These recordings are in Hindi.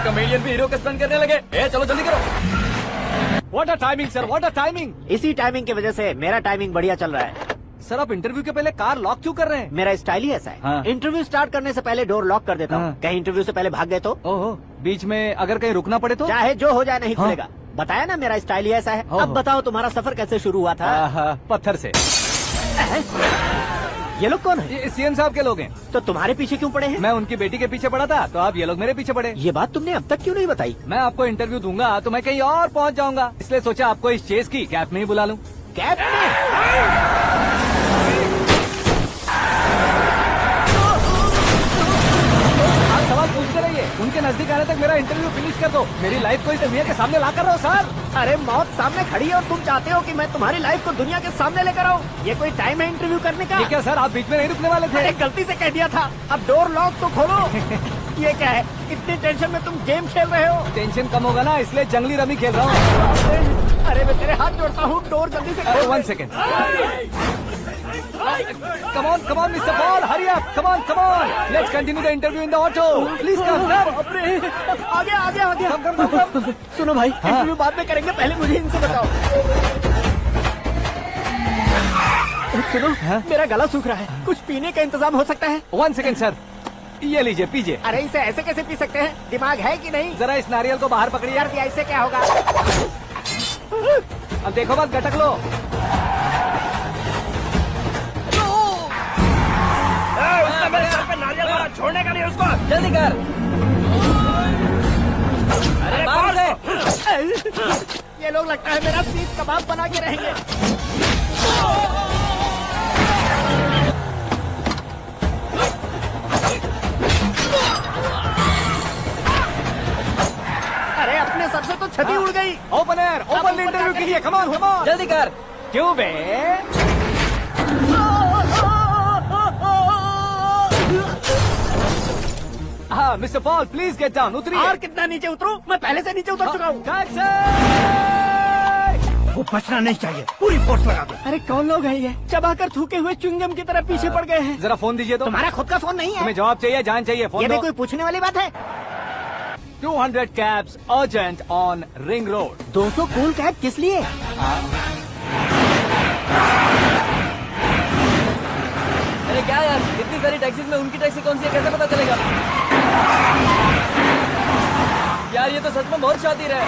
कॉमेडियन भी हीरो के स्टंट करने लगे। चलो जल्दी करो। What a timing sir, what a timing. इसी टाइमिंग की वजह से मेरा टाइमिंग बढ़िया चल रहा है। सर आप इंटरव्यू के पहले कार लॉक क्यों कर रहे हैं? मेरा स्टाइल ही ऐसा है। हाँ। इंटरव्यू स्टार्ट करने से पहले डोर लॉक कर देता हूँ। हाँ। कहीं इंटरव्यू से पहले भाग गए तो ओहो, बीच में अगर कहीं रुकना पड़े तो? चाहे जो हो जाए नहीं हाँ। खुलेगा। बताया ना मेरा स्टाइल ही ऐसा है। ओहो। अब बताओ तुम्हारा सफर कैसे शुरू हुआ था? पत्थर से। ये लोग कौन है? ये सीएम साहब के लोग हैं। तो तुम्हारे पीछे क्यों पड़े हैं? मैं उनकी बेटी के पीछे पड़ा था, तो आप ये लोग मेरे पीछे पड़े। ये बात तुमने अब तक क्यों नहीं बताई? मैं आपको इंटरव्यू दूंगा तो मैं कहीं और पहुंच जाऊंगा, इसलिए सोचा आपको इस चेस की कैप में ही बुला लूं। कैब में? आप सवाल पूछते रहिए, उनके नजदीक आने तक मेरा इंटरव्यू फिनिश कर दो। मेरी लाइफ को इस दुनिया के सामने ला कर रहा हूँ सर। अरे मौत सामने खड़ी है और तुम चाहते हो कि मैं तुम्हारी लाइफ को दुनिया के सामने लेकर आऊं? ये कोई टाइम है इंटरव्यू करने का? ये क्या सर, आप बीच में नहीं रुकने वाले थे? अरे गलती से कह दिया था। अब डोर लॉक तो खोलो। ये क्या है? इतनी टेंशन में तुम गेम खेल रहे हो? टेंशन कम होगा ना, इसलिए जंगली रमी खेल रहा हूँ। अरे मैं तेरे हाथ जोड़ता हूँ, डोर जल्दी से खोल। 1 second. Come on, Mr. Paul, hurry up. Come on. Let's continue the interview in the auto. Please come. आ गया। Come. सुनो भाई, इंटरव्यू बाद में करेंगे, पहले मुझे इनसे बताओ। सुनो, मेरा गला सूख रहा है, कुछ पीने का इंतजाम हो सकता है? 1 सेकेंड सर, ये लीजिए पीजिए। अरे इसे ऐसे कैसे पी सकते हैं? दिमाग है कि नहीं? जरा इस नारियल को बाहर पकड़िए। यार दिया, इससे क्या होगा? अब देखो मत, गटक लो। मेरे सर पे नारियल मारा, छोड़ने का नहीं उसको। जल्दी कर। अरे बाहर से। ये लोग लगता है मेरा सीख कबाब बना के रहेंगे। अरे अपने सबसे तो छती उड़ गई। ओपन एयर, ओपन इंटरव्यू के लिए। कम ऑन जल्दी कर। क्यों बे? हाँ mister Paul, please get down. उतरिए। और कितना नीचे उतरूं? मैं पहले से नीचे उतर चुका हूँ। वो बचना नहीं चाहिए, पूरी फोर्स लगा दो। अरे कौन लोग हैं ये? चबाकर थूके हुए च्युइंगम की तरह पीछे पड़ गए हैं। जरा फोन दीजिए तो। तुम्हारा खुद का फोन नहीं है? तुम्हें जवाब चाहिए, जान चाहिए, फोन ये दो। भी कोई पूछने वाली बात है? 200 cabs urgent on Ring Road. 200 cool cab किस लिए? अरे क्या यार, इतनी सारी टैक्सीज में उनकी टैक्सी कौन सी है, कैसे पता चलेगा? यार ये तो सच में बहुत शातिर है।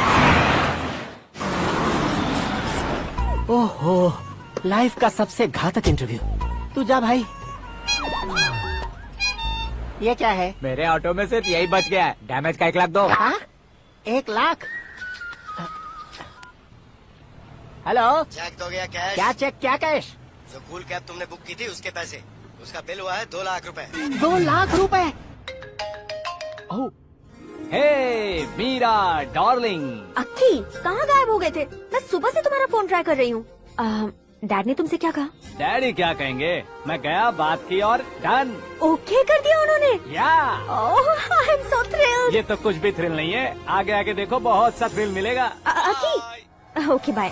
ओहो, लाइफ का सबसे घातक इंटरव्यू। तू जा भाई। ये क्या है? मेरे ऑटो में सिर्फ यही बच गया है। डैमेज का 1 लाख दो। हाँ? 1 लाख? हेलो, चेक तो गया कैश। क्या चेक, क्या कैश? जो कूल कैब तुमने बुक की थी उसके पैसे, उसका बिल हुआ है 2 लाख रुपए। 2 लाख रुपए? हे मीरा डार्लिंग। अक्की, कहाँ गायब हो गए थे? मैं सुबह से तुम्हारा फोन ट्राई कर रही हूँ। डैड ने तुमसे क्या कहा? डैडी क्या कहेंगे, मैं गया, बात की और डन। ओके कर दिया उन्होंने? या ओह, आई एम सो थ्रिल्ड। ये तो कुछ भी थ्रिल नहीं है, आगे आगे देखो बहुत सा थ्रिल मिलेगा। अक्की, ओके बाय।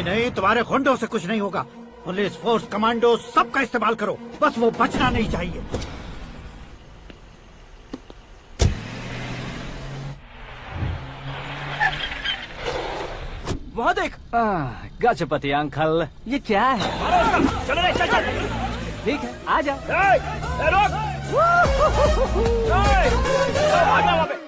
नहीं, तुम्हारे गुंडों से कुछ नहीं होगा। पुलिस फोर्स, कमांडो, सबका इस्तेमाल करो, बस वो बचना नहीं चाहिए। वहाँ देख। गजपति अंकल, ये क्या है? चलो रे, चल। ठीक है, आ जा। रोक। भागना वहाँ पे।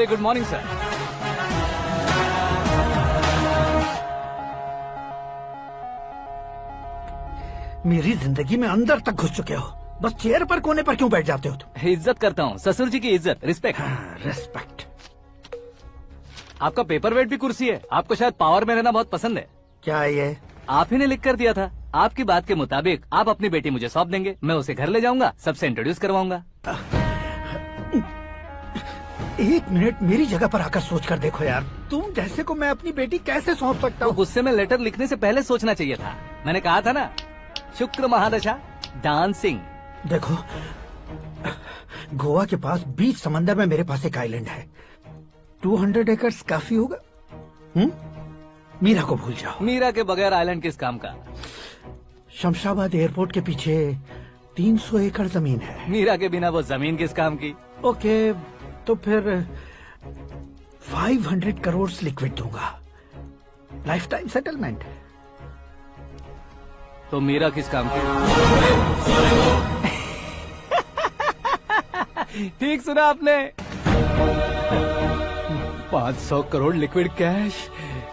Very good morning sir. मेरी जिंदगी में अंदर तक घुस चुके हो, बस चेयर पर कोने पर क्यों बैठ जाते हो तुम? इज्जत करता हूँ, ससुर जी की इज्जत, रिस्पेक्ट। रेस्पेक्ट। आपका पेपर वेट भी कुर्सी है। आपको शायद पावर में रहना बहुत पसंद है। क्या ये? आप ही ने लिख कर दिया था। आपकी बात के मुताबिक आप अपनी बेटी मुझे सौंप देंगे, मैं उसे घर ले जाऊंगा, सबसे इंट्रोड्यूस करवाऊंगा। एक मिनट मेरी जगह पर आकर सोच कर देखो यार, तुम जैसे को मैं अपनी बेटी कैसे सौंप सकता तो हूँ? गुस्से में लेटर लिखने से पहले सोचना चाहिए था। मैंने कहा था ना, शुक्र महादशा डांसिंग। देखो, गोवा के पास बीच समंदर में मेरे पास एक आइलैंड है। 200 एकर्स काफी होगा। मीरा को भूल जाओ। मीरा के बगैर आइलैंड किस काम का? शमशाबाद एयरपोर्ट के पीछे 300 एकड़ जमीन है। मीरा के बिना वो जमीन किस काम की? ओके, तो फिर 500 करोड़ लिक्विड दूंगा, लाइफ टाइम सेटलमेंट। तो मीरा किस काम की? ठीक सुना आपने। 500 करोड़ लिक्विड कैश,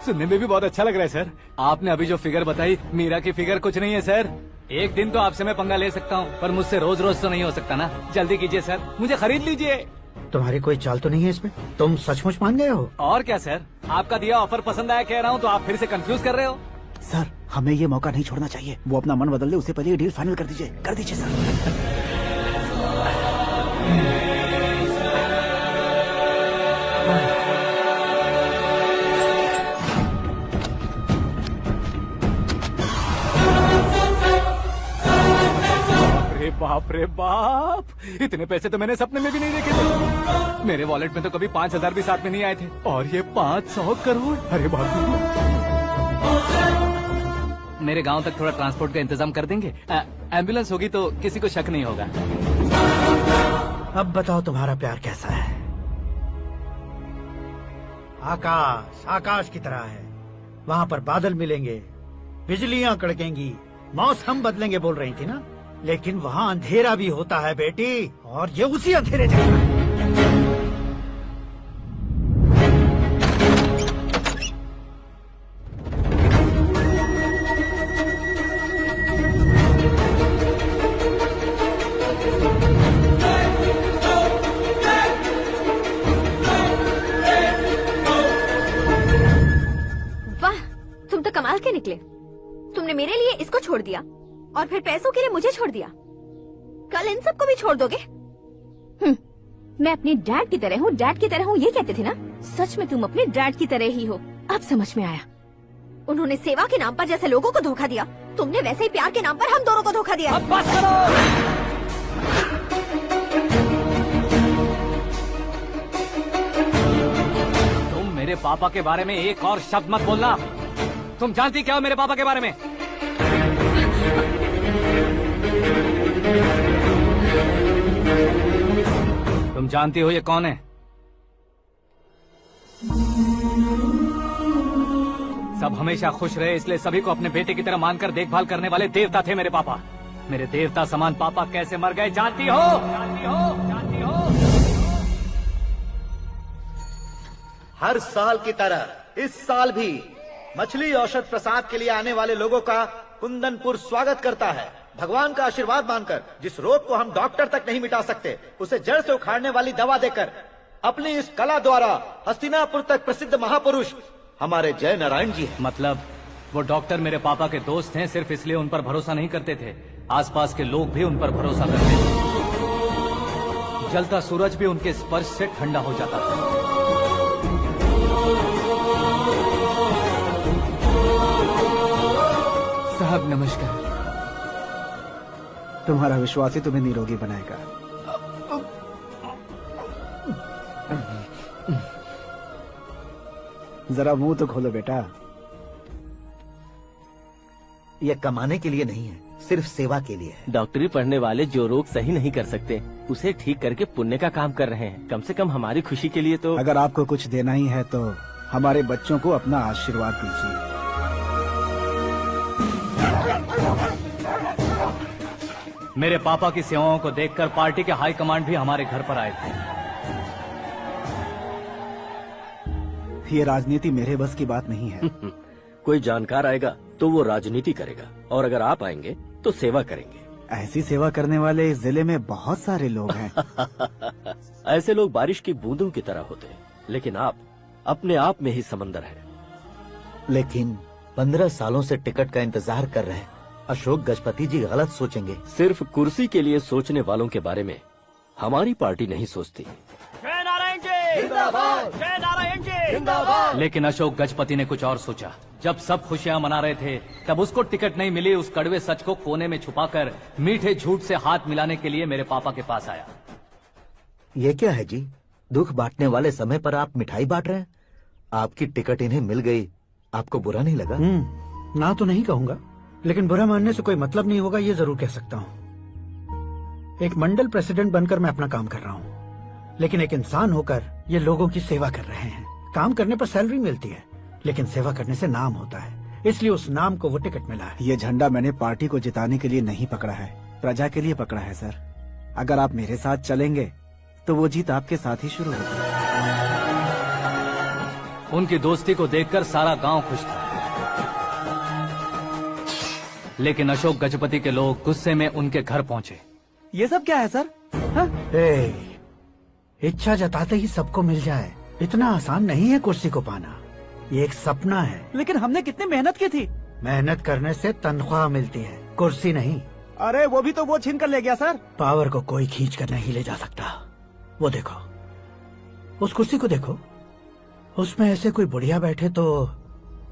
सुनने में भी बहुत अच्छा लग रहा है सर। आपने अभी जो फिगर बताई, मीरा की फिगर कुछ नहीं है सर। एक दिन तो आपसे मैं पंगा ले सकता हूँ, पर मुझसे रोज रोज तो नहीं हो सकता ना। जल्दी कीजिए सर, मुझे खरीद लीजिए। तुम्हारी कोई चाल तो नहीं है इसमें? तुम सचमुच मान गए हो? और क्या सर, आपका दिया ऑफर पसंद आया कह रहा हूँ, तो आप फिर से कंफ्यूज कर रहे हो। सर, हमें ये मौका नहीं छोड़ना चाहिए। वो अपना मन बदल ले, उससे पहले ये डील फाइनल कर दीजिए। कर दीजिए सर। बाप रे बाप, इतने पैसे तो मैंने सपने में भी नहीं देखे थे। मेरे वॉलेट में तो कभी 5,000 भी साथ में नहीं आए थे, और ये 500 करोड़। अरे बाप रे। मेरे गांव तक थोड़ा ट्रांसपोर्ट का इंतजाम कर देंगे? एम्बुलेंस होगी तो किसी को शक नहीं होगा। अब बताओ तुम्हारा प्यार कैसा है? आकाश आकाश की तरह है, वहाँ पर बादल मिलेंगे, बिजलियाँ कड़केंगी, मौसम बदलेंगे बोल रही थी ना। लेकिन वहाँ अंधेरा भी होता है बेटी, और ये उसी अंधेरे जैसा है। वाह, तुम तो कमाल के निकले। तुमने मेरे लिए इसको छोड़ दिया और फिर पैसों के लिए मुझे छोड़ दिया। कल इन सबको भी छोड़ दोगे? मैं अपने डैड की तरह हूँ, डैड की तरह हूँ, ये कहते थे ना। सच में तुम अपने डैड की तरह ही हो। अब समझ में आया। उन्होंने सेवा के नाम पर जैसे लोगों को धोखा दिया, तुमने वैसे ही प्यार के नाम पर हम दोनों को धोखा दिया। अब बस करो। तुम मेरे पापा के बारे में एक और शब्द मत बोलना। तुम जानती क्या हो मेरे पापा के बारे में? तुम जानती हो ये कौन है? सब हमेशा खुश रहे, इसलिए सभी को अपने बेटे की तरह मानकर देखभाल करने वाले देवता थे मेरे पापा। मेरे देवता समान पापा कैसे मर गए जानती हो? जानती हो? जानती हो? हर साल की तरह इस साल भी मछली औषध प्रसाद के लिए आने वाले लोगों का कुंदनपुर स्वागत करता है। भगवान का आशीर्वाद मानकर जिस रोग को हम डॉक्टर तक नहीं मिटा सकते, उसे जड़ से उखाड़ने वाली दवा देकर अपनी इस कला द्वारा हस्तिनापुर तक प्रसिद्ध महापुरुष हमारे जय नारायण जी हैं। मतलब वो डॉक्टर मेरे पापा के दोस्त हैं, सिर्फ इसलिए उन पर भरोसा नहीं करते थे, आसपास के लोग भी उन पर भरोसा करते थे। जलता सूरज भी उनके स्पर्श से ठंडा हो जाता था। साहब नमस्कार। तुम्हारा विश्वास ही तुम्हें निरोगी बनाएगा। जरा मुंह तो खोलो बेटा। यह कमाने के लिए नहीं है, सिर्फ सेवा के लिए है। डॉक्टरी पढ़ने वाले जो रोग सही नहीं कर सकते, उसे ठीक करके पुण्य का काम कर रहे हैं। कम से कम हमारी खुशी के लिए तो। अगर आपको कुछ देना ही है तो हमारे बच्चों को अपना आशीर्वाद दीजिए। मेरे पापा की सेवाओं को देखकर पार्टी के हाई कमांड भी हमारे घर पर आए थे। ये राजनीति मेरे बस की बात नहीं है। कोई जानकार आएगा तो वो राजनीति करेगा, और अगर आप आएंगे तो सेवा करेंगे। ऐसी सेवा करने वाले इस जिले में बहुत सारे लोग हैं। ऐसे लोग बारिश की बूंदों की तरह होते हैं, लेकिन आप अपने आप में ही समंदर हैं। लेकिन 15 सालों से टिकट का इंतजार कर रहे अशोक गजपति जी गलत सोचेंगे। सिर्फ कुर्सी के लिए सोचने वालों के बारे में हमारी पार्टी नहीं सोचती। जय नारायण जी जिंदाबाद, जय नारायण जी जिंदाबाद। लेकिन अशोक गजपति ने कुछ और सोचा। जब सब खुशियां मना रहे थे तब उसको टिकट नहीं मिली। उस कड़वे सच को कोने में छुपाकर मीठे झूठ से हाथ मिलाने के लिए मेरे पापा के पास आया। ये क्या है जी? दुख बांटने वाले समय पर आप मिठाई बांट रहे हैं। आपकी टिकट इन्हें मिल गई, आपको बुरा नहीं लगा? ना तो नहीं कहूंगा, लेकिन बुरा मानने से कोई मतलब नहीं होगा, ये जरूर कह सकता हूँ। एक मंडल प्रेसिडेंट बनकर मैं अपना काम कर रहा हूँ, लेकिन एक इंसान होकर ये लोगों की सेवा कर रहे हैं। काम करने पर सैलरी मिलती है, लेकिन सेवा करने से नाम होता है, इसलिए उस नाम को वो टिकट मिला है। ये झंडा मैंने पार्टी को जिताने के लिए नहीं पकड़ा है, प्रजा के लिए पकड़ा है सर। अगर आप मेरे साथ चलेंगे तो वो जीत आपके साथ ही शुरू होगी। उनकी दोस्ती को देखकर सारा गांव खुश था, लेकिन अशोक गजपति के लोग गुस्से में उनके घर पहुंचे। ये सब क्या है सर? इच्छा जताते ही सबको मिल जाए, इतना आसान नहीं है कुर्सी को पाना। ये एक सपना है। लेकिन हमने कितनी मेहनत की थी। मेहनत करने से तनख्वाह मिलती है, कुर्सी नहीं। अरे वो भी तो वो छीन कर ले गया सर। पावर को कोई खींच कर नहीं ले जा सकता। वो देखो, उस कुर्सी को देखो, उसमें ऐसे कोई बुढ़िया बैठे तो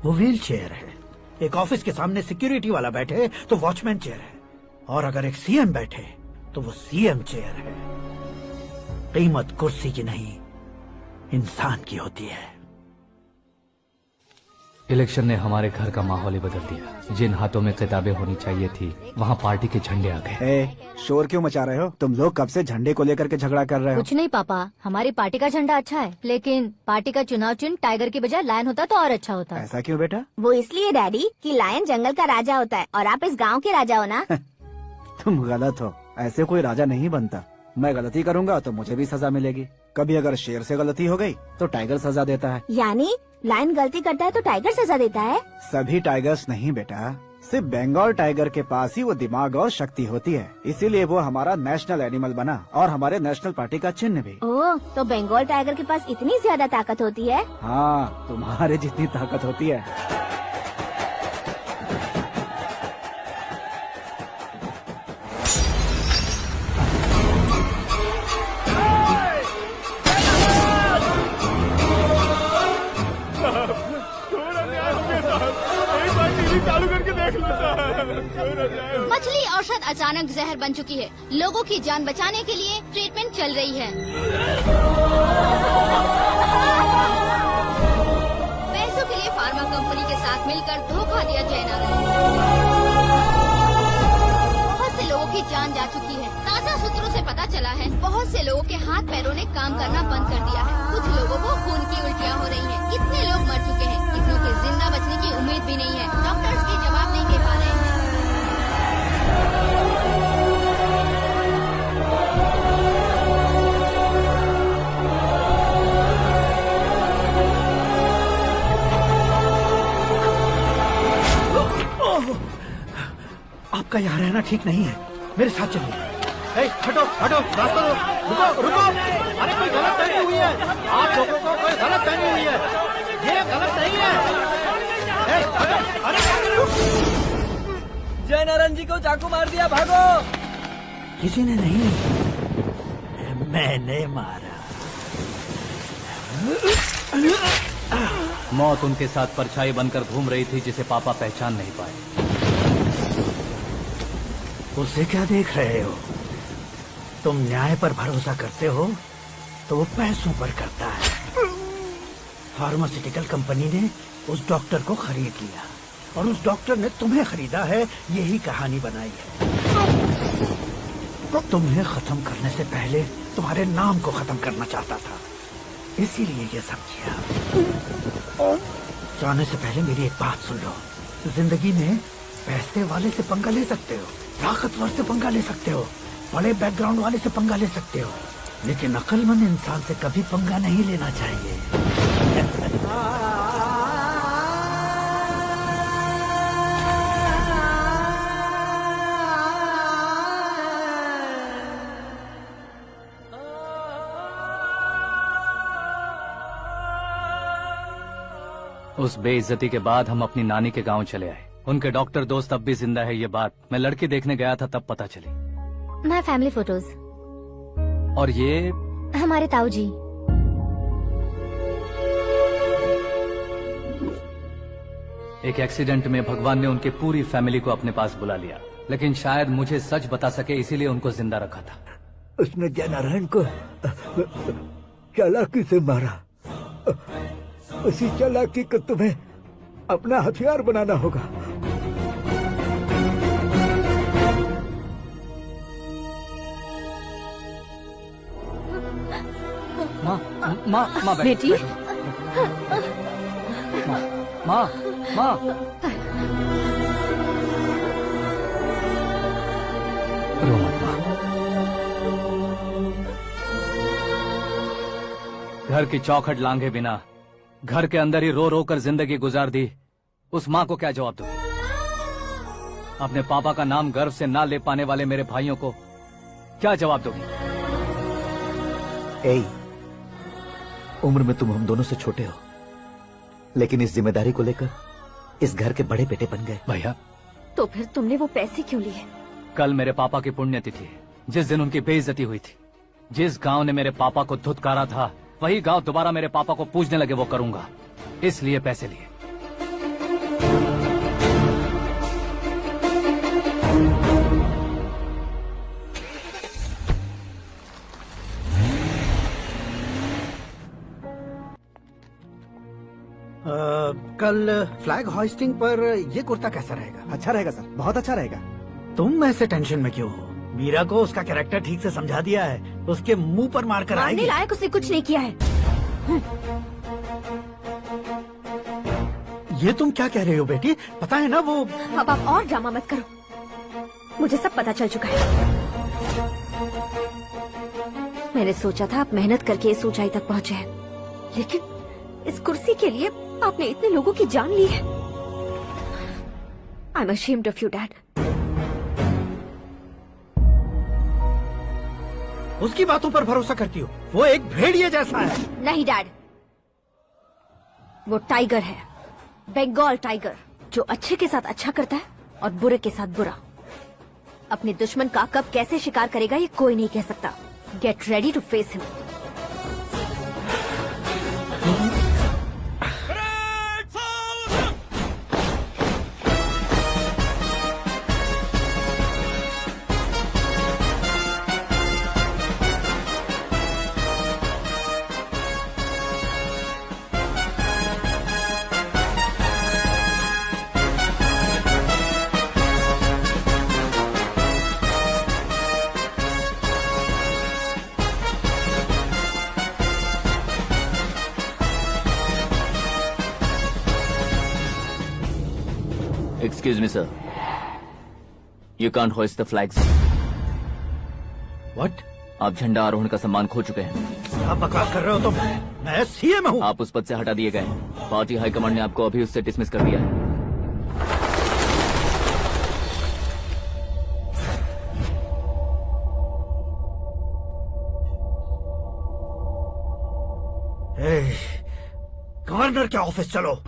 वो व्हील चेयर है, एक ऑफिस के सामने सिक्योरिटी वाला बैठे तो वॉचमैन चेयर है, और अगर एक सीएम बैठे तो वो सीएम चेयर है। कीमत कुर्सी की नहीं, इंसान की होती है। इलेक्शन ने हमारे घर का माहौल ही बदल दिया। जिन हाथों में किताबें होनी चाहिए थी, वहाँ पार्टी के झंडे आ गए। शोर क्यों मचा रहे हो? तुम लोग कब से झंडे को लेकर के झगड़ा कर रहे हो? कुछ नहीं पापा, हमारी पार्टी का झंडा अच्छा है, लेकिन पार्टी का चुनाव चिन्ह टाइगर की बजाय लायन होता तो और अच्छा होता। ऐसा क्यों बेटा? वो इसलिए डैडी कि लायन जंगल का राजा होता है और आप इस गांव के राजा हो ना। तुम गलत हो, ऐसे कोई राजा नहीं बनता। मैं गलती करूंगा तो मुझे भी सजा मिलेगी। कभी अगर शेर से गलती हो गई तो टाइगर सजा देता है। यानी लायन गलती करता है तो टाइगर सजा देता है? सभी टाइगर्स नहीं बेटा, सिर्फ बंगाल टाइगर के पास ही वो दिमाग और शक्ति होती है, इसीलिए वो हमारा नेशनल एनिमल बना और हमारे नेशनल पार्टी का चिन्ह भी। ओह, तो बंगाल टाइगर के पास इतनी ज्यादा ताकत होती है? हाँ, तुम्हारे जितनी ताकत होती है। मछली औषध अचानक जहर बन चुकी है। लोगों की जान बचाने के लिए ट्रीटमेंट चल रही है। पैसों के लिए फार्मा कंपनी के साथ मिलकर धोखा दिया जैना। बहुत से लोगों की जान जा चुकी है। ताज़ा सूत्रों से पता चला है बहुत से लोगों के हाथ पैरों ने काम करना बंद कर दिया है। कुछ लोगों को खून की उल्टियाँ हो रही हैं। कितने लोग मर चुके हैं, कितनों के जिंदा बचने की उम्मीद भी नहीं है। डॉक्टर्स भी जवाब नहीं दे पा रहे हैं। आपका यहाँ रहना ठीक नहीं है, मेरे साथ चलिए। हटो हटो, रास्ता दो, रुको रुको। अरे कोई गलत फहमी हुई है, आप लोगों को कोई गलत फहमी हुई है, ये गलत नहीं है। हटो, अरे जय नारायण जी को चाकू मार दिया, भागो। किसी ने नहीं, मैंने मारा। मौत उनके साथ परछाई बनकर घूम रही थी, जिसे पापा पहचान नहीं पाए। उसे क्या देख रहे हो? तुम न्याय पर भरोसा करते हो तो वो पैसों पर करता है। फार्मास्यूटिकल कंपनी ने उस डॉक्टर को खरीद लिया और उस डॉक्टर ने तुम्हें खरीदा है, यही कहानी बनाई है। तो तुम्हें खत्म करने से पहले तुम्हारे नाम को खत्म करना चाहता था, इसीलिए ये सब किया। जाने से पहले मेरी एक बात सुन लो। जिंदगी में पैसे वाले से पंगा ले सकते हो, ताकतवर से पंगा ले सकते हो, बड़े बैकग्राउंड वाले से पंगा ले सकते हो, लेकिन अक्लमंद इंसान से कभी पंगा नहीं लेना चाहिए। उस बेइज्जती के बाद हम अपनी नानी के गांव चले आए। उनके डॉक्टर दोस्त अब भी जिंदा है, ये बात मैं लड़की देखने गया था तब पता चली। My family photos. और ये हमारे ताऊ जी। एक एक्सीडेंट में भगवान ने उनकी पूरी फैमिली को अपने पास बुला लिया, लेकिन शायद मुझे सच बता सके इसीलिए उनको जिंदा रखा था। उसने जयनारायण को चालाकी से मारा। उसी चालाकी को तुम्हें अपना हथियार बनाना होगा। माँ बेटी। माँ रो मत माँ। घर की चौखट लांघे बिना घर के अंदर ही रो रो कर जिंदगी गुजार दी उस माँ को क्या जवाब दूं? अपने पापा का नाम गर्व से ना ले पाने वाले मेरे भाइयों को क्या जवाब दोगी? उम्र में तुम हम दोनों से छोटे हो, लेकिन इस जिम्मेदारी को लेकर इस घर के बड़े बेटे बन गए। भैया, तो फिर तुमने वो पैसे क्यों लिए? कल मेरे पापा की पुण्यतिथि है, जिस दिन उनकी बेइज्जती हुई थी। जिस गांव ने मेरे पापा को धुतकारा था वही गांव दोबारा मेरे पापा को पूजने लगे वो करूंगा, इसलिए पैसे लिए। कल फ्लैग होइस्टिंग पर ये कुर्ता कैसा रहेगा? अच्छा रहेगा सर, बहुत अच्छा रहेगा। तुम ऐसे टेंशन में क्यों हो? मीरा को उसका कैरेक्टर ठीक से समझा दिया है, उसके मुंह पर मारकर मारने आएगी। लायक उसने कुछ नहीं किया है। ये तुम क्या कह रहे हो बेटी? पता है ना वो। अब आप और ड्रामा मत करो, मुझे सब पता चल चुका है। मैंने सोचा था आप मेहनत करके इस ऊंचाई तक पहुंचे हैं, लेकिन इस कुर्सी के लिए आपने इतने लोगों की जान ली है। I am ashamed of you, Dad. उसकी बातों पर भरोसा करती हो? वो एक भेड़िए जैसा है। नहीं डैड, वो टाइगर है, बंगाल टाइगर, जो अच्छे के साथ अच्छा करता है और बुरे के साथ बुरा। अपने दुश्मन का कब कैसे शिकार करेगा ये कोई नहीं कह सकता। Get ready to face him. Excuse me, sir. You can't hoist the flags. What? आप झंडा आरोहण का सम्मान खो चुके हैं। आप बकवास कर रहे हो तुम? मैं सीएम हूँ। आप उस पद से हटा दिए गए हैं। पार्टी हाईकमांड ने आपको अभी उससे डिसमिस कर दिया है। गवर्नर के ऑफिस चलो।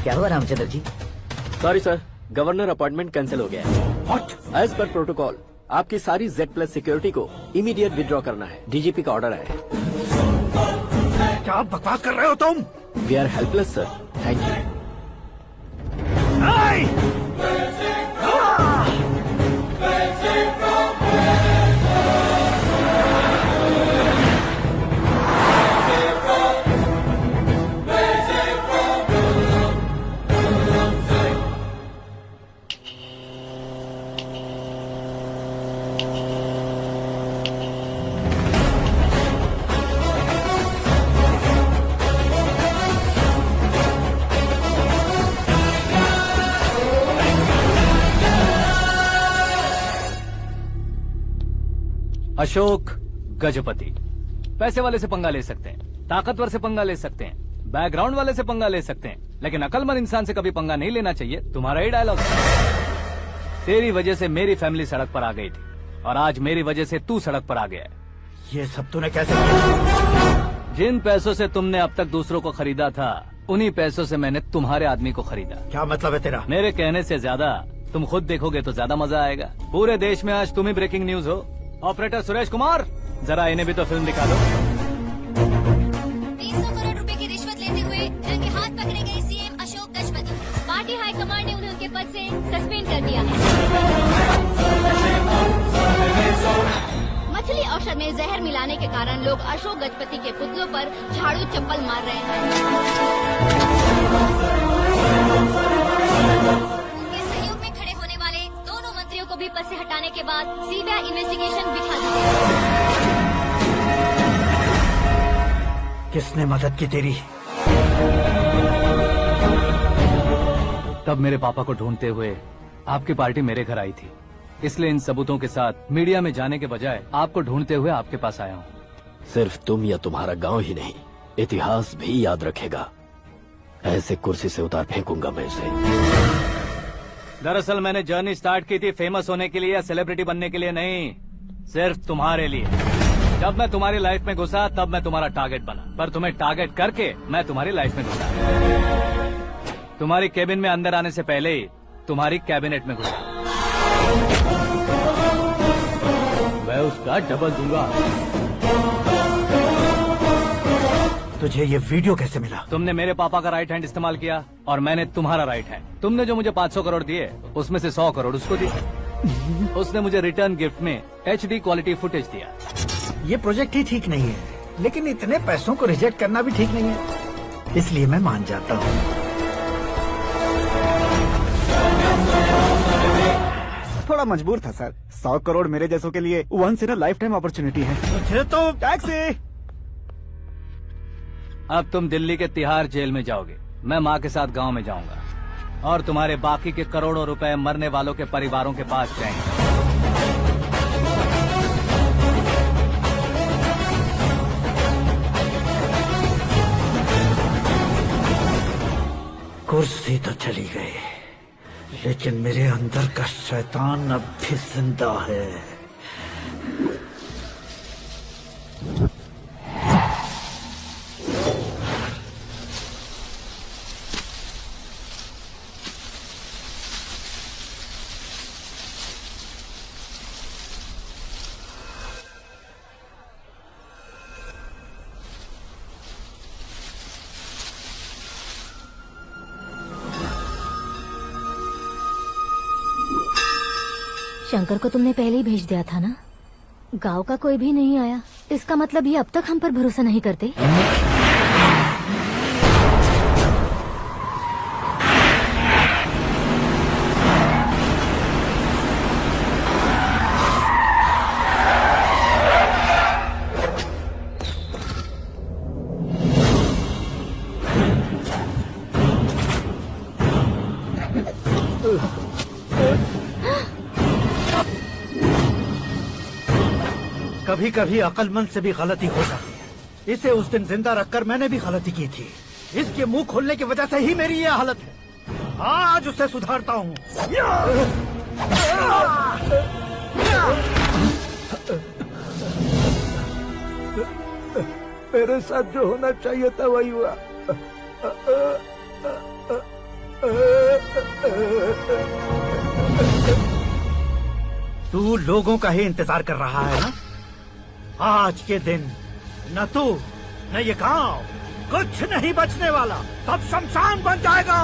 क्या हुआ Ramchandra ji? Sorry sir, governor appointment cancel हो गया है। What? एज पर प्रोटोकॉल आपकी सारी Z+ सिक्योरिटी को इमीडिएट विड्रॉ करना है। डीजीपी का ऑर्डर है। क्या बकवास कर रहे हो तुम? We are helpless sir. Thank you. Ashok Gajapati. पैसे वाले से पंगा ले सकते हैं, ताकतवर से पंगा ले सकते हैं, बैकग्राउंड वाले से पंगा ले सकते हैं, लेकिन अकलमंद इंसान से कभी पंगा नहीं लेना चाहिए। तुम्हारा ही डायलॉग। तेरी वजह से मेरी फैमिली सड़क पर आ गई थी और आज मेरी वजह से तू सड़क पर आ गया है। ये सब तूने कैसे किया? जिन पैसों से तुमने अब तक दूसरों को खरीदा था, उन्हीं पैसों से मैंने तुम्हारे आदमी को खरीदा। क्या मतलब है तेरा? मेरे कहने से ज्यादा तुम खुद देखोगे तो ज्यादा मजा आएगा। पूरे देश में आज तुम ही ब्रेकिंग न्यूज हो। ऑपरेटर सुरेश कुमार, जरा इन्हें भी तो फिल्म दिखा दो। 300 करोड़ रुपए की रिश्वत लेते हुए इनके हाथ पकड़े गए CM Ashok Gajapati. Party high command ने उन्हें उनके पद से सस्पेंड कर दिया है। मछली औषध में जहर मिलाने के कारण लोग अशोक गजपति के पुतलों पर झाड़ू चप्पल मार रहे हैं। उनके सहयोग में खड़े होने वाले दोनों मंत्रियों को भी पद से हटाने के बाद सीबीआई इन्वेस्टिगेशन बिठा दी गई। किसने मदद की तेरी? तब मेरे पापा को ढूंढते हुए आपकी पार्टी मेरे घर आई थी, इसलिए इन सबूतों के साथ मीडिया में जाने के बजाय आपको ढूंढते हुए आपके पास आया हूँ। सिर्फ तुम या तुम्हारा गांव ही नहीं, इतिहास भी याद रखेगा। ऐसे कुर्सी से उतार फेंकूंगा मैं इसे। दरअसल मैंने जर्नी स्टार्ट की थी फेमस होने के लिए या सेलिब्रिटी बनने के लिए नहीं, सिर्फ तुम्हारे लिए। जब मैं तुम्हारी लाइफ में घुसा तब मैं तुम्हारा टारगेट बना, पर तुम्हें टारगेट करके मैं तुम्हारी लाइफ में घुसा। तुम्हारी केबिन में अंदर आने से पहले ही तुम्हारी कैबिनेट में घुसा। मैं उसका डबल दूंगा। तुझे ये वीडियो कैसे मिला? तुमने मेरे पापा का राइट हैंड इस्तेमाल किया और मैंने तुम्हारा राइट हैंड। तुमने जो मुझे 500 करोड़ दिए उसमें से 100 करोड़ उसको दिए। उसने मुझे रिटर्न गिफ्ट में HD क्वालिटी फुटेज दिया। ये प्रोजेक्ट ही ठीक नहीं है, लेकिन इतने पैसों को रिजेक्ट करना भी ठीक नहीं है, इसलिए मैं मान जाता हूँ। थोड़ा मजबूर था सर। 100 करोड़ मेरे जैसों के लिए once in a lifetime opportunity है। मुझे तो टैक्सी। अब तुम दिल्ली के तिहाड़ जेल में जाओगे, मैं माँ के साथ गांव में जाऊंगा और तुम्हारे बाकी के करोड़ों रुपए मरने वालों के परिवारों के पास जाएंगे। कुर्सी तो चली गई, लेकिन मेरे अंदर का शैतान अब भी जिंदा है। शंकर को तुमने पहले ही भेज दिया था ना? गांव का कोई भी नहीं आया, इसका मतलब ये अब तक हम पर भरोसा नहीं करते। कभी कभी अक्लमंद से भी गलती हो जाती है। इसे उस दिन जिंदा रखकर मैंने भी गलती की थी। इसके मुंह खोलने की वजह से ही मेरी ये हालत है। आज उसे सुधारता हूँ। मेरे साथ जो होना चाहिए था वही हुआ। तू लोगों का ही इंतजार कर रहा है ना? आज के दिन न तू न ये गांव कुछ नहीं बचने वाला, सब शमशान बन जाएगा।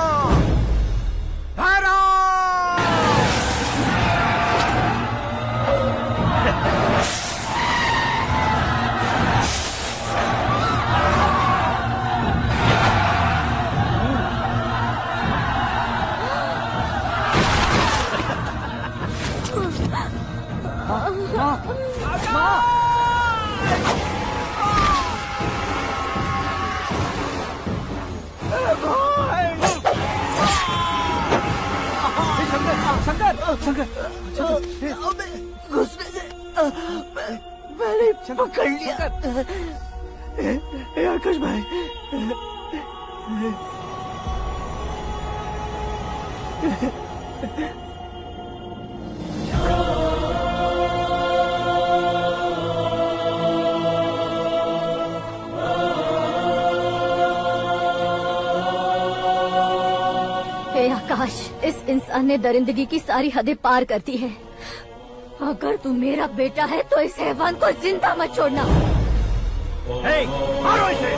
मैंने पकड़ लिया। आकाश भाई, हे आकाश, इस इंसान ने दरिंदगी की सारी हदें पार कर दी है। अगर तू मेरा बेटा है तो इस हैवान को जिंदा मत छोड़ना। मारो इसे।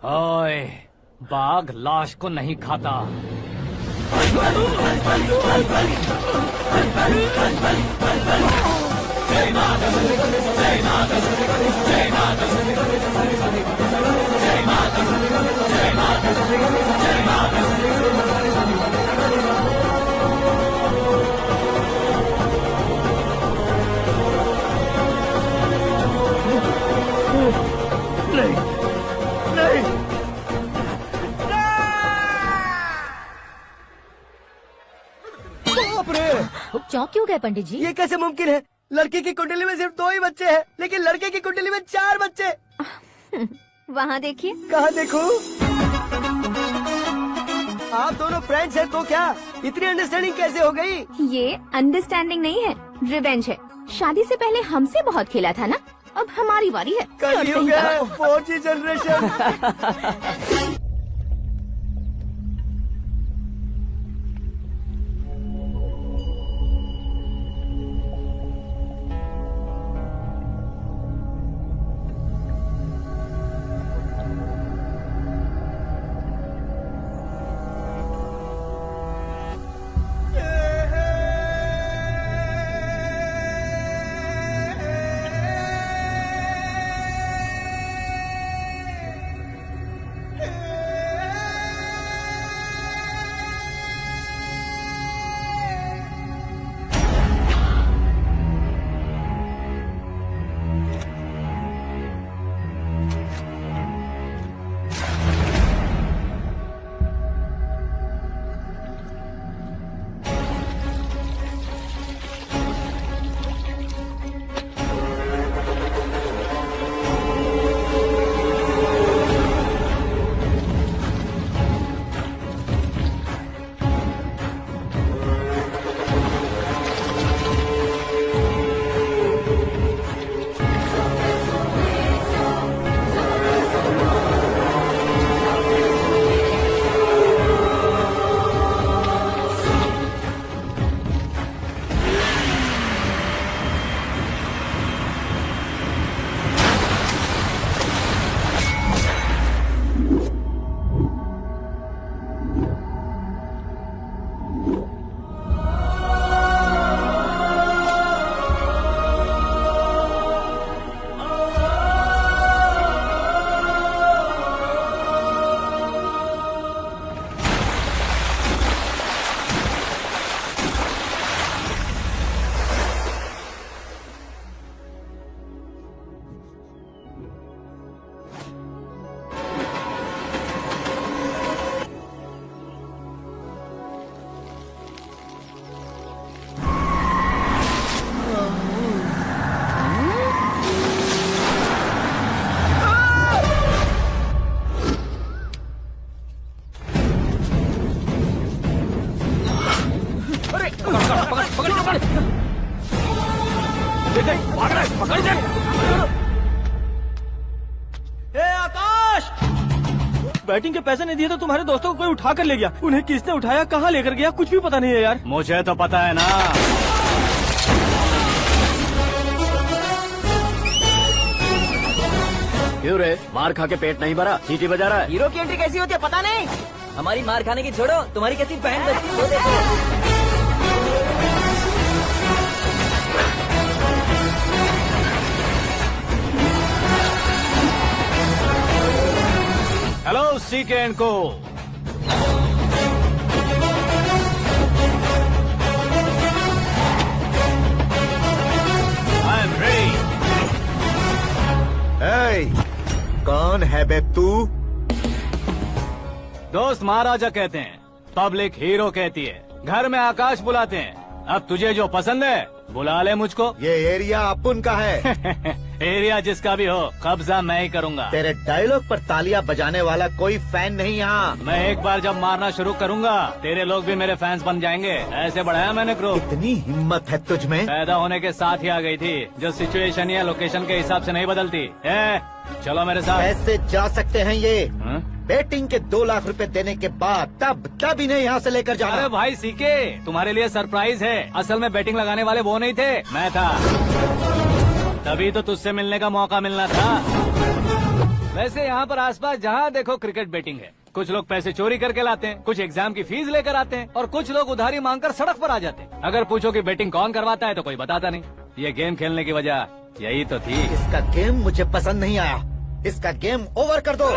ओए, बाघ लाश को नहीं खाता। चौंक क्यों गए पंडित जी? ये कैसे मुमकिन है? लड़की की कुंडली में सिर्फ 2 ही बच्चे हैं, लेकिन लड़के की कुंडली में 4 बच्चे। वहाँ देखिए। कहाँ देखूं? आप दोनों फ्रेंड्स हैं तो क्या? इतनी अंडरस्टैंडिंग कैसे हो गई? ये अंडरस्टैंडिंग नहीं है, रिवेंज है। शादी से पहले हमसे बहुत खेला था ना, अब हमारी बारी है। कलयुग है, 4G जनरेशन। बैटिंग के पैसे नहीं दिए तो तुम्हारे दोस्तों को कोई उठा कर ले गया। उन्हें किसने उठाया, कहाँ लेकर गया, कुछ भी पता नहीं है यार। मुझे तो पता है ना। क्यों रे, मार खा के पेट नहीं भरा, सीटी बजा रहा है? हीरो की एंट्री कैसी होती है पता नहीं। हमारी मार खाने की छोड़ो, तुम्हारी कैसी बहन बचती है वो देखो। हेलो सीके एंड को। I am ready. कौन है बे तू? दोस्त महाराजा कहते हैं, पब्लिक हीरो कहती है, घर में आकाश बुलाते हैं। अब तुझे जो पसंद है बुला ले मुझको। ये एरिया अपुन का है। एरिया जिसका भी हो, कब्जा मैं ही करूंगा। तेरे डायलॉग पर तालियां बजाने वाला कोई फैन नहीं यहाँ। मैं एक बार जब मारना शुरू करूंगा, तेरे लोग भी मेरे फैंस बन जाएंगे। ऐसे बढ़ाया मैंने ग्रुप। इतनी हिम्मत है तुझ में? पैदा होने के साथ ही आ गई थी, जो सिचुएशन या लोकेशन के हिसाब से नहीं बदलती। चलो मेरे साथ। कैसे जा सकते हैं ये? हाँ? बेटिंग के 2 लाख रुपए देने के बाद तब इन्हें यहाँ से लेकर जाना। अरे भाई सीके, तुम्हारे लिए सरप्राइज है। असल में बैटिंग लगाने वाले वो नहीं थे, मैं था। तभी तो तुझसे मिलने का मौका मिलना था। वैसे यहाँ पर आसपास जहाँ देखो क्रिकेट बैटिंग है। कुछ लोग पैसे चोरी करके लाते हैं, कुछ एग्जाम की फीस लेकर आते हैं, और कुछ लोग उधारी मांगकर सड़क पर आ जाते हैं। अगर पूछो कि बैटिंग कौन करवाता है तो कोई बताता नहीं। ये गेम खेलने की वजह यही तो थी। इसका गेम मुझे पसंद नहीं आया। इसका गेम ओवर कर दो।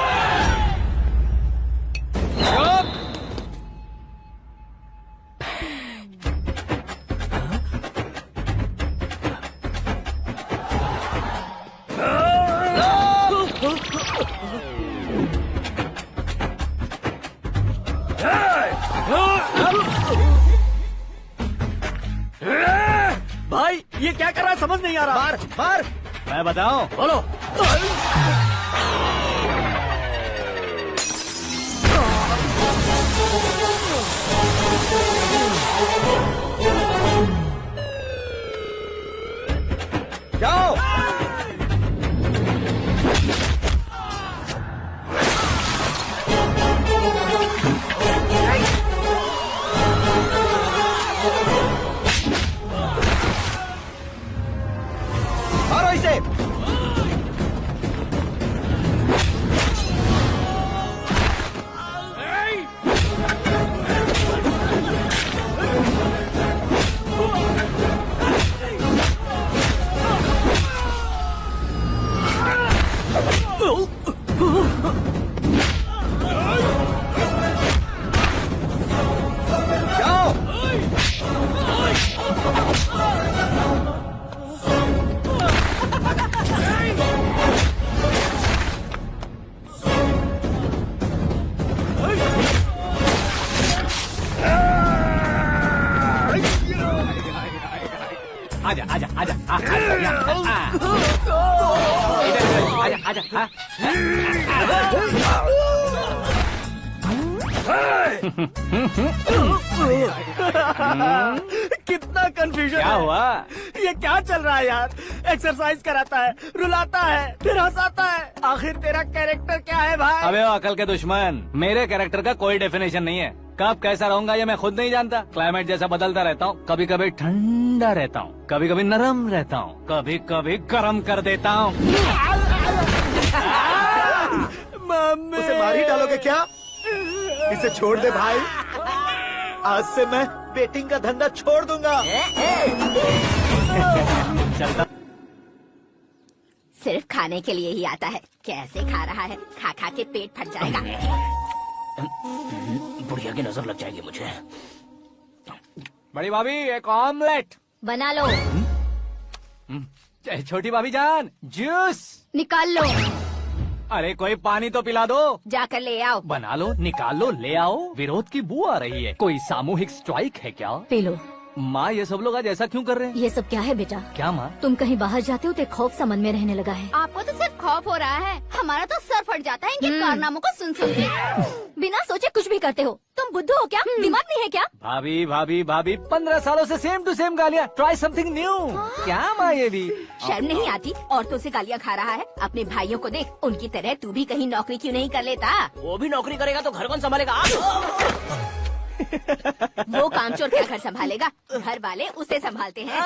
भाई ये क्या कर रहा है समझ नहीं आ रहा। मार मार। मैं बताऊं? बोलो। जाओ। मारो इसे। आजा आजा आजा आजा आजा। कितना कंफ्यूजन क्या है। हुआ? ये क्या चल रहा है यार? एक्सरसाइज कराता है, रुलाता है, फिर हंसाता है। आखिर तेरा कैरेक्टर क्या है भाई? अबे ओ अकल के दुश्मन, मेरे कैरेक्टर का कोई डेफिनेशन नहीं है। कब कैसा रहूंगा ये मैं खुद नहीं जानता। क्लाइमेट जैसा बदलता रहता हूँ। कभी कभी ठंडा रहता हूँ, कभी कभी नरम रहता हूँ, कभी कभी गर्म कर देता हूँ। उसे मार ही डालोगे क्या? इसे छोड़ दे भाई। आज से मैं बेटिंग का धंधा छोड़ दूंगा। चलता। सिर्फ खाने के लिए ही आता है। कैसे खा रहा है, खा खा के पेट फट जाएगा। बुढ़िया की नजर लग जाएगी मुझे। बड़ी भाभी एक ऑमलेट बना लो। छोटी भाभी जान जूस निकाल लो। अरे कोई पानी तो पिला दो। जाकर ले आओ। बना लो, निकाल लो, ले आओ। विरोध की बू आ रही है। कोई सामूहिक स्ट्राइक है क्या? P low. माँ ये सब लोग आज ऐसा क्यों कर रहे हैं? ये सब क्या है बेटा? क्या माँ? तुम कहीं बाहर जाते हो तो एक खौफ सा मन में रहने लगा है। आपको तो सिर्फ खौफ हो रहा है, हमारा तो सर फट जाता है इनके कारनामों को सुन सुन के। बिना सोचे कुछ भी करते हो। तुम बुद्धू हो क्या? दिमाग नहीं है क्या? भाभी भाभी भाभी 15 सालों से सेम टू सेम गालियाँ। Try something new. क्या माँ ये भी? शर्म नहीं आती? औरतों से गालियाँ खा रहा है। अपने भाइयों को देख, उनकी तरह तू भी कहीं नौकरी क्यों नहीं कर लेता? वो भी नौकरी करेगा तो घर कौन संभालेगा? वो कामचोर क्या घर संभालेगा? घर वाले उसे संभालते हैं।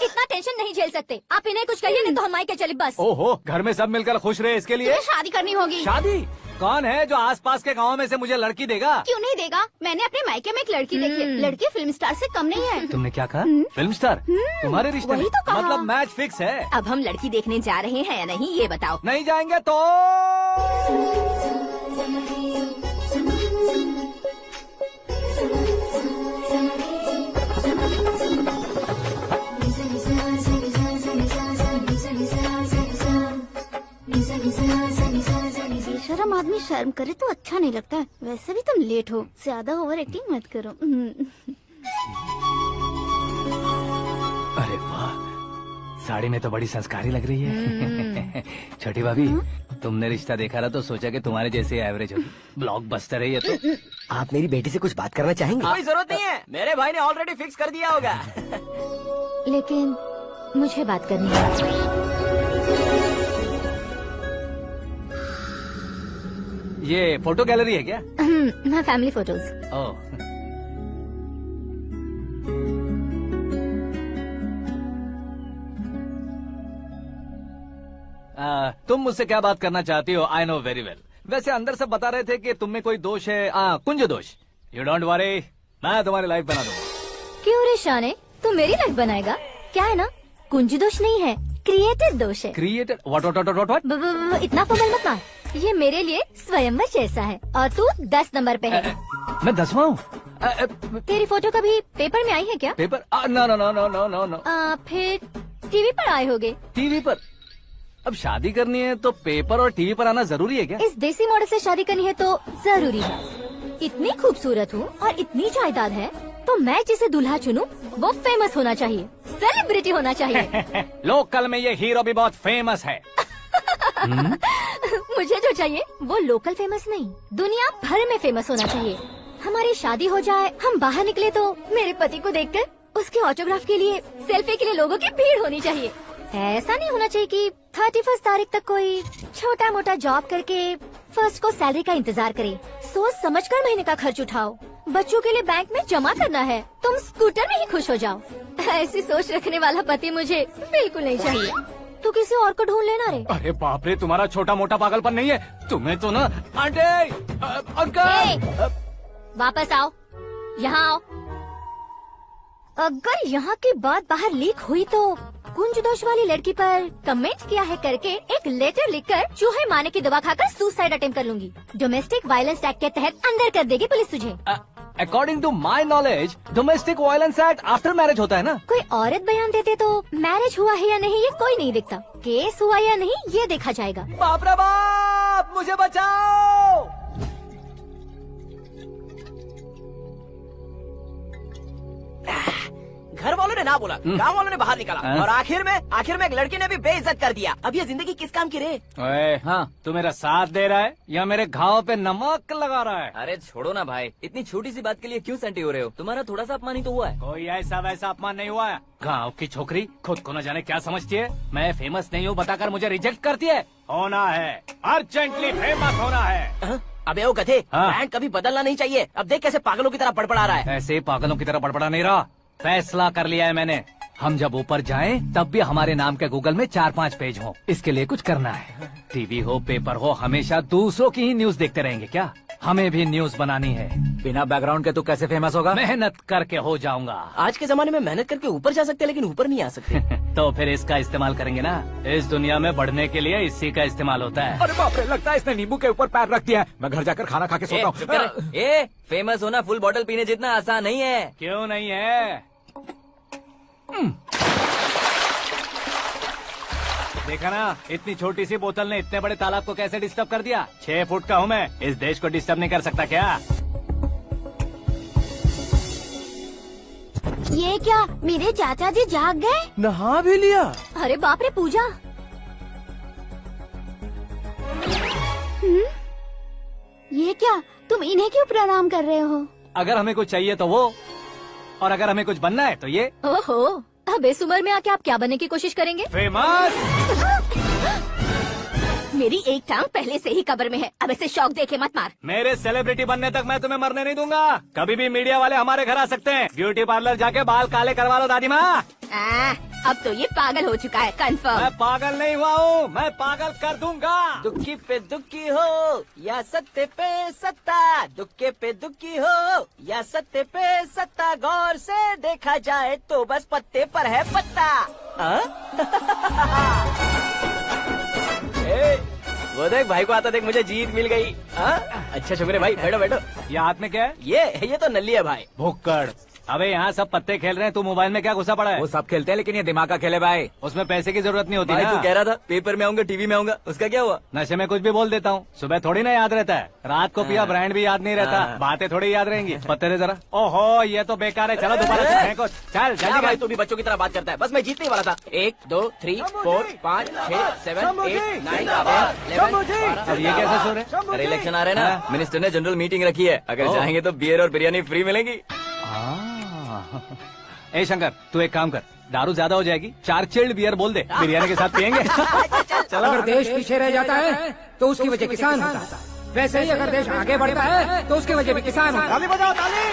इतना टेंशन नहीं झेल सकते। आप इन्हें कुछ कहिए नहीं तो हम मायके चले बस। ओहो, घर में सब मिलकर खुश रहे इसके लिए। तुम्हें शादी करनी होगी। शादी? कौन है जो आसपास के गाँव में से मुझे लड़की देगा? क्यों नहीं देगा? मैंने अपने मायके में एक लड़की देखी है। लड़की फिल्म स्टार से कम नहीं है। तुमने क्या कहा? Film star? तुम्हारे रिश्ते में? वही तो कहा। मतलब मैच फिक्स है। अब हम लड़की देखने जा रहे हैं या नहीं ये बताओ। नहीं जाएंगे तो? बेशरम आदमी शर्म करे तो अच्छा नहीं लगता है। वैसे भी तुम लेट हो, ज्यादा ओवर एक्टिंग मत करो। अरे वाह, साड़ी में तो बड़ी संस्कारी लग रही है। छोटी भाभी, तुमने रिश्ता देखा था तो सोचा कि तुम्हारे जैसे एवरेज होगी। ब्लॉकबस्टर है ये तो। आप मेरी बेटी से कुछ बात करना चाहेंगे? कोई जरूरत नहीं है, मेरे भाई ने ऑलरेडी फिक्स कर दिया होगा। लेकिन मुझे बात करनी है। ये फोटो गैलरी है क्या? हाँ, फैमिली फोटोज। ओह, तुम मुझसे क्या बात करना चाहती हो? I know very well. वैसे अंदर सब बता रहे थे कि तुम में कोई दोष है। कुंज दोष। यू डोंट वरी, मैं तुम्हारी लाइफ बना दूंगा। क्यों रे शाने, तू मेरी लाइफ बनाएगा? क्या है ना, कुंज दोष नहीं है, क्रिएटेड दोष है। क्रिएटेड? व्हाट? इतना फॉर्मल मत मार। ये मेरे लिए स्वयंवर जैसा है और तू 10 नंबर पे है। मैं 10वां हूँ? तेरी फोटो कभी पेपर में आई है क्या? पेपर? नो। फिर टीवी पर आए होगे। टीवी पर? अब शादी करनी है तो पेपर और टीवी पर आना जरूरी है क्या? इस देसी मॉडल से शादी करनी है तो जरूरी है। इतनी खूबसूरत हूँ और इतनी जायदाद है तो मैं जिसे दूल्हा चुनूं वो फेमस होना चाहिए, सेलिब्रिटी होना चाहिए। लोकल में ये हीरो भी बहुत फेमस है। मुझे जो चाहिए वो लोकल फेमस नहीं, दुनिया भर में फेमस होना चाहिए। हमारी शादी हो जाए, हम बाहर निकले तो मेरे पति को देखकर उसके ऑटोग्राफ के लिए, सेल्फी के लिए लोगों की भीड़ होनी चाहिए। ऐसा नहीं होना चाहिए कि 31 तारीख तक कोई छोटा मोटा जॉब करके फर्स्ट को सैलरी का इंतजार करे। सोच समझकर महीने का खर्च उठाओ। बच्चों के लिए बैंक में जमा करना है, तुम स्कूटर में ही खुश हो जाओ। ऐसी सोच रखने वाला पति मुझे बिल्कुल नहीं चाहिए। तू किसी और को ढूंढ लेना रे। अरे बाप रे, तुम्हारा छोटा मोटा पागलपन नहीं है। तुम्हें तो ना आंटी, अंकल। वापस आओ, यहाँ आओ। अगर यहाँ की बात बाहर लीक हुई तो कुंज दोष वाली लड़की पर कमेंट किया है करके एक लेटर लिखकर चूहे मारने की दवा खाकर सुसाइड अटेम्प्ट कर लूंगी। डोमेस्टिक वायलेंस एक्ट के तहत अंदर कर देगी पुलिस तुझे। According to my knowledge domestic violence act after marriage होता है ना? कोई औरत बयान देते तो मैरिज हुआ है या नहीं ये कोई नहीं देखता, केस हुआ या नहीं ये देखा जाएगा। बाप रे बाप, मुझे बचाओ। घर वालों ने ना बोला, गांव वालों ने बाहर निकाला और आखिर में एक लड़की ने भी बेइज्जत कर दिया। अब ये जिंदगी किस काम की रे? ओए, हाँ, तू मेरा साथ दे रहा है या मेरे घाव पे नमक लगा रहा है? अरे छोड़ो ना भाई, इतनी छोटी सी बात के लिए क्यों सेंटी हो रहे हो? तुम्हारा थोड़ा सा अपमान ही तो हुआ है। कोई ऐसा वैसा अपमान नहीं हुआ है। गाँव की छोकरी खुद को न जाने क्या समझती है। मैं फेमस नहीं हूँ बताकर मुझे रिजेक्ट करती है। होना है, अर्जेंटली फेमस होना है। अबे ओ गधे, ब्रांड कभी बदलना नहीं चाहिए। अब देख कैसे पागलों की तरह बड़बड़ा रहा है। ऐसे पागलों की तरह बड़बड़ा नहीं रहा, फैसला कर लिया है मैंने। हम जब ऊपर जाएं तब भी हमारे नाम के गूगल में 4-5 पेज हो। इसके लिए कुछ करना है। टीवी हो, पेपर हो, हमेशा दूसरों की ही न्यूज देखते रहेंगे क्या? हमें भी न्यूज बनानी है। बिना बैकग्राउंड के तो कैसे फेमस होगा? मेहनत करके हो जाऊंगा। आज के जमाने में मेहनत करके ऊपर जा सकते लेकिन ऊपर नहीं आ सकते। तो फिर इसका इस्तेमाल करेंगे ना। इस दुनिया में बढ़ने के लिए इसी का इस्तेमाल होता है। अरे बाप रे, लगता है इसने नींबू के ऊपर पैर रख दिया है। मैं घर जाकर खाना खा के सोता हूँ। ए, फेमस होना फुल बॉटल पीने जितना आसान नहीं है। क्यों नहीं है? देखा ना, इतनी छोटी सी बोतल ने इतने बड़े तालाब को कैसे डिस्टर्ब कर दिया। 6 फुट का हूँ मैं, इस देश को डिस्टर्ब नहीं कर सकता क्या? ये क्या, मेरे चाचा जी जाग गए? नहा भी लिया? अरे बाप रे पूजा। ये क्या, तुम इन्हें क्यों प्रणाम कर रहे हो? अगर हमें कुछ चाहिए तो वो, और अगर हमें कुछ बनना है तो ये। ओहो, अब इस उम्र में आके आप क्या बनने की कोशिश करेंगे? फेमस। मेरी एक टांग पहले से ही कब्र में है, अब ऐसे शौक देके मत मार। मेरे सेलिब्रिटी बनने तक मैं तुम्हें मरने नहीं दूंगा। कभी भी मीडिया वाले हमारे घर आ सकते हैं। ब्यूटी पार्लर जाके बाल काले करवा लो दादी माँ। अब तो ये पागल हो चुका है, कंफर्म। मैं पागल नहीं हुआ हूँ, मैं पागल कर दूंगा। दुखी पे दुखी हो या सत्ते पे सत्ता, दुखे पे दुखी हो या सत्ते पे सत्ता, गौर से देखा जाए तो बस पत्ते पर है पत्ता। वो देख भाई को आता देख, मुझे जीत मिल गई। अच्छा शुक्र है भाई, बैठो बैठो। ये हाथ में क्या है? ये तो नल्ली है भाई। भुक्कड़। अबे यहाँ सब पत्ते खेल रहे हैं, तू मोबाइल में क्या घुसा पड़ा है? वो सब खेलते हैं लेकिन ये दिमाग का खेल है भाई। उसमें पैसे की जरूरत नहीं होती भाई ना। तू कह रहा था पेपर में आऊंगा, टीवी में आऊंगा, उसका क्या हुआ? नशे में कुछ भी बोल देता हूँ, सुबह थोड़ी ना याद रहता है। रात को पिया ब्रांड भी याद नहीं रहता, बातें थोड़ी याद रहेंगी। पत्ते दे जरा। ओहो ये तो बेकार है, चलो दोबारा फेंको। चल जल्दी भाई, तू भी बच्चों की तरह बात करता है। बस मैं जीतने वाला था। 1 2 3 4 5 6 7 8 9 10 अब ये कैसे सो रहे? अरे इलेक्शन आ रहे हैं ना, मिनिस्टर ने जनरल मीटिंग रखी है, अगर जाएंगे तो बियर और बिरयानी फ्री मिलेगी। ए शंकर, तू एक काम कर, दारू ज्यादा हो जाएगी, 4 चिल्ड बियर बोल दे, बिरयानी के साथ पियेंगे। चलो। अगर देश पीछे रह जाता है तो उसकी वजह किसान होता है, वैसे ही अगर देश आगे बढ़ता है तो उसकी वजह भी किसान होता है। ताली बजाओ, ताली।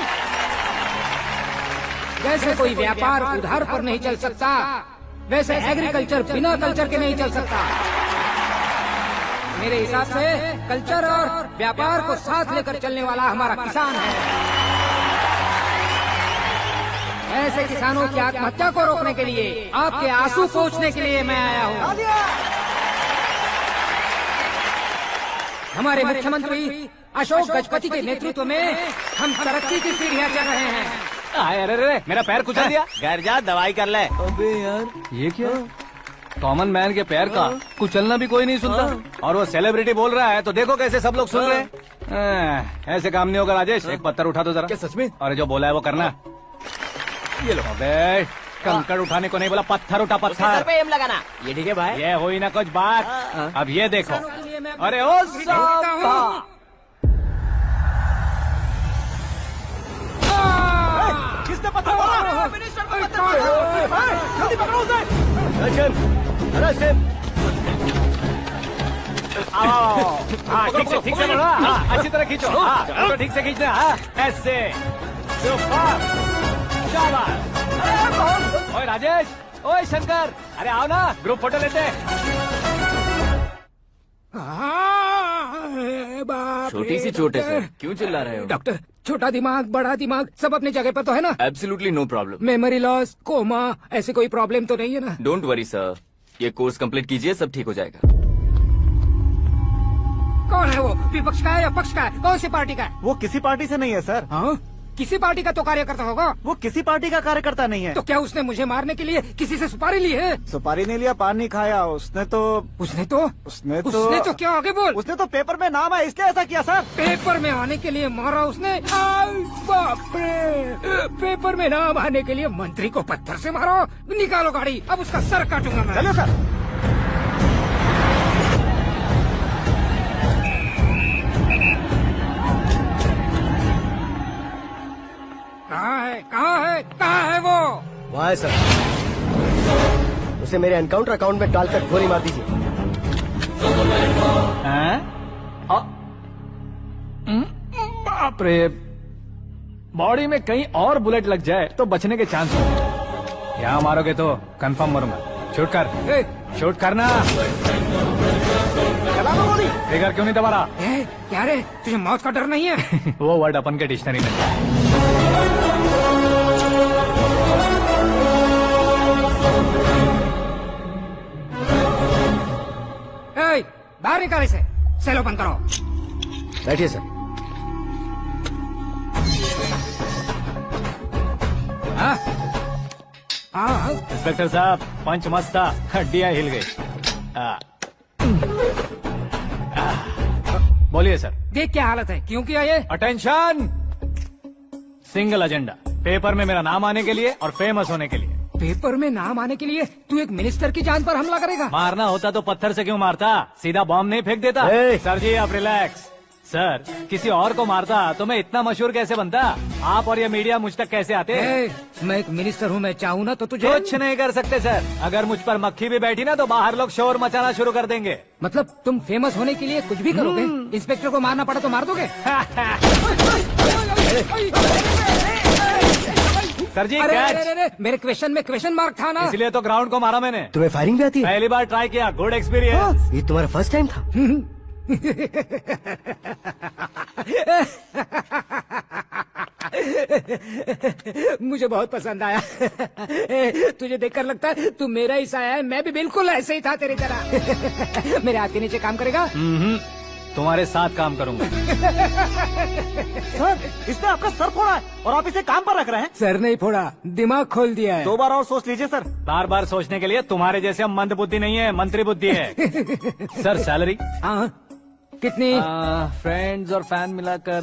जैसे कोई व्यापार उधार पर नहीं चल सकता, वैसे एग्रीकल्चर बिना कल्चर के नहीं चल सकता। मेरे हिसाब से कल्चर और व्यापार को साथ लेकर चलने वाला हमारा किसान है। ऐसे किसानों की आत्महत्या को रोकने के लिए, आपके आंसू पोंछने के लिए मैं आया हूँ। हमारे मुख्यमंत्री अशोक गजपति के नेतृत्व में हम तरक्की की सीढ़ियाँ चढ़ रहे हैं। अरे अरे मेरा पैर कुचल दिया। घर जा दवाई कर ले। अबे यार ये क्या? कॉमन मैन के पैर का कुचलना भी कोई नहीं सुनता, और वो सेलिब्रिटी बोल रहा है तो देखो कैसे सब लोग सुन रहे हैं। ऐसे काम नहीं होगा राजेश, एक पत्थर उठा दो जरा। क्या सच में? और जो बोला है वो करना। ये लो। अबे कंकड़ उठाने को नहीं बोला, पत्थर उठा, सर पत्थर। पे एम लगाना, ये ठीक है भाई। ये हुई ना कुछ बात। अब ये देखो। अरे ओ साहब, किसने पत्थर मारा? मिनिस्टर को पत्थर मारा। जल्दी पकड़ो उसे। हाँ ठीक से बढ़ो। हाँ अच्छी तरह खींचो। हाँ ठीक से खींचना। हाँ ऐसे। ओए राजेश, ओए शंकर, अरे आओ ना, ग्रुप फोटो लेते हैं। छोटी सी चोट है सर, क्यों चिल्ला रहे हो? डॉक्टर, छोटा दिमाग बड़ा दिमाग सब अपनी जगह पर तो है ना? Absolutely no problem. Memory loss, coma, ऐसी कोई प्रॉब्लम तो नहीं है ना? डोंट वरी सर, ये कोर्स कंप्लीट कीजिए, सब ठीक हो जाएगा। कौन है वो? विपक्ष का है या पक्ष का है? कौन सी पार्टी का है? वो किसी पार्टी से नहीं है सर। हाँ? किसी पार्टी का तो कार्यकर्ता होगा। वो किसी पार्टी का कार्यकर्ता नहीं है। तो क्या उसने मुझे मारने के लिए किसी से सुपारी ली है? सुपारी नहीं लिया, पान नहीं खाया। उसने तो क्या आगे बोल? उसने तो पेपर में नाम है इसलिए ऐसा किया सर। पेपर में आने के लिए मारा उसने? बाप रे, पेपर में नाम आने के लिए मंत्री को पत्थर से मारो? निकालो गाड़ी, अब उसका सर काटूंगा मैं। चलो सर। कहाँ है वो? वहाँ है सर, उसे मेरे एनकाउंटर अकाउंट में डालकर गोली मार दीजिए। बाप रे, बॉडी में कहीं और बुलेट लग जाए तो बचने के चांस हो। यहाँ मारोगे तो कंफर्म मरूंगा। शूट कर, शूट करना। फिगर क्यों नहीं दबा रहा? क्या रे, तुझे मौत का डर नहीं है? वो वर्ड अपन के डिक्शनरी में। बाहर निकाल इसे, सेलो बंद करो। बैठिए सर। इंस्पेक्टर साहब, पंच मस्त था, हड्डियां हिल गई। बोलिए सर। देख क्या हालत है, क्यों किया ये? अटेंशन, सिंगल एजेंडा, पेपर में मेरा नाम आने के लिए और फेमस होने के लिए। पेपर में नाम आने के लिए तू एक मिनिस्टर की जान पर हमला करेगा? मारना होता तो पत्थर से क्यों मारता, सीधा बॉम्ब नहीं फेंक देता। सर जी आप रिलैक्स। सर किसी और को मारता तो मैं इतना मशहूर कैसे बनता? आप और ये मीडिया मुझ तक कैसे आते? मैं एक मिनिस्टर हूँ, मैं चाहूँ ना तो तुझे कुछ नहीं कर सकते सर। अगर मुझ पर मक्खी भी बैठी ना तो बाहर लोग शोर मचाना शुरू कर देंगे। मतलब तुम फेमस होने के लिए कुछ भी करोगे? इंस्पेक्टर को मारना पड़ा तो मार दोगे? सर जी अरे, मेरे क्वेश्चन में क्वेश्चन मार्क था ना, इसलिए तो ग्राउंड को मारा मैंने। तुम्हें फायरिंग भी आती है? पहली बार ट्राई किया, गुड एक्सपीरियंस। ये तुम्हारा फर्स्ट टाइम था? मुझे बहुत पसंद आया। तुझे देखकर लगता है तू मेरा ही साया है। मैं भी बिल्कुल ऐसे ही था तेरी तरह। मेरे हाथ के नीचे काम करेगा? तुम्हारे साथ काम करूंगा। सर इसने आपका सर फोड़ा है और आप इसे काम पर रख रहे हैं? सर नहीं फोड़ा, दिमाग खोल दिया है। 2 बार और सोच लीजिए सर। बार बार सोचने के लिए तुम्हारे जैसे मंद बुद्धि नहीं है, मंत्री बुद्धि है। सर सैलरी कितनी? फ्रेंड्स और फैन मिलाकर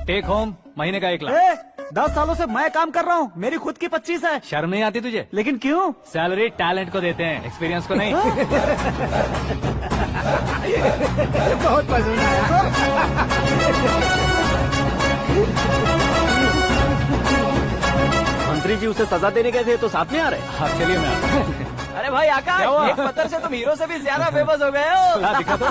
टेक होम महीने का 1 लाख। 10 सालों से मैं काम कर रहा हूँ, मेरी खुद की 25 है। शर्म नहीं आती तुझे? लेकिन क्यों? सैलरी टैलेंट को देते हैं, एक्सपीरियंस को नहीं। बहुत पसंद आया। मंत्री जी उसे सजा देने गए थे तो साथ में आ रहे? हाँ चलिए मैं आता हूं। अरे भाई आकाश, एक पत्थर से तुम हीरो से भी ज्यादा फेमस हो गए हो। दिखा दो।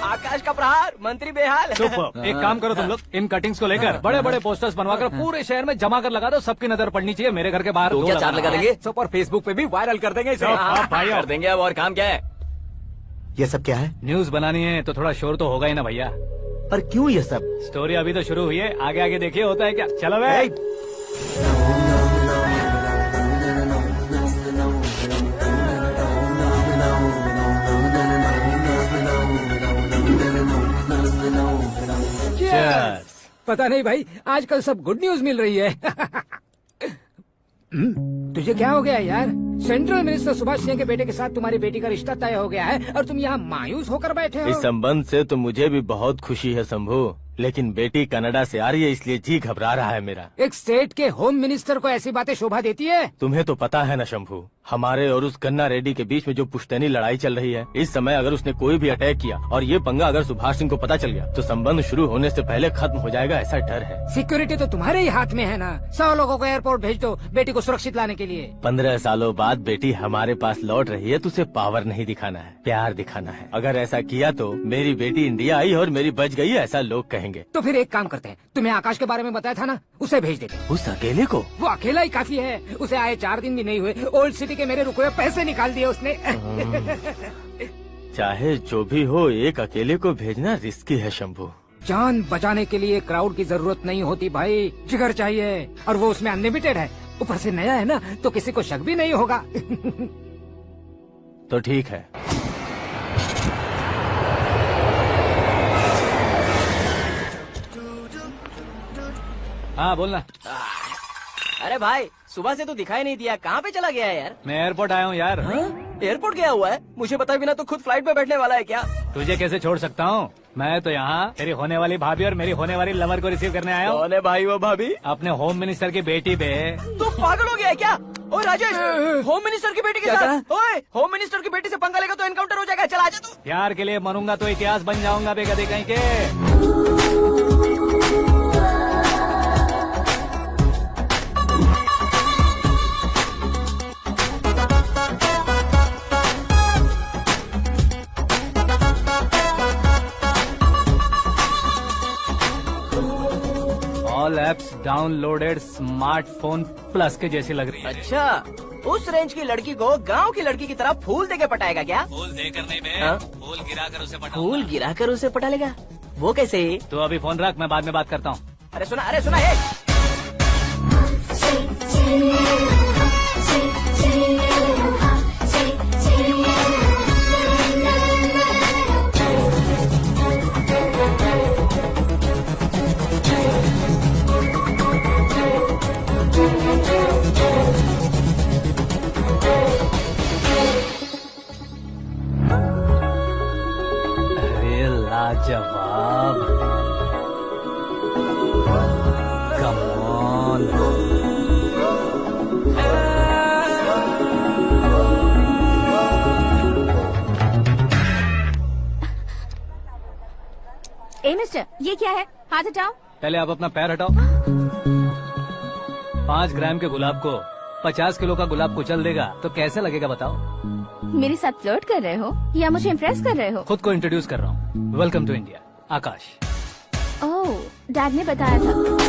आकाश का प्रहार, मंत्री बेहाल। सुपर। एक काम करो तुम लोग, इन कटिंग्स को लेकर बड़े बड़े पोस्टर्स बनवाकर पूरे शहर में जमा कर लगा दो। सबकी नजर पड़नी चाहिए। मेरे घर के बाहर तो क्या 4 लगा देंगे? सब और फेसबुक पे भी वायरल कर देंगे इसे। भाई कर देंगे। अब और काम क्या है? ये सब क्या है? न्यूज बनानी है तो थोड़ा शोर तो होगा ही ना भैया। पर क्यों ये सब? स्टोरी अभी तो शुरू हुई है, आगे आगे देखिए होता है क्या। चलो भाई। पता नहीं भाई, आजकल सब गुड न्यूज मिल रही है। तुझे क्या हो गया यार? सेंट्रल मिनिस्टर सुभाष सिंह के बेटे के साथ तुम्हारी बेटी का रिश्ता तय हो गया है और तुम यहाँ मायूस होकर बैठे हो। इस संबंध से तो मुझे भी बहुत खुशी है शंभू, लेकिन बेटी कनाडा से आ रही है इसलिए जी घबरा रहा है मेरा। एक स्टेट के होम मिनिस्टर को ऐसी बातें शोभा देती है? तुम्हें तो पता है ना शंभू, हमारे और उस गन्ना रेड्डी के बीच में जो पुश्तैनी लड़ाई चल रही है। इस समय अगर उसने कोई भी अटैक किया और ये पंगा अगर सुभाष सिंह को पता चल गया तो संबंध शुरू होने से पहले खत्म हो जाएगा, ऐसा डर है। सिक्योरिटी तो तुम्हारे ही हाथ में है ना। 100 लोगों को एयरपोर्ट भेज दो बेटी को सुरक्षित लाने के लिए। 15 सालों बाद बेटी हमारे पास लौट रही है तो उसे पावर नहीं दिखाना है, प्यार दिखाना है। अगर ऐसा किया तो मेरी बेटी इंडिया आई और मेरी बच गई, ऐसा लोग कहेंगे। तो फिर एक काम करते हैं, तुम्हें आकाश के बारे में बताया था ना, उसे भेज देते। उस अकेले को? वो अकेला ही काफी है। उसे आए 4 दिन भी नहीं हुए, ओल्ड सिटी के मेरे रुके हुए पैसे निकाल दिए उसने। चाहे जो भी हो, एक अकेले को भेजना रिस्की है शंभू। जान बचाने के लिए क्राउड की जरूरत नहीं होती भाई, जिगर चाहिए, और वो उसमें अनलिमिटेड है। ऊपर से नया है ना तो किसी को शक भी नहीं होगा। तो ठीक है। हाँ बोलना। अरे भाई सुबह से तो दिखाई नहीं दिया, कहाँ पे चला गया है यार? मैं एयरपोर्ट आया हूँ यार। एयरपोर्ट गया हुआ है? मुझे बताए बिना तो खुद फ्लाइट पे बैठने वाला है क्या? तुझे कैसे छोड़ सकता हूँ? मैं तो यहाँ तेरी होने वाली भाभी और मेरी होने वाली लवर को रिसीव करने आया हूँ। कौन है भाई वो भाभी? अपने होम मिनिस्टर की बेटी पे। तू पागल हो गया है क्या? ओए राजेश, होम मिनिस्टर की बेटी के साथ? ओए होम मिनिस्टर की बेटी से पंगा लेगा तो एनकाउंटर हो जाएगा। चल आजा तू। प्यार के लिए मरूंगा तो इतिहास बन जाऊंगा बेगदे कहीं के। All apps downloaded smartphone plus के जैसी लग रही है। अच्छा, उस रेंज की लड़की को गांव की लड़की की तरह फूल देके पटाएगा क्या? फूल देकर नहीं बे, फूल गिराकर उसे पटाऊंगा। फूल गिराकर उसे पटा लेगा? वो कैसे? तो अभी फोन रख, मैं बाद में बात करता हूँ। अरे सुना ये। लाजवाब, कम ऑन। ए मिस्टर, ये क्या है? हाथ हटाओ। पहले आप अपना पैर हटाओ। 5 ग्राम के गुलाब को 50 किलो का गुलाब कुचल देगा तो कैसे लगेगा बताओ? मेरे साथ फ्लर्ट कर रहे हो या मुझे इम्प्रेस कर रहे हो? खुद को इंट्रोड्यूस कर रहा हूँ। Welcome to India, Akash. Oh, dad ने बताया था।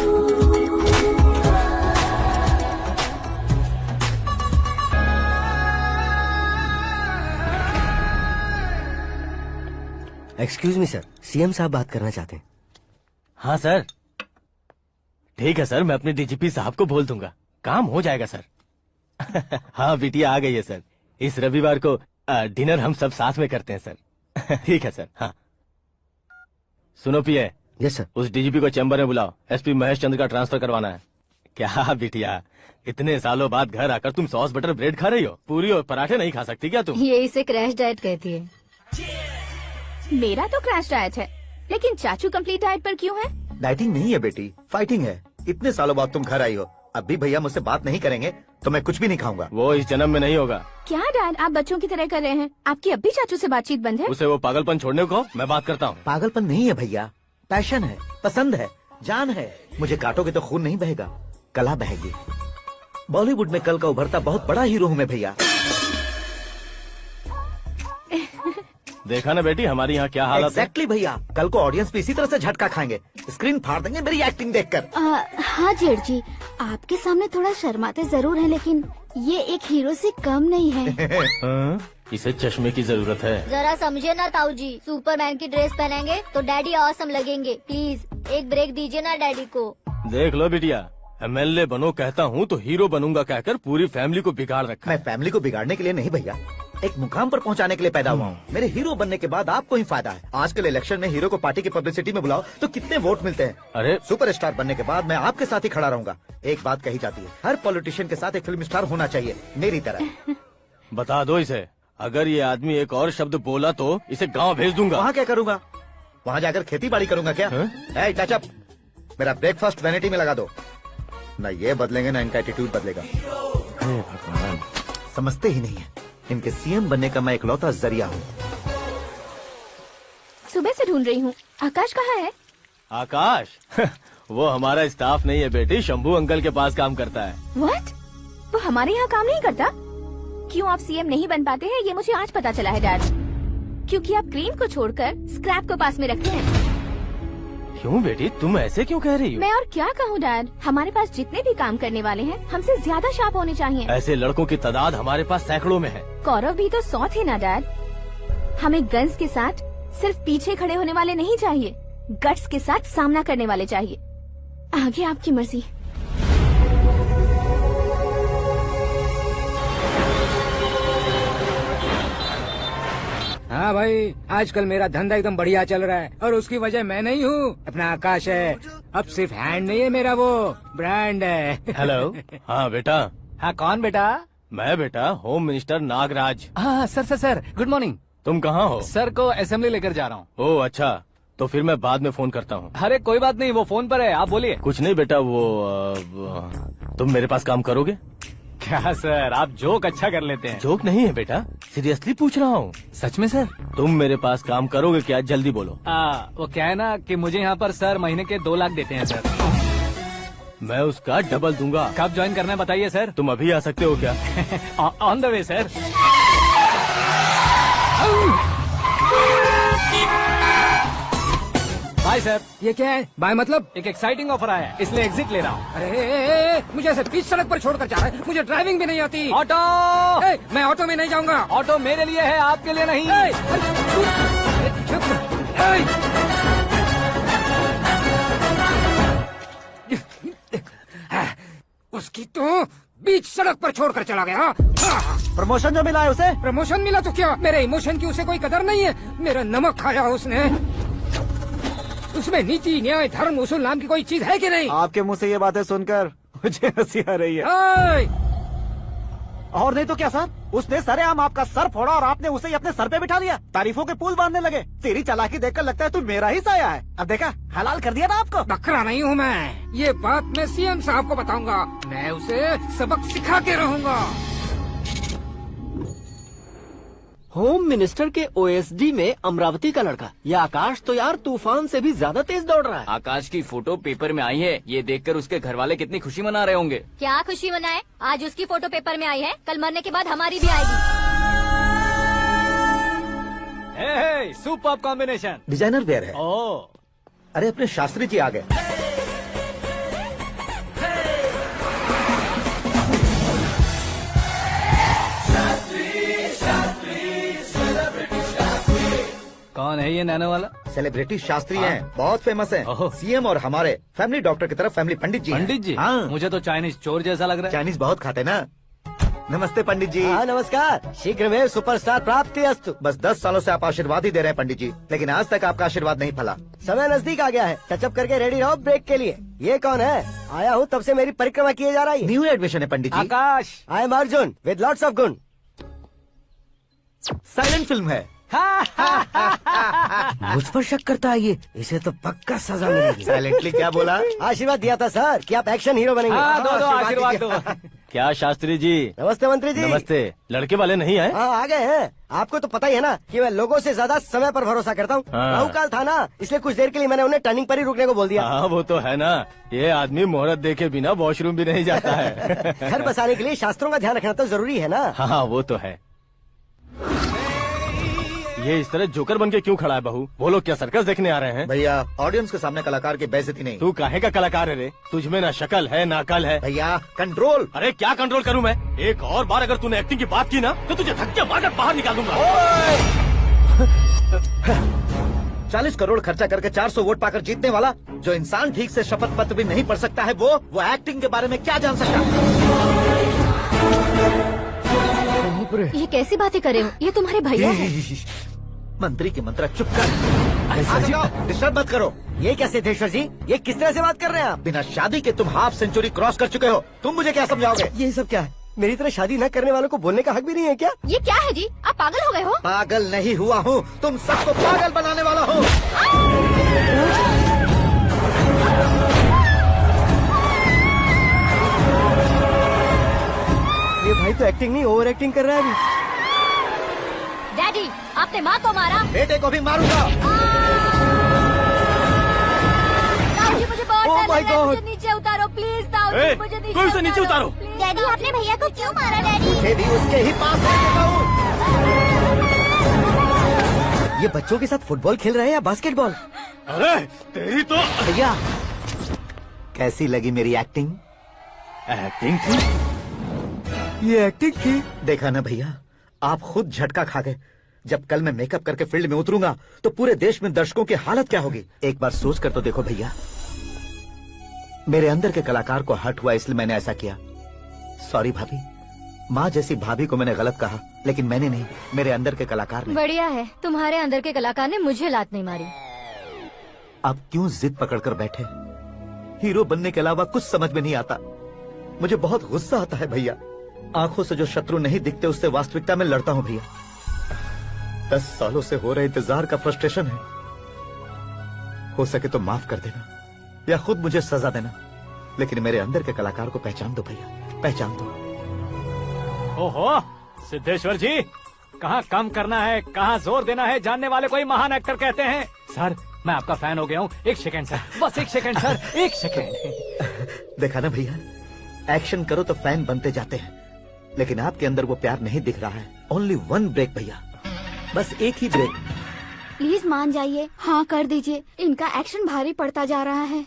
एक्सक्यूज मी सर, सीएम साहब बात करना चाहते हैं। हाँ सर, ठीक है सर, मैं अपने डीजीपी साहब को बोल दूंगा, काम हो जाएगा सर। हाँ बिटिया आ गई है सर, इस रविवार को डिनर हम सब साथ में करते हैं सर। ठीक है सर। हाँ सुनो पिए। Yes sir. उस डीजीपी को चैम्बर में बुलाओ, एसपी महेश चंद्र का ट्रांसफर करवाना है। क्या बिटिया, इतने सालों बाद घर आकर तुम सॉस बटर ब्रेड खा रही हो? पूरी और पराठे नहीं खा सकती क्या तुम? ये इसे क्रैश डाइट कहती है। मेरा तो क्रैश डाइट है, लेकिन चाचू कंप्लीट डाइट पर क्यों है? डाइटिंग नहीं है बेटी, फाइटिंग है। इतने सालों बाद तुम घर आई हो, अब भी भैया मुझसे बात नहीं करेंगे तो मैं कुछ भी नहीं खाऊंगा। वो इस जन्म में नहीं होगा। क्या डैड, आप बच्चों की तरह कर रहे हैं? आपकी अब भी चाचू से बातचीत बंद है? उसे वो पागलपन छोड़ने को मैं बात करता हूँ। पागलपन नहीं है भैया, पैशन है, पसंद है, जान है। मुझे काटोगे तो खून नहीं बहेगा, कला बहेगी। बॉलीवुड में कल का उभरता बहुत बड़ा हीरो हूँ मैं भैया। देखा ना बेटी हमारी यहाँ क्या हालत है। एग्जैक्टली भैया, कल को ऑडियंस भी इसी तरह से झटका खाएंगे, स्क्रीन फाड़ देंगे मेरी एक्टिंग देखकर। हाँ जेठ जी, आपके सामने थोड़ा शर्माते जरूर हैं, लेकिन ये एक हीरो से कम नहीं है। इसे चश्मे की जरूरत है। जरा समझे ना ताऊ जी, सुपरमैन की ड्रेस पहनेंगे तो डैडी ऑसम लगेंगे। प्लीज एक ब्रेक दीजिए ना डैडी को। देख लो बिटिया, एमएलए बनो कहता हूँ तो हीरो बनूंगा कहकर पूरी फैमिली को बिगाड़ रखा। मैं फैमिली को बिगाड़ने के लिए नहीं भैया, एक मुकाम पर पहुंचाने के लिए पैदा हुआ हूँ। मेरे हीरो बनने के बाद आपको ही फायदा है। आजकल इलेक्शन में हीरो को पार्टी की पब्लिसिटी में बुलाओ तो कितने वोट मिलते हैं। अरे सुपरस्टार बनने के बाद मैं आपके साथ ही खड़ा रहूंगा। एक बात कही जाती है, हर पॉलिटिशियन के साथ एक फिल्म स्टार होना चाहिए, मेरी तरह। बता दो इसे, अगर ये आदमी एक और शब्द बोला तो इसे गाँव भेज दूंगा। वहाँ क्या करूँगा? वहाँ जाकर खेती बाड़ी करूँगा क्या? चाचा, मेरा ब्रेकफास्ट वैनिटी में लगा दो। न ये बदलेंगे न इनका एटीट्यूड बदलेगा। भगवान, समझते ही नहीं है, इनके सीएम बनने का मैं इकलौता जरिया हूँ। सुबह से ढूंढ रही हूँ, आकाश कहाँ है? आकाश? वो हमारा स्टाफ नहीं है बेटी, शंभू अंकल के पास काम करता है। व्हाट? वो हमारे यहाँ काम नहीं करता? क्यों आप सीएम नहीं बन पाते हैं, ये मुझे आज पता चला है डैड। क्योंकि आप क्रीम को छोड़कर स्क्रैप को पास में रखते हैं। क्यों बेटी, तुम ऐसे क्यों कह रही हो? मैं और क्या कहूँ डैड, हमारे पास जितने भी काम करने वाले हैं हमसे ज्यादा शार्प होने चाहिए। ऐसे लड़कों की तादाद हमारे पास सैकड़ों में है। कौरव भी तो 100 थे ना डैड। हमें गन्स के साथ सिर्फ पीछे खड़े होने वाले नहीं चाहिए, गट्स के साथ सामना करने वाले चाहिए। आगे आपकी मर्जी। हाँ भाई, आजकल मेरा धंधा एकदम बढ़िया चल रहा है और उसकी वजह मैं नहीं हूँ, अपना आकाश है। अब सिर्फ हैंड नहीं है मेरा, वो ब्रांड है। हेलो। हाँ बेटा। हाँ कौन बेटा? मैं बेटा होम मिनिस्टर नागराज। हाँ सर गुड मॉर्निंग। तुम कहाँ हो? सर को असेंबली लेकर जा रहा हूँ। ओह अच्छा, तो फिर मैं बाद में फोन करता हूँ। अरे कोई बात नहीं, वो फोन पर है, आप बोलिए। कुछ नहीं बेटा, तुम मेरे पास काम करोगे? क्या सर, आप जोक अच्छा कर लेते हैं। जोक नहीं है बेटा, सीरियसली पूछ रहा हूँ। सच में सर? तुम मेरे पास काम करोगे क्या? जल्दी बोलो। वो क्या है ना कि मुझे यहाँ पर सर महीने के 2 लाख देते हैं सर। मैं उसका डबल दूंगा। कब ज्वाइन करना है बताइए सर। तुम अभी आ सकते हो क्या? On the way sir. Bye sir. ये क्या है? बाय मतलब? एक एक्साइटिंग ऑफर आया है, इसलिए एग्जिट ले रहा हूँ। अरे मुझे ऐसे बीच सड़क पर छोड़कर जा रहा है, मुझे ड्राइविंग भी नहीं आती। ऑटो! मैं ऑटो में नहीं जाऊंगा। ऑटो मेरे लिए है, आपके लिए नहीं। उसकी तो बीच सड़क पर छोड़कर चला गया। प्रमोशन जो मिला है उसे? प्रमोशन मिला तो क्या, मेरे इमोशन की उसे कोई कदर नहीं है। मेरा नमक खाया उसने। उसमें नीति न्याय धर्म उसूल नाम की कोई चीज है कि नहीं? आपके मुंह से ये बातें सुनकर मुझे हंसी आ रही है। और नहीं तो क्या सर, उसने सरेआम आपका सर फोड़ा और आपने उसे ही अपने सर पे बिठा लिया। तारीफों के पुल बांधने लगे। तेरी चालाकी देखकर लगता है तू मेरा ही साया है। अब देखा, हलाल कर दिया ना आपको। बकरा नहीं हूँ मैं, ये बात मैं सीएम साहब को बताऊंगा। मैं उसे सबक सिखा के रहूंगा। होम मिनिस्टर के ओएसडी में अमरावती का लड़का, ये आकाश तो यार तूफान से भी ज्यादा तेज दौड़ रहा है। आकाश की फोटो पेपर में आई है, ये देखकर उसके घर वाले कितनी खुशी मना रहे होंगे। क्या खुशी मनाए? आज उसकी फोटो पेपर में आई है, कल मरने के बाद हमारी भी आएगी। Super combination. डिजाइनर वेयर है। ओह, अरे अपने शास्त्री जी आ गए। कौन है ये नैनो वाला? सेलिब्रिटी शास्त्री हैं, बहुत फेमस हैं। सीएम और हमारे फैमिली डॉक्टर की तरफ फैमिली पंडित जी हैं। पंडित जी? हाँ। मुझे तो चाइनीज चोर जैसा लग रहा है। चाइनीज बहुत खाते ना। नमस्ते पंडित जी। हाँ नमस्कार, शीघ्र में सुपरस्टार प्राप्ति अस्तु। बस 10 सालों से आप आशीर्वाद ही दे रहे हैं पंडित जी, लेकिन आज तक आपका आशीर्वाद नहीं फला। समय नजदीक आ गया है, टचअप करके रेडी रहो ब्रेक के लिए। ये कौन है? आया हूँ तब से मेरी परिक्रमा किए जा रही है। न्यू एडमिशन है pandit ji. Akash. I am Arjun with lots of गुण। साइलेंट फिल्म है। मुझ पर शक करता है ये, इसे तो पक्का सजा मिलेगी। साइलेंटली क्या बोला? आशीर्वाद दिया था सर कि आप एक्शन हीरो बनेंगे। हाँ, दो आशीर्वाद दो। क्या शास्त्री जी? नमस्ते मंत्री जी। नमस्ते। लड़के वाले नहीं आए? हाँ आ गए हैं। आपको तो पता ही है ना कि मैं लोगों से ज्यादा समय पर भरोसा करता हूँ। हाँ। राहु काल था ना, इसलिए कुछ देर के लिए मैंने उन्हें टर्निंग पर ही रुकने को बोल दिया। हाँ वो तो है ना, ये आदमी मुहूर्त देखे बिना वॉशरूम भी नहीं जाता है। घर बसाने के लिए शास्त्रों का ध्यान रखना तो जरूरी है ना। हाँ वो तो है। ये इस तरह जोकर बन के क्यों खड़ा है बहू? वो लोग क्या सर्कस देखने आ रहे हैं? भैया ऑडियंस के सामने कलाकार की बेइज्जती नहीं। तू काहे का कलाकार है रे? तुझमें ना शक्ल है ना अकल है। भैया कंट्रोल। अरे क्या कंट्रोल करूं मैं? एक और बार अगर तूने एक्टिंग की बात की ना तो तुझे धक्के मारकर बाहर निकाल दूंगा। 40 करोड़ खर्चा करके 400 वोट पाकर जीतने वाला, जो इंसान ठीक से शपथ पत्र भी नहीं पढ़ सकता है, वो एक्टिंग के बारे में क्या जान सकता है? ये कैसी बातें कर रहे हो? ये तुम्हारे भैया हैं। मंत्री की मंत्रा चुप कर। डिस्टर्ब मत करो। ये क्या सिद्धेश्वर जी, ये किस तरह से बात कर रहे हैं आप? बिना शादी के तुम हाफ सेंचुरी क्रॉस कर चुके हो, तुम मुझे क्या समझाओगे? ये सब क्या है? मेरी तरह शादी न करने वालों को बोलने का हक भी नहीं है क्या? ये क्या है जी? आप पागल हो गए हो? पागल नहीं हुआ हूँ, तुम सबको पागल बनाने वाला हूँ। ये भाई तो एक्टिंग नहीं ओवर एक्टिंग कर रहा है अभी। डैडी, आपने माँ को मारा। बेटे को भी मारूंगा। ताऊजी मुझे बहुत Oh डर my लग रहा है, God! मुझे नीचे उतारो प्लीज। ताऊजी मुझे नीचे उतारो। डैडी आपने भैया को क्यों मारा डैडी? मुझे भी उसके ही पास लेके जाऊं। ये बच्चों के साथ फुटबॉल खेल रहे हैं या बास्केटबॉल? अरे तेरी तो भैया कैसी लगी मेरी एक्टिंग? एक्टिंग थी? ये एक्टिंग थी? देखा ना भैया, आप खुद झटका खा गए। जब कल मैं मेकअप करके फील्ड में उतरूंगा तो पूरे देश में दर्शकों की हालत क्या होगी? एक बार सोच कर तो देखो भैया। मेरे अंदर के कलाकार को हर्ट हुआ इसलिए मैंने ऐसा किया। सॉरी भाभी। माँ जैसी भाभी को मैंने गलत कहा, लेकिन मैंने नहीं, मेरे अंदर के कलाकार ने। बढ़िया है, तुम्हारे अंदर के कलाकार ने मुझे लात नहीं मारी। आप क्यों जिद पकड़कर बैठे? हीरो बनने के अलावा कुछ समझ में नहीं आता। मुझे बहुत गुस्सा आता है भैया। आंखों से जो शत्रु नहीं दिखते उससे वास्तविकता में लड़ता हूँ भैया। 10 सालों से हो रहे इंतजार का फ्रस्ट्रेशन है। हो सके तो माफ कर देना या खुद मुझे सजा देना, लेकिन मेरे अंदर के कलाकार को पहचान दो भैया, पहचान दो। ओहो सिद्धेश्वर जी, कहाँ कम करना है कहाँ जोर देना है जानने वाले को ही महान एक्टर कहते हैं। सर मैं आपका फैन हो गया हूँ। एक सेकंड सर, बस एक सेकंड सर, एक सेकंड। देखा ना भैया, एक्शन करो तो फैन बनते जाते हैं, लेकिन आपके अंदर वो प्यार नहीं दिख रहा है। ओनली 1 ब्रेक भैया, बस एक ही ब्रेक। प्लीज मान जाइए, हाँ कर दीजिए। इनका एक्शन भारी पड़ता जा रहा है।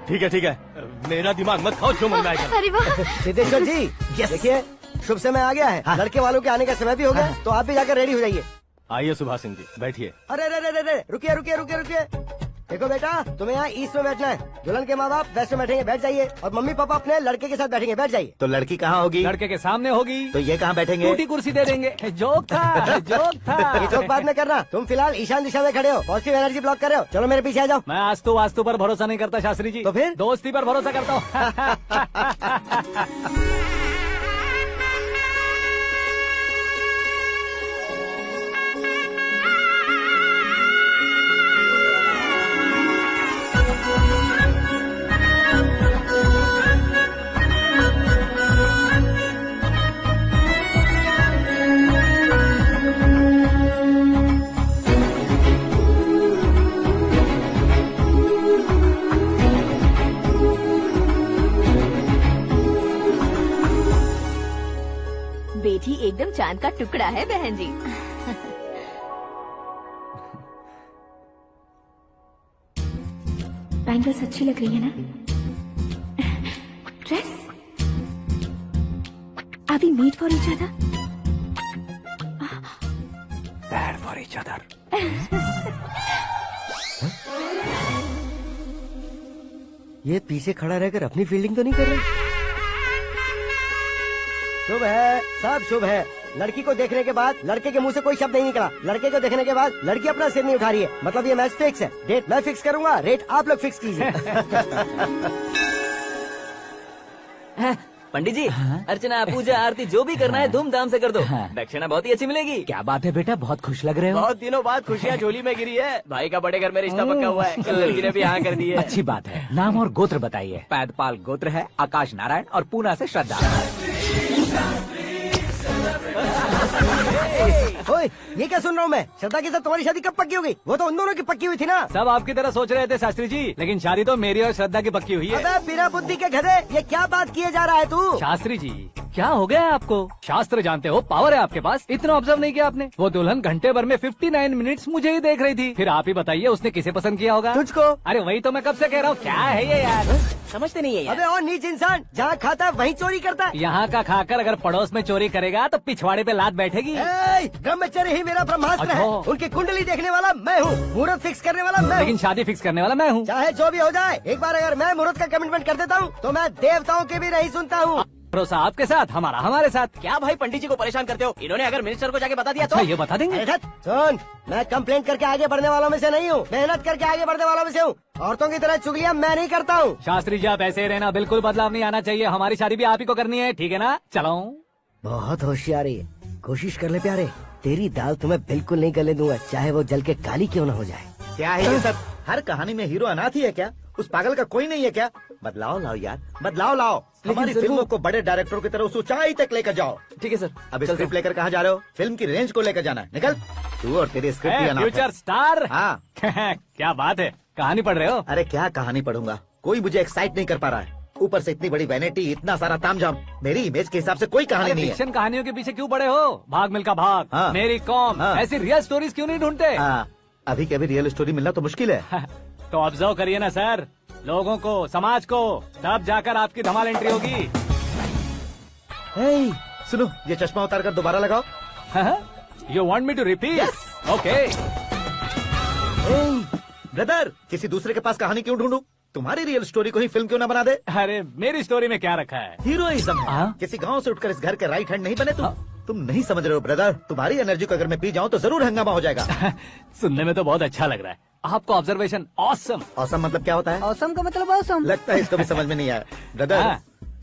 ठीक है, मेरा दिमाग मत खाओ, जो मन में आएगा। अरे वाह सिद्धेश्वर जी, देखिए शुभ समय आ गया है। हाँ। लड़के वालों के आने का समय भी हो गया, तो आप भी जाकर रेडी हो जाइए। आइए सुभाष सिंह जी, बैठिए। अरे रुकिए। देखो बेटा, तुम्हें यहाँ ईस्ट में बैठना है। दुल्हन के माँ बाप वेस्ट में बैठेंगे, बैठ जाइए। और मम्मी पापा अपने लड़के के साथ बैठेंगे, बैठ जाइए। तो लड़की कहाँ होगी? लड़के के सामने होगी। तो ये कहाँ बैठेंगे? टूटी कुर्सी दे देंगे। जोक था। ये जोक बाद में करना। तुम फिलहाल ईशान दिशा में खड़े हो, पॉजिटिव एनर्जी ब्लॉक कर रहे हो। चलो मेरे पीछे आ जाओ। मैं वास्तु पर भरोसा नहीं करता शास्त्री जी। तो फिर? दोस्ती पर भरोसा करता हूँ। चांद का टुकड़ा है बहन जी। बैंगल्स अच्छी लग रही है ना? Dress? Are we made for each other? Bad for each other. ये पीछे खड़ा रहकर अपनी फील्डिंग तो नहीं कर रहा? शुभ है, सब शुभ है। लड़की को देखने के बाद लड़के के मुंह से कोई शब्द नहीं निकला। लड़के को देखने के बाद लड़की अपना सिर नहीं उठा रही है। मतलब ये मैच फिक्स है। डेट मैं फिक्स करूंगा, रेट आप लोग फिक्स कीजिए। पंडित जी, अर्चना पूजा आरती जो भी करना है धूमधाम से कर दो। दक्षिणा बहुत ही अच्छी मिलेगी। क्या बात है बेटा, बहुत खुश लग रहे हो। बहुत दिनों बाद खुशियाँ झोली में गिरी है। भाई का बड़े घर में रिश्ता पक्का हुआ है। कल लड़की ने भी हाँ कर दी है। अच्छी बात है। नाम और गोत्र बताइए। पैदपाल गोत्र है, आकाश नारायण और पूना से श्रद्धा। ओए, ये क्या सुन रहा हूँ मैं? श्रद्धा के साथ तुम्हारी शादी कब पक्की हो गई? वो तो उन दोनों की पक्की हुई थी ना। सब आपकी तरह सोच रहे थे शास्त्री जी, लेकिन शादी तो मेरी और श्रद्धा की पक्की हुई है। अबे बिना बुद्धि के गधे, ये क्या बात किए जा रहा है तू? शास्त्री जी, क्या हो गया है आपको? शास्त्र जानते हो, पावर है आपके पास। इतना ऑब्जर्व नहीं किया आपने? वो दुल्हन घंटे भर में 59 मिनट्स मुझे ही देख रही थी। फिर आप ही बताइए उसने किसे पसंद किया होगा? तुझको। अरे वही तो मैं कब से कह रहा हूँ, क्या है ये यार? समझते नहीं है यार। अबे और नीच इंसान, जहाँ खाता है वहीं चोरी करता है। यहाँ का खाकर अगर पड़ोस में चोरी करेगा तो पिछवाड़े पे लात बैठेगी। ब्रह्मचर्य ही मेरा ब्रह्मास्त्र है। अच्छा। उनकी कुंडली देखने वाला मैं हूँ, मुहूर्त फिक्स करने वाला मैं हूँ। लेकिन शादी फिक्स करने वाला मैं हूँ। चाहे जो भी हो जाए, एक बार अगर मैं मुहूर्त का कमिटमेंट कर देता हूँ तो मैं देवताओं के भी नहीं सुनता हूँ। भरोसा आपके साथ, हमारा हमारे साथ। क्या भाई पंडित जी को परेशान करते हो? इन्होंने अगर मिनिस्टर को जाके बता दिया अच्छा, तो ये बता देंगे। सुन, मैं कंप्लेंट करके आगे बढ़ने वालों में से नहीं हूँ, मेहनत करके आगे बढ़ने वालों में से हूँ। औरतों की तरह चुगलियाँ मैं नहीं करता हूँ। शास्त्री जी आप ऐसे ही रहना, बिल्कुल बदलाव नहीं आना चाहिए। हमारी शादी भी आप ही को करनी है, ठीक है ना? चलो। बहुत होशियारी है, कोशिश कर ले प्यारे। तेरी दाल तुम्हें बिल्कुल नहीं गले दूंगा, चाहे वो जल के काली क्यों न हो जाए। क्या है ये सब? हर कहानी में हीरो अनाथ ही है क्या? उस पागल का कोई नहीं है क्या? बदलाव लाओ यार, बदलाव लाओ। हमारी फिल्मों को बड़े डायरेक्टरों की तरह उस ऊंचाई तक लेकर जाओ। ठीक है सर। अब स्क्रिप्ट लेकर कहाँ जा रहे हो? फिल्म की रेंज को लेकर जाना है। निकल तू और तेरी स्क्रिप्ट भी अनाथ है। Future star. हाँ क्या बात है, कहानी पढ़ रहे हो? अरे क्या कहानी पढ़ूंगा, कोई मुझे एक्साइट नहीं कर पा रहा है। ऊपर से इतनी बड़ी वैनिटी, इतना सारा तामझाम। मेरी इमेज के हिसाब से कोई कहानी नहीं है। फिक्शन कहानियों के पीछे क्यों पड़े हो? भाग मिल्खा भाग, हाँ। मेरी कॉम, हाँ। ऐसी रियल स्टोरीज क्यों नहीं ढूंढते? अभी के अभी रियल स्टोरी मिलना तो मुश्किल है। तो ऑब्जर्व करिए ना सर, लोगों को, समाज को, तब जाकर आपकी धमाल एंट्री होगी। सुनो, ये चश्मा उतार कर दोबारा लगाओ। You want me to repeat? Okay. Brother, किसी दूसरे के पास कहानी क्यों ढूंढूं? तुम्हारी रियल स्टोरी को ही फिल्म क्यों ना बना दे? अरे मेरी स्टोरी में क्या रखा है? हीरोइज्म है। किसी गांव से उठकर इस घर के राइट हैंड नहीं बने तुम नहीं समझ रहे हो ब्रदर। तुम्हारी एनर्जी को अगर मैं पी जाऊं तो जरूर हंगामा हो जाएगा। सुनने में तो बहुत अच्छा लग रहा है आपको। Observation awesome. ऑसम मतलब क्या होता है? ऑसम का मतलब ऑसम। लगता है इसको भी समझ में नहीं आया। ब्रदर,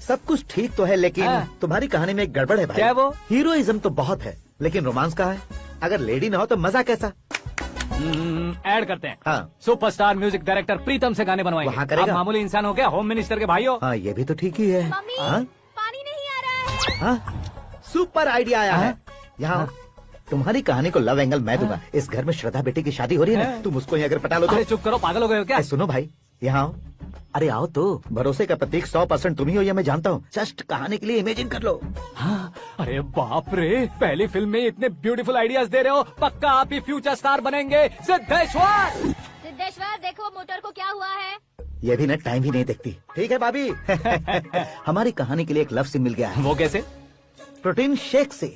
सब कुछ ठीक तो है, लेकिन तुम्हारी कहानी में एक गड़बड़ है भाई। क्या वो? हीरोइज्म तो बहुत है, लेकिन रोमांस कहाँ है? अगर लेडी ना हो तो मजा कैसा? ऐड करते हैं। हाँ। सुपरस्टार म्यूजिक डायरेक्टर प्रीतम से गाने बनवाएंगे। वहाँ करेगा? आप मामूली इंसान हो क्या? होम मिनिस्टर के भाई हो। हाँ, ये भी तो ठीक ही है। मम्मी, हाँ? पानी नहीं आ रहा है। हाँ? सुपर आइडिया आया है। यहाँ तुम्हारी कहानी को लव एंगल मैं दूंगा। इस घर में श्रद्धा बेटी की शादी हो रही है ना, तुम उसको ही अगर पटा लो तो। अरे चुप करो, पागल हो गए हो क्या? सुनो भाई, यहाँ आओ। अरे आओ तो। भरोसे का प्रतीक 100% तुम ही हो, ये मैं जानता हूँ। जस्ट कहानी के लिए इमेजिन कर लो। हाँ, अरे बाप रे, पहली फिल्म में इतने ब्यूटीफुल आइडियाज दे रहे हो। पक्का आप ही फ्यूचर स्टार बनेंगे। सिद्धेश्वर, सिद्धेश्वर देखो मोटर को क्या हुआ है। ये भी ना टाइम ही नहीं देखती। ठीक है भाभी। हमारी कहानी के लिए एक लव सीन मिल गया है। वो कैसे? प्रोटीन शेक से,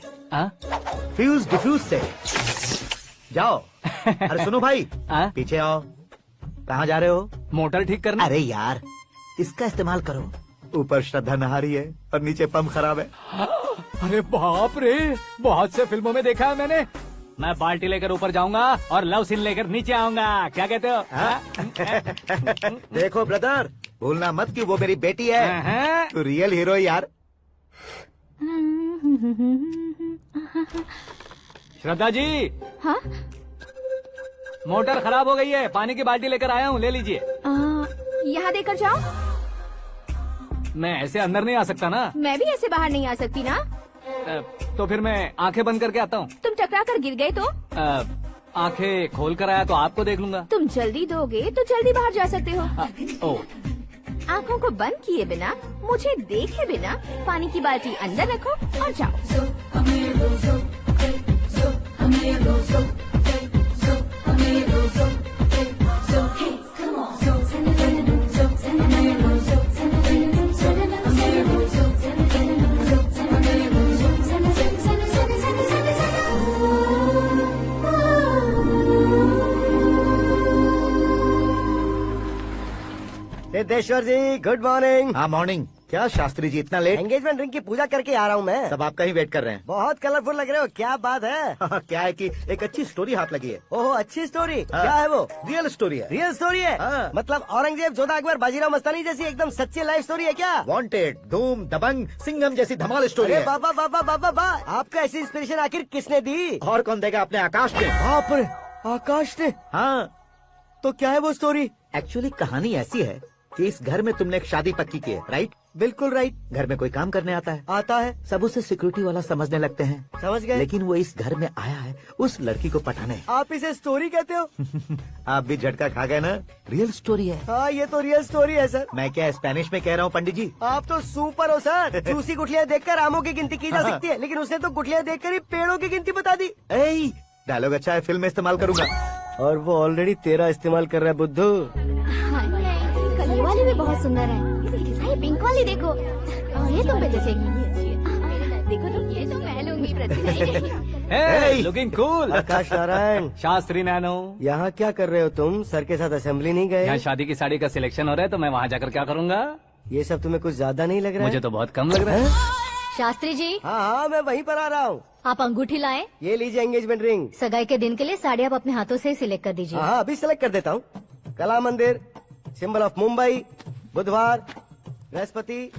फ्यूज डिफ्यूज से। जाओ। अरे सुनो भाई, पीछे आओ। कहाँ जा रहे हो? मोटर ठीक करना। अरे यार, इसका इस्तेमाल करो। ऊपर श्रद्धा नहा रही है और नीचे पंप खराब है। अरे बाप रे, बहुत से फिल्मों में देखा है मैंने। मैं बाल्टी लेकर ऊपर जाऊंगा और लव सीन लेकर नीचे आऊंगा। क्या कहते हो? देखो ब्रदर, भूलना मत कि वो मेरी बेटी है। तू रियल हीरो यार। श्रद्धा जी। हाँ? मोटर खराब हो गई है, पानी की बाल्टी लेकर आया हूँ, ले लीजिए। यहाँ देकर जाओ। मैं ऐसे अंदर नहीं आ सकता ना। मैं भी ऐसे बाहर नहीं आ सकती ना। तो फिर मैं आंखें बंद करके आता हूँ। तुम टकरा कर गिर गए तो? आंखें खोल कर आया तो आपको देख लूंगा। तुम जल्दी दोगे तो जल्दी बाहर जा सकते हो। आँखों को बंद किए बिना, मुझे देखे बिना पानी की बाल्टी अंदर रखो और जाओ। सिद्धेश्वर जी गुड मॉर्निंग। हाँ मॉर्निंग। क्या शास्त्री जी इतना लेट? एंगेजमेंट रिंग की पूजा करके आ रहा हूँ मैं। सब आपका ही वेट कर रहे हैं। बहुत कलरफुल लग रहे हो, क्या बात है? क्या है कि एक अच्छी स्टोरी हाथ लगी है। ओह अच्छी स्टोरी। हाँ। क्या है वो? रियल स्टोरी है। रियल स्टोरी है? हाँ। मतलब औरंगजेब, जोधा अकबर, बाजीराव मस्तानी जैसी एकदम सच्ची लाइफ स्टोरी है क्या? वांटेड, धूम, दबंग, सिंघम जैसी धमाल स्टोरी है। बाबा बाबा बाबा बा, आपको ऐसी इंस्पिरेशन आखिर किसने दी? और कौन देगा? अपने आकाश ने। बाप रे, आकाश ने? हाँ। तो क्या है वो स्टोरी? एक्चुअली कहानी ऐसी है कि इस घर में तुमने एक शादी पक्की की है, राइट? बिल्कुल राइट। घर में कोई काम करने आता है? आता है। सब उसे सिक्योरिटी वाला समझने लगते हैं। समझ गए। लेकिन वो इस घर में आया है उस लड़की को पटाने। आप इसे स्टोरी कहते हो? आप भी झटका खा गए ना? रियल स्टोरी है। हाँ ये तो रियल स्टोरी है सर। मैं क्या स्पेनिश में कह रहा हूँ पंडित जी? आप तो सुपर हो सर। चूसी गुठलियाँ देखकर आमों की गिनती की जा सकती है, लेकिन उसने तो गुठलियाँ देखकर ही पेड़ों की गिनती बता दी। डायलॉग अच्छा है, फिल्म में इस्तेमाल करूंगा। और वो ऑलरेडी तेरा इस्तेमाल कर रहा है बुद्धू। कल ये वाली भी बहुत सुंदर है। ये पिंक वाली देखो, और ये तुम पे जचेगी। देखो तुम, ये तो मैं लूंगी Hey, लुकिंग कूल। आकाश नारायण। शास्त्री नैनो। यहाँ क्या कर रहे हो तुम? सर के साथ असेंबली नहीं गए? यहाँ शादी की साड़ी का सिलेक्शन हो रहा है, तो मैं वहाँ जाकर क्या करूँगा? ये सब तुम्हें कुछ ज्यादा नहीं लग रहा है? मुझे तो बहुत कम लग रहा है। शास्त्री जी। हाँ मैं वहीं पर आ रहा हूँ। आप अंगूठी लाएं। ये लीजिए एंगेजमेंट रिंग। सगाई के दिन के लिए साड़ी आप अपने हाथों से ही सिलेक्ट कर दीजिए। हाँ अभी सिलेक्ट कर देता हूँ। कला मंदिर, सिंबल ऑफ मुंबई, बुधवार, बृहस्पति,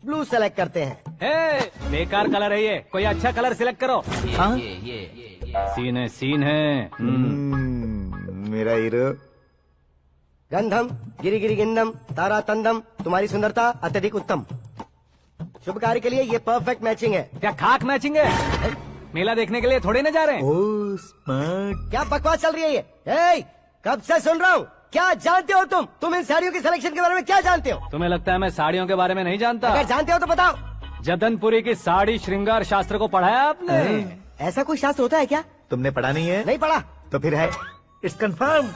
ब्लू सेलेक्ट करते हैं। बेकार कलर है ये, कोई अच्छा कलर सिलेक्ट करो। हाँ? सीन है। मेरा हीरो। गंधम गिरी गिरी गिंदम तारा तंदम, तुम्हारी सुंदरता अत्यधिक उत्तम। शुभ कार्य के लिए ये परफेक्ट मैचिंग है। क्या खाक मैचिंग है? मेला देखने के लिए थोड़े न जा रहे हैं। Oh smart. क्या बकवास चल रही है ये? कब से सुन रहा हूँ। क्या जानते हो तुम इन साड़ियों की सिलेक्शन के बारे में क्या जानते हो? तुम्हें लगता है मैं साड़ियों के बारे में नहीं जानता? अगर जानते हो तो बताओ। जदनपुरी की साड़ी श्रृंगार शास्त्र को पढ़ाया आपने? ऐसा कोई शास्त्र होता है क्या? तुमने पढ़ा नहीं है? नहीं पढ़ा। तो फिर है। It's confirm.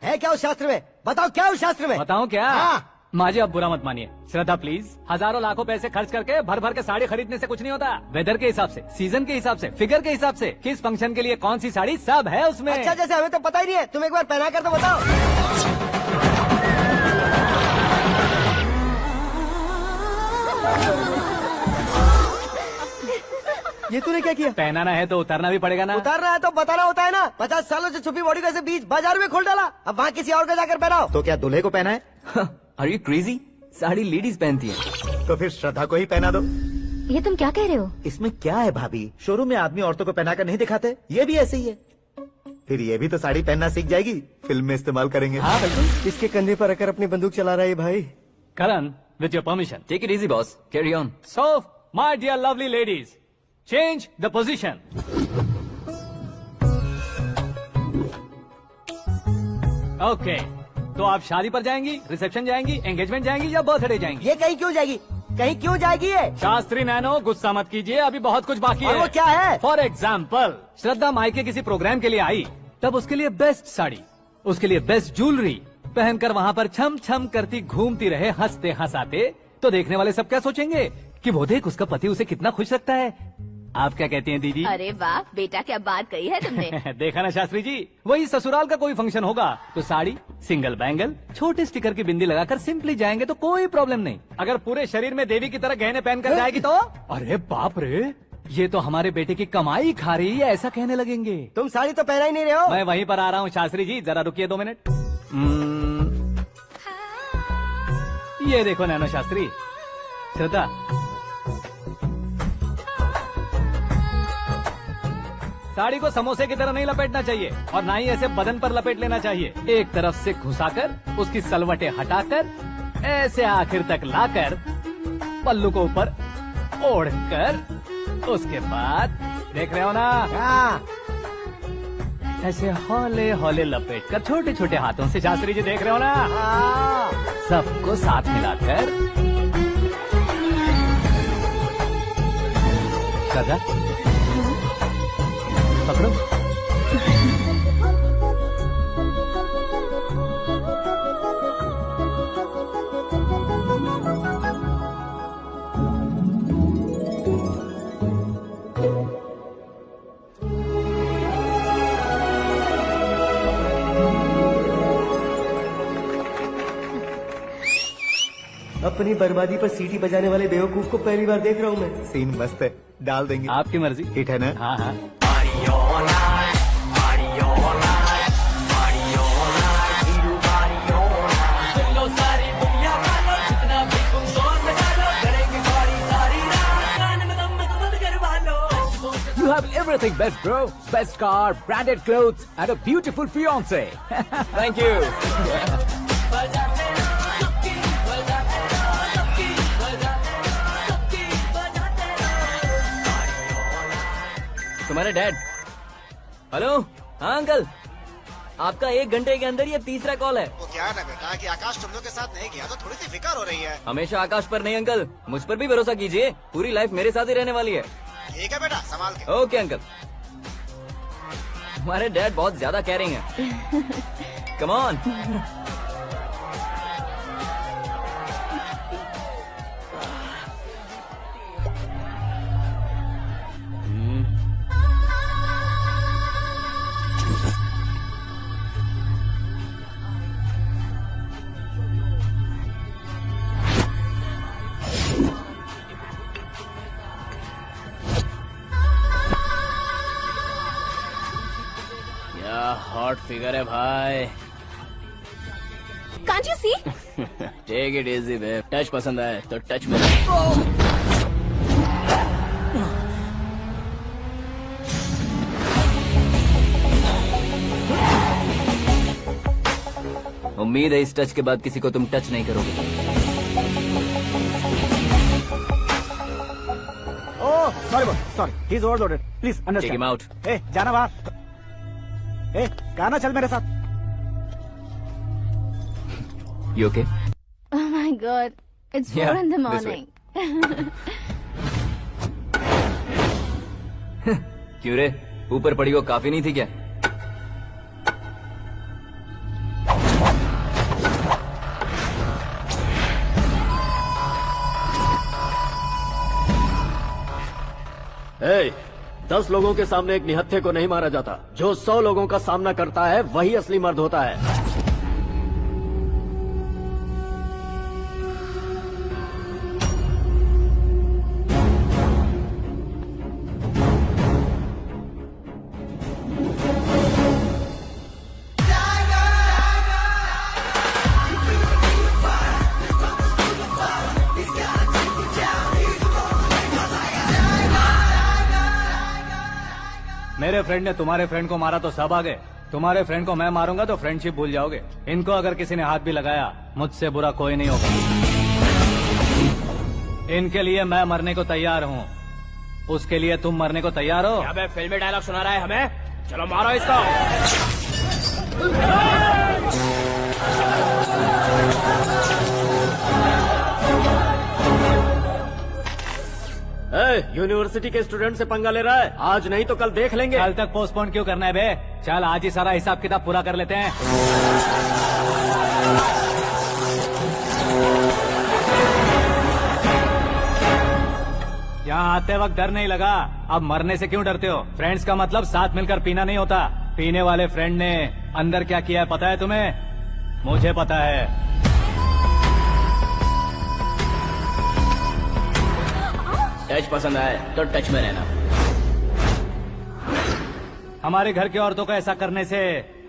है क्या उस शास्त्र में? बताओ क्या उस शास्त्र में? बताऊं क्या? हाँ। माँ जी अब बुरा मत मानिए, श्रद्धा प्लीज। हजारों लाखों पैसे खर्च करके भर भर के साड़ी खरीदने से कुछ नहीं होता। वेदर के हिसाब से, सीजन के हिसाब से, फिगर के हिसाब से, किस फंक्शन के लिए कौन सी साड़ी, सब है उसमें। अच्छा जैसे हमें तो पता ही नहीं है, तुम एक बार पहना कर तो बताओ। ये तूने क्या किया? पहनाना है तो उतारना भी पड़ेगा ना। उतारना है तो बताना होता है ना। 50 सालों से छुपी बॉडी को ऐसे बीच बाजार में खोल डाला, अब वहाँ किसी और को जाकर पहनाओ। तो क्या दूल्हे को पहना है? Are you crazy? Sari ladies पहनती है। तो फिर श्रद्धा को ही पहना दो। ये तुम क्या कह रहे हो? इसमें क्या है भाभी? शोरूम में आदमी औरतों को पहनाकर नहीं दिखाते, ये भी ऐसे ही है। फिर ये भी तो साड़ी पहनना सीख जाएगी, फिल्म में इस्तेमाल करेंगे। हाँ बिल्कुल। इसके कंधे पर रखकर अपनी बंदूक चला रहा है भाई। करण, with your permission. Take it easy, boss. Carry on. So, my dear lovely ladies, change the position. Okay. तो आप शादी पर जाएंगी, रिसेप्शन जाएंगी, एंगेजमेंट जाएंगी या बर्थडे जाएंगी? ये कहीं क्यों जाएगी? कहीं क्यों जाएगी ये? शास्त्री नैनो गुस्सा मत कीजिए, अभी बहुत कुछ बाकी और है। वो क्या है? फॉर एग्जाम्पल, श्रद्धा मायके किसी प्रोग्राम के लिए आई, तब उसके लिए बेस्ट साड़ी, उसके लिए बेस्ट ज्वेलरी पहनकर वहाँ पर छम छम करती घूमती रहे हंसते हंसाते, तो देखने वाले सब क्या सोचेंगे कि वो देख उसका पति उसे कितना खुश रखता है। आप क्या कहती हैं दीदी? अरे वाह बेटा, क्या बात कही है तुमने। देखा ना शास्त्री जी, वही ससुराल का कोई फंक्शन होगा तो साड़ी, सिंगल बैंगल, छोटे स्टिकर की बिंदी लगाकर सिंपली जाएंगे तो कोई प्रॉब्लम नहीं। अगर पूरे शरीर में देवी की तरह गहने पहनकर जाएगी तो अरे बाप रे, ये तो हमारे बेटे की कमाई खा रही है, ऐसा कहने लगेंगे। तुम साड़ी तो पहना ही नहीं रहे हो। मैं वहीं पर आ रहा हूँ शास्त्री जी, जरा रुकिए 2 मिनट। ये देखो नैनो शास्त्री, श्रद्धा, साड़ी को समोसे की तरह नहीं लपेटना चाहिए और ना ही ऐसे बदन पर लपेट लेना चाहिए। एक तरफ से घुसाकर उसकी सलवटें हटाकर ऐसे आखिर तक लाकर पल्लू को ऊपर ओढ़कर, उसके बाद देख रहे हो ना, ऐसे हौले हौले लपेटकर छोटे छोटे हाथों से, शास्त्री जी देख रहे हो ना, सबको साथ मिलाकर श्रद्धा पकड़ो। अपनी बर्बादी पर सीटी बजाने वाले बेवकूफ को पहली बार देख रहा हूँ मैं। सीन मस्त है, डाल देंगे। आपकी मर्जी। हिट है ना? हाँ हाँ। You have everything best, bro. Best car, branded clothes, and a beautiful fiance. Thank you. तुम्हारे डैड। हेलो, हाँ अंकल, आपका 1 घंटे के अंदर ये तीसरा कॉल है। वो क्या है ना बेटा कि आकाश तुम लोग के साथ नहीं गया तो थोड़ी सी फिक्र हो रही है। हमेशा आकाश पर नहीं अंकल, मुझ पर भी भरोसा कीजिए, पूरी लाइफ मेरे साथ ही रहने वाली है। ठीक है बेटा, संभाल के। Okay uncle. हमारे डैड बहुत ज्यादा केयरिंग है। Come on. हॉट फिगर है भाई। Can't you see? Take it easy babe. Touch पसंद आए तो टच में। उम्मीद है इस टच के बाद किसी को तुम टच नहीं करोगे। Oh sorry sorry, he is overloaded, please understand. Take him out. ए जाना बाहर। ए गाना चल मेरे साथ। You okay? Oh my God, it's 4 in the morning. क्यों रे, ऊपर पड़ी वो काफी नहीं थी क्या? Hey, 10 लोगों के सामने एक निहत्थे को नहीं मारा जाता। जो 100 लोगों का सामना करता है वही असली मर्द होता है। मेरे फ्रेंड ने तुम्हारे फ्रेंड को मारा तो सब आ गए। तुम्हारे फ्रेंड को मैं मारूंगा तो फ्रेंडशिप भूल जाओगे। इनको अगर किसी ने हाथ भी लगाया, मुझसे बुरा कोई नहीं होगा। इनके लिए मैं मरने को तैयार हूँ, उसके लिए तुम मरने को तैयार हो? अबे फिल्मी डायलॉग सुना रहा है हमें? चलो मारो इसको। यूनिवर्सिटी के स्टूडेंट से पंगा ले रहा है। आज नहीं तो कल देख लेंगे। कल तक पोस्टपोन क्यों करना है बे? चल आज ही सारा हिसाब किताब पूरा कर लेते हैं। यहाँ आते वक्त डर नहीं लगा, अब मरने से क्यों डरते हो? फ्रेंड्स का मतलब साथ मिलकर पीना नहीं होता। पीने वाले फ्रेंड ने अंदर क्या किया है पता है तुम्हें? मुझे पता है। टच पसंद आए तो टच में रहना। हमारे घर की औरतों को ऐसा करने से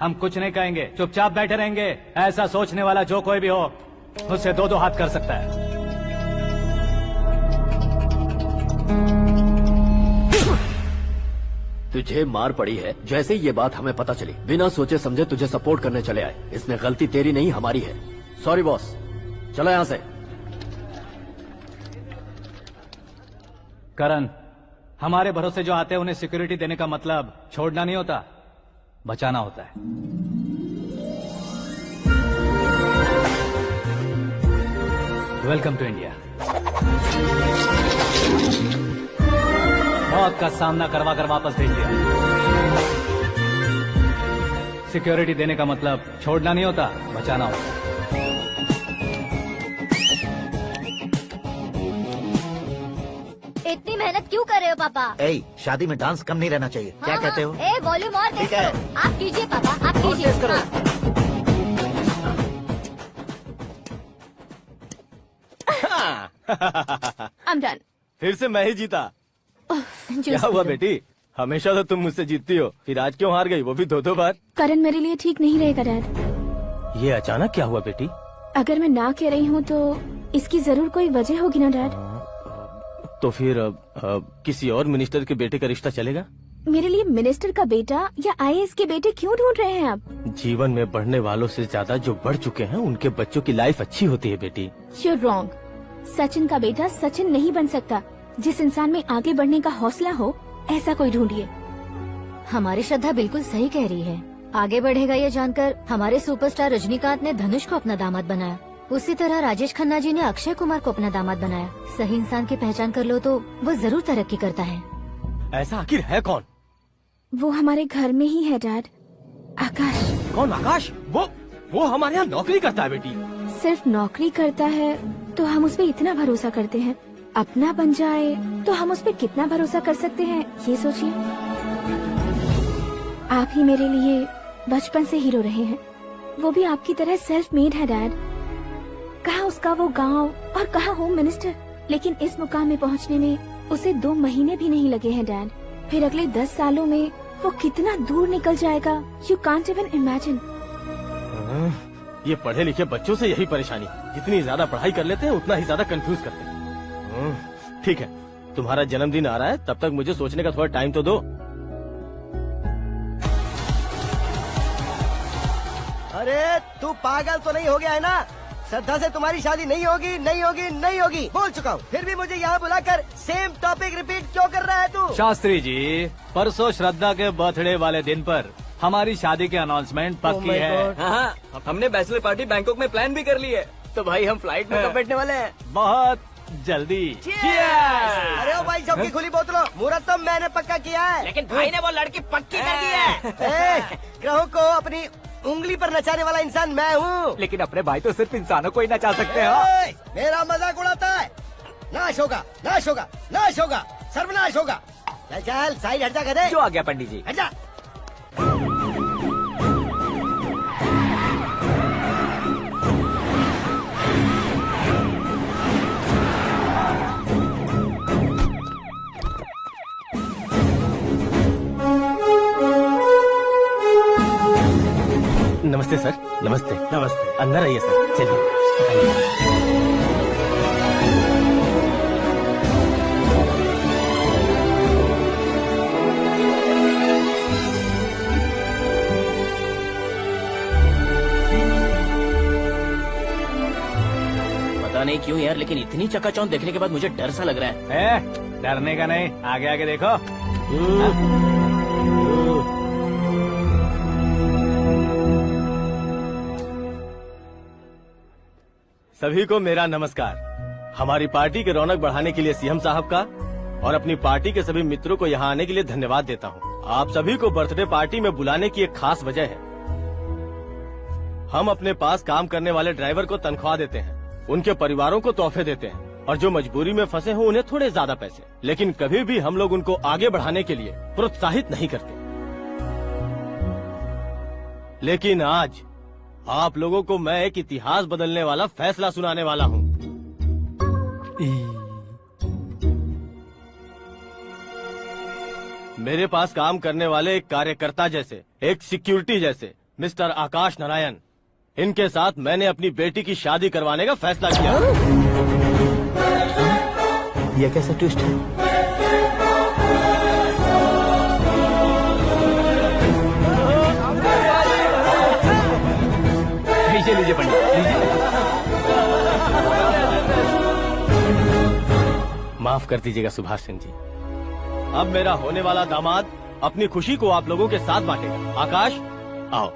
हम कुछ नहीं कहेंगे, चुपचाप बैठे रहेंगे। ऐसा सोचने वाला जो कोई भी हो, उससे 2-2 हाथ कर सकता है। तुझे मार पड़ी है। जैसे ही ये बात हमें पता चली, बिना सोचे समझे तुझे सपोर्ट करने चले आए। इसमें गलती तेरी नहीं हमारी है। सॉरी बॉस, चलो यहाँ से। करण, हमारे भरोसे जो आते हैं उन्हें सिक्योरिटी देने का मतलब छोड़ना नहीं होता, बचाना होता है। Welcome to India. मौत का सामना करवा कर वापस भेज दिया। सिक्योरिटी देने का मतलब छोड़ना नहीं होता, बचाना होता। इतनी मेहनत क्यों कर रहे हो पापा? ए, शादी में डांस कम नहीं रहना चाहिए। क्या कहते हो? ए वॉल्यूम और तेज ठीक है। करो। आप कीजिए पापा, आप कीजिए। तेज करो। I'm done. फिर से मैं ही जीता। क्या हुआ बेटी? हमेशा तो तुम मुझसे जीतती हो, फिर आज क्यों हार गई, वो भी 2-2 बार? करण मेरे लिए ठीक नहीं रहेगा डैड। ये अचानक क्या हुआ बेटी? अगर मैं ना कह रही हूँ तो इसकी जरूर कोई वजह होगी ना डैड। तो फिर किसी और मिनिस्टर के बेटे का रिश्ता चलेगा? मेरे लिए मिनिस्टर का बेटा या IAS के बेटे क्यों ढूंढ रहे हैं आप? जीवन में बढ़ने वालों से ज्यादा जो बढ़ चुके हैं उनके बच्चों की लाइफ अच्छी होती है बेटी। You're wrong. सचिन का बेटा सचिन नहीं बन सकता। जिस इंसान में आगे बढ़ने का हौसला हो ऐसा कोई ढूंढिए। हमारी श्रद्धा बिल्कुल सही कह रही है। आगे बढ़ेगा ये जानकर हमारे सुपरस्टार रजनीकांत ने धनुष को अपना दामाद बनाया। उसी तरह राजेश खन्ना जी ने अक्षय कुमार को अपना दामाद बनाया। सही इंसान की पहचान कर लो तो वो जरूर तरक्की करता है। ऐसा आखिर है कौन? वो हमारे घर में ही है डैड। आकाश। कौन आकाश? वो हमारे यहाँ नौकरी करता है बेटी। सिर्फ नौकरी करता है तो हम उस पर इतना भरोसा करते हैं। अपना बन जाए तो हम उस पर कितना भरोसा कर सकते हैं ये सोचिए। आप ही मेरे लिए बचपन से हीरो रहे हैं। वो भी आपकी तरह सेल्फ मेड है डैड। कहाँ उसका वो गांव और कहाँ होम मिनिस्टर, लेकिन इस मुकाम में पहुँचने में उसे 2 महीने भी नहीं लगे हैं डैड। फिर अगले 10 सालों में वो कितना दूर निकल जाएगा, यू कांट इवन इमेजिन। ये पढ़े लिखे बच्चों से यही परेशानी, जितनी ज्यादा पढ़ाई कर लेते हैं उतना ही ज्यादा कंफ्यूज करते हैं। ठीक है, तुम्हारा जन्मदिन आ रहा है, तब तक मुझे सोचने का थोड़ा टाइम तो दो। अरे तू पागल तो नहीं हो गया है ना? श्रद्धा से तुम्हारी शादी नहीं होगी, नहीं होगी, नहीं होगी, बोल चुका हूँ। फिर भी मुझे यहाँ बुलाकर सेम टॉपिक रिपीट क्यों कर रहा है तू? शास्त्री जी, परसों श्रद्धा के बर्थडे वाले दिन पर हमारी शादी की अनाउंसमेंट पक्की है। हाँ, हमने बैचलर पार्टी बैंकॉक में प्लान भी कर ली है। तो भाई हम फ्लाइट में कब बैठने वाले हैं? बहुत जल्दी। अरे ओ भाई, सबकी खुली बोतलों, मुहूर्त तो मैंने पक्का किया है। लेकिन भाई ने वो लड़की पक्की कर दी है। ग्रहों को अपनी उंगली पर नचाने वाला इंसान मैं हूँ। लेकिन अपने भाई तो सिर्फ इंसानों को ही नचा सकते हैं। मेरा मजाक उड़ाता है। नाश होगा, नाश होगा, नाश होगा, सर्वनाश होगा। चल चल साइड हट जा गधे। जो आ गया पंडित जी। हट जा। नमस्ते सर। नमस्ते। नमस्ते। अंदर आइए सर, चलिए। पता नहीं क्यों यार, लेकिन इतनी चकाचौंध देखने के बाद मुझे डर सा लग रहा है। डरने का नहीं, आगे आगे देखो। सभी को मेरा नमस्कार। हमारी पार्टी की रौनक बढ़ाने के लिए सीएम साहब का और अपनी पार्टी के सभी मित्रों को यहाँ आने के लिए धन्यवाद देता हूँ। आप सभी को बर्थडे पार्टी में बुलाने की एक खास वजह है। हम अपने पास काम करने वाले ड्राइवर को तनख्वाह देते हैं, उनके परिवारों को तोहफे देते हैं और जो मजबूरी में फंसे हो उन्हें थोड़े ज्यादा पैसे। लेकिन कभी भी हम लोग उनको आगे बढ़ाने के लिए प्रोत्साहित नहीं करते। लेकिन आज आप लोगों को मैं एक इतिहास बदलने वाला फैसला सुनाने वाला हूँ। मेरे पास काम करने वाले एक कार्यकर्ता जैसे, एक सिक्योरिटी जैसे मिस्टर आकाश नारायण, इनके साथ मैंने अपनी बेटी की शादी करवाने का फैसला किया। यह कैसा ट्विस्ट है? लीजिए पंडित, लीजिए। माफ कर दीजिएगा सुभाष सिंह जी। अब मेरा होने वाला दामाद अपनी खुशी को आप लोगों के साथ बांटेगा। आकाश, आओ।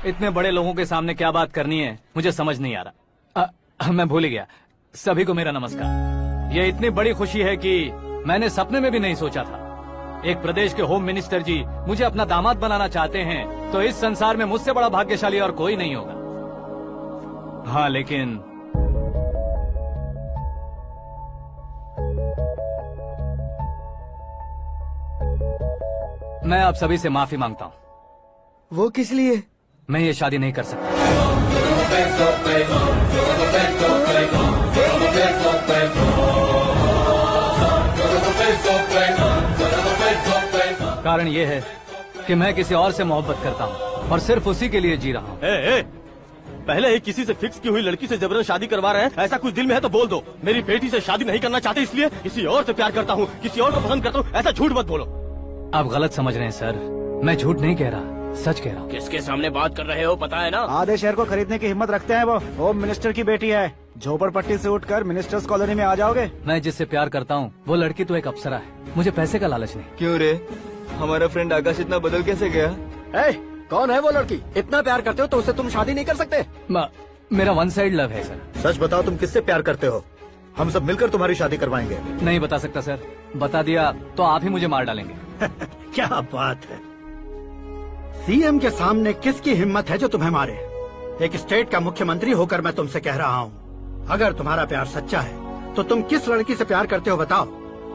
इतने बड़े लोगों के सामने क्या बात करनी है मुझे समझ नहीं आ रहा। मैं भूल ही गया। सभी को मेरा नमस्कार। ये इतनी बड़ी खुशी है कि मैंने सपने में भी नहीं सोचा था। एक प्रदेश के होम मिनिस्टर जी मुझे अपना दामाद बनाना चाहते हैं तो इस संसार में मुझसे बड़ा भाग्यशाली और कोई नहीं होगा। हाँ, लेकिन मैं आप सभी से माफी मांगता हूँ। वो किस लिए? मैं ये शादी नहीं कर सकता। कारण ये है कि मैं किसी और से मोहब्बत करता हूँ और सिर्फ उसी के लिए जी रहा हूँ। पहले ही किसी से फिक्स की हुई लड़की से जबरन शादी करवा रहे हैं। ऐसा कुछ दिल में है तो बोल दो। मेरी बेटी से शादी नहीं करना चाहते इसलिए किसी और से प्यार करता हूँ, किसी और को पसंद करता हूँ, ऐसा झूठ मत बोलो। आप गलत समझ रहे हैं सर, मैं झूठ नहीं कह रहा, सच कह रहा हूँ। किसके सामने बात कर रहे हो पता है ना? आधे शहर को खरीदने की हिम्मत रखते हैं वो। होम मिनिस्टर की बेटी है। झोपड़पट्टी से उठकर मिनिस्टर्स कॉलोनी में आ जाओगे। मैं जिससे प्यार करता हूँ वो लड़की तो एक अप्सरा है, मुझे पैसे का लालच नहीं। क्यों रे, हमारा फ्रेंड आकाश इतना बदल कैसे गया? कौन है वो लड़की? इतना प्यार करते हो तो उससे तुम शादी नहीं कर सकते? मेरा वन साइड लव है सर। सच बताओ, तुम किससे प्यार करते हो? हम सब मिलकर तुम्हारी शादी करवाएंगे। नहीं बता सकता सर, बता दिया तो आप ही मुझे मार डालेंगे। क्या बात है, सीएम के सामने किसकी हिम्मत है जो तुम्हें मारे? एक स्टेट का मुख्यमंत्री होकर मैं तुमसे कह रहा हूँ, अगर तुम्हारा प्यार सच्चा है तो तुम किस लड़की से प्यार करते हो बताओ,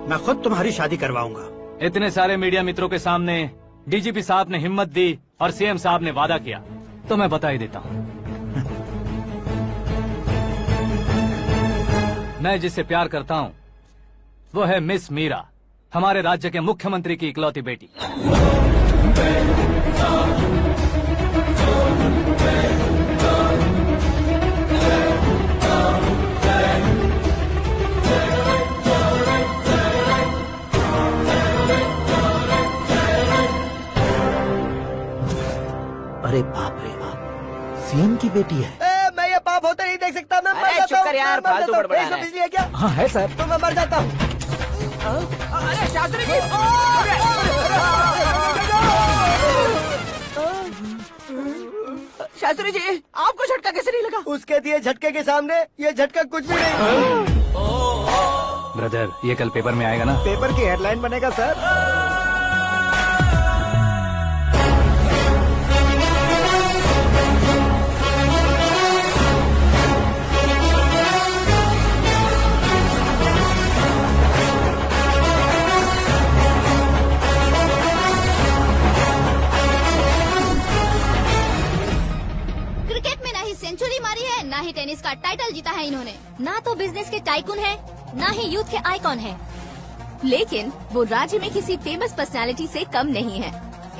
मैं खुद तुम्हारी शादी करवाऊंगा। इतने सारे मीडिया मित्रों के सामने डीजीपी साहब ने हिम्मत दी और सीएम साहब ने वादा किया तो मैं बता ही देता हूँ। मैं जिससे प्यार करता हूँ वो है मिस मीरा, हमारे राज्य के मुख्यमंत्री की इकलौती बेटी। अरे बाप रे बाप, सीएम की बेटी है। मैं ये पाप होते नहीं देख सकता। मैं मर जाता हूँ। चुप कर यार, फालतू बड़बड़ा रहा है। बिजली है क्या? हाँ है सर। तो मैं मर जाता हूँ। अरे शास्त्री जी, शास्त्री जी, आपको झटका कैसे नहीं लगा? उसके दिए झटके के सामने ये झटका कुछ भी नहीं। ब्रदर, ये कल पेपर में आएगा ना? पेपर की हेडलाइन बनेगा सर। सेंचुरी मारी है, ना ही टेनिस का टाइटल जीता है इन्होंने। ना तो बिजनेस के टाइकून है, ना ही यूथ के आइकॉन है, लेकिन वो राज्य में किसी फेमस पर्सनालिटी से कम नहीं है।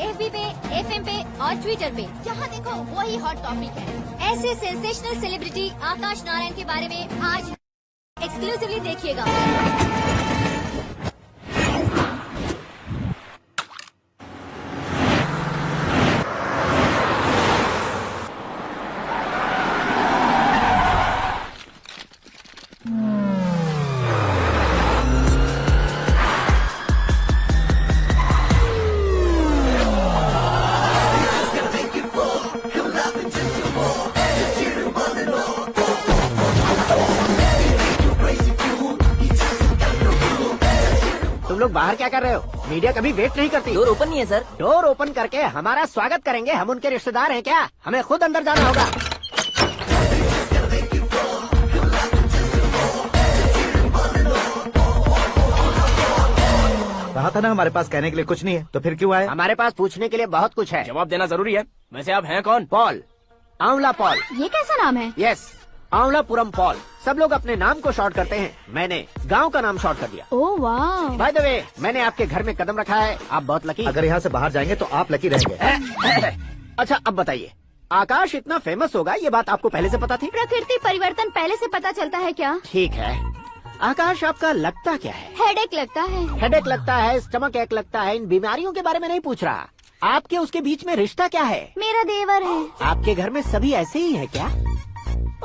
FB पे, FM पे और ट्विटर पे जहाँ देखो वही हॉट टॉपिक है। ऐसे सेंसेशनल सेलिब्रिटी आकाश नारायण के बारे में आज एक्सक्लूसिवली देखिएगा। तुम लोग बाहर क्या कर रहे हो? मीडिया कभी वेट नहीं करती। डोर ओपन नहीं है सर। डोर ओपन करके हमारा स्वागत करेंगे? हम उनके रिश्तेदार हैं क्या? हमें खुद अंदर जाना होगा। कहा था ना हमारे पास कहने के लिए कुछ नहीं है, तो फिर क्यों आए? हमारे पास पूछने के लिए बहुत कुछ है। जवाब देना जरूरी है। वैसे आप हैं कौन? पॉल, आंवला पॉल। ये कैसा नाम है? Yes, Amvalapuram Paul. सब लोग अपने नाम को शॉर्ट करते हैं, मैंने गांव का नाम शॉर्ट कर दिया। ओह वाह। बाय द वे, मैंने आपके घर में कदम रखा है, आप बहुत लकी। अगर यहाँ से बाहर जाएंगे तो आप लकी रहेंगे। अच्छा अब बताइए, आकाश इतना फेमस होगा ये बात आपको पहले से पता थी? प्रकृति परिवर्तन पहले से पता चलता है क्या? ठीक है, आकाश आपका लगता क्या है? हेडेक लगता है। हेडेक लगता है, स्टमक एक लगता है, इन बीमारियों के बारे में नहीं पूछ रहा। आपके उसके बीच में रिश्ता क्या है? मेरा देवर है। आपके घर में सभी ऐसे ही है क्या?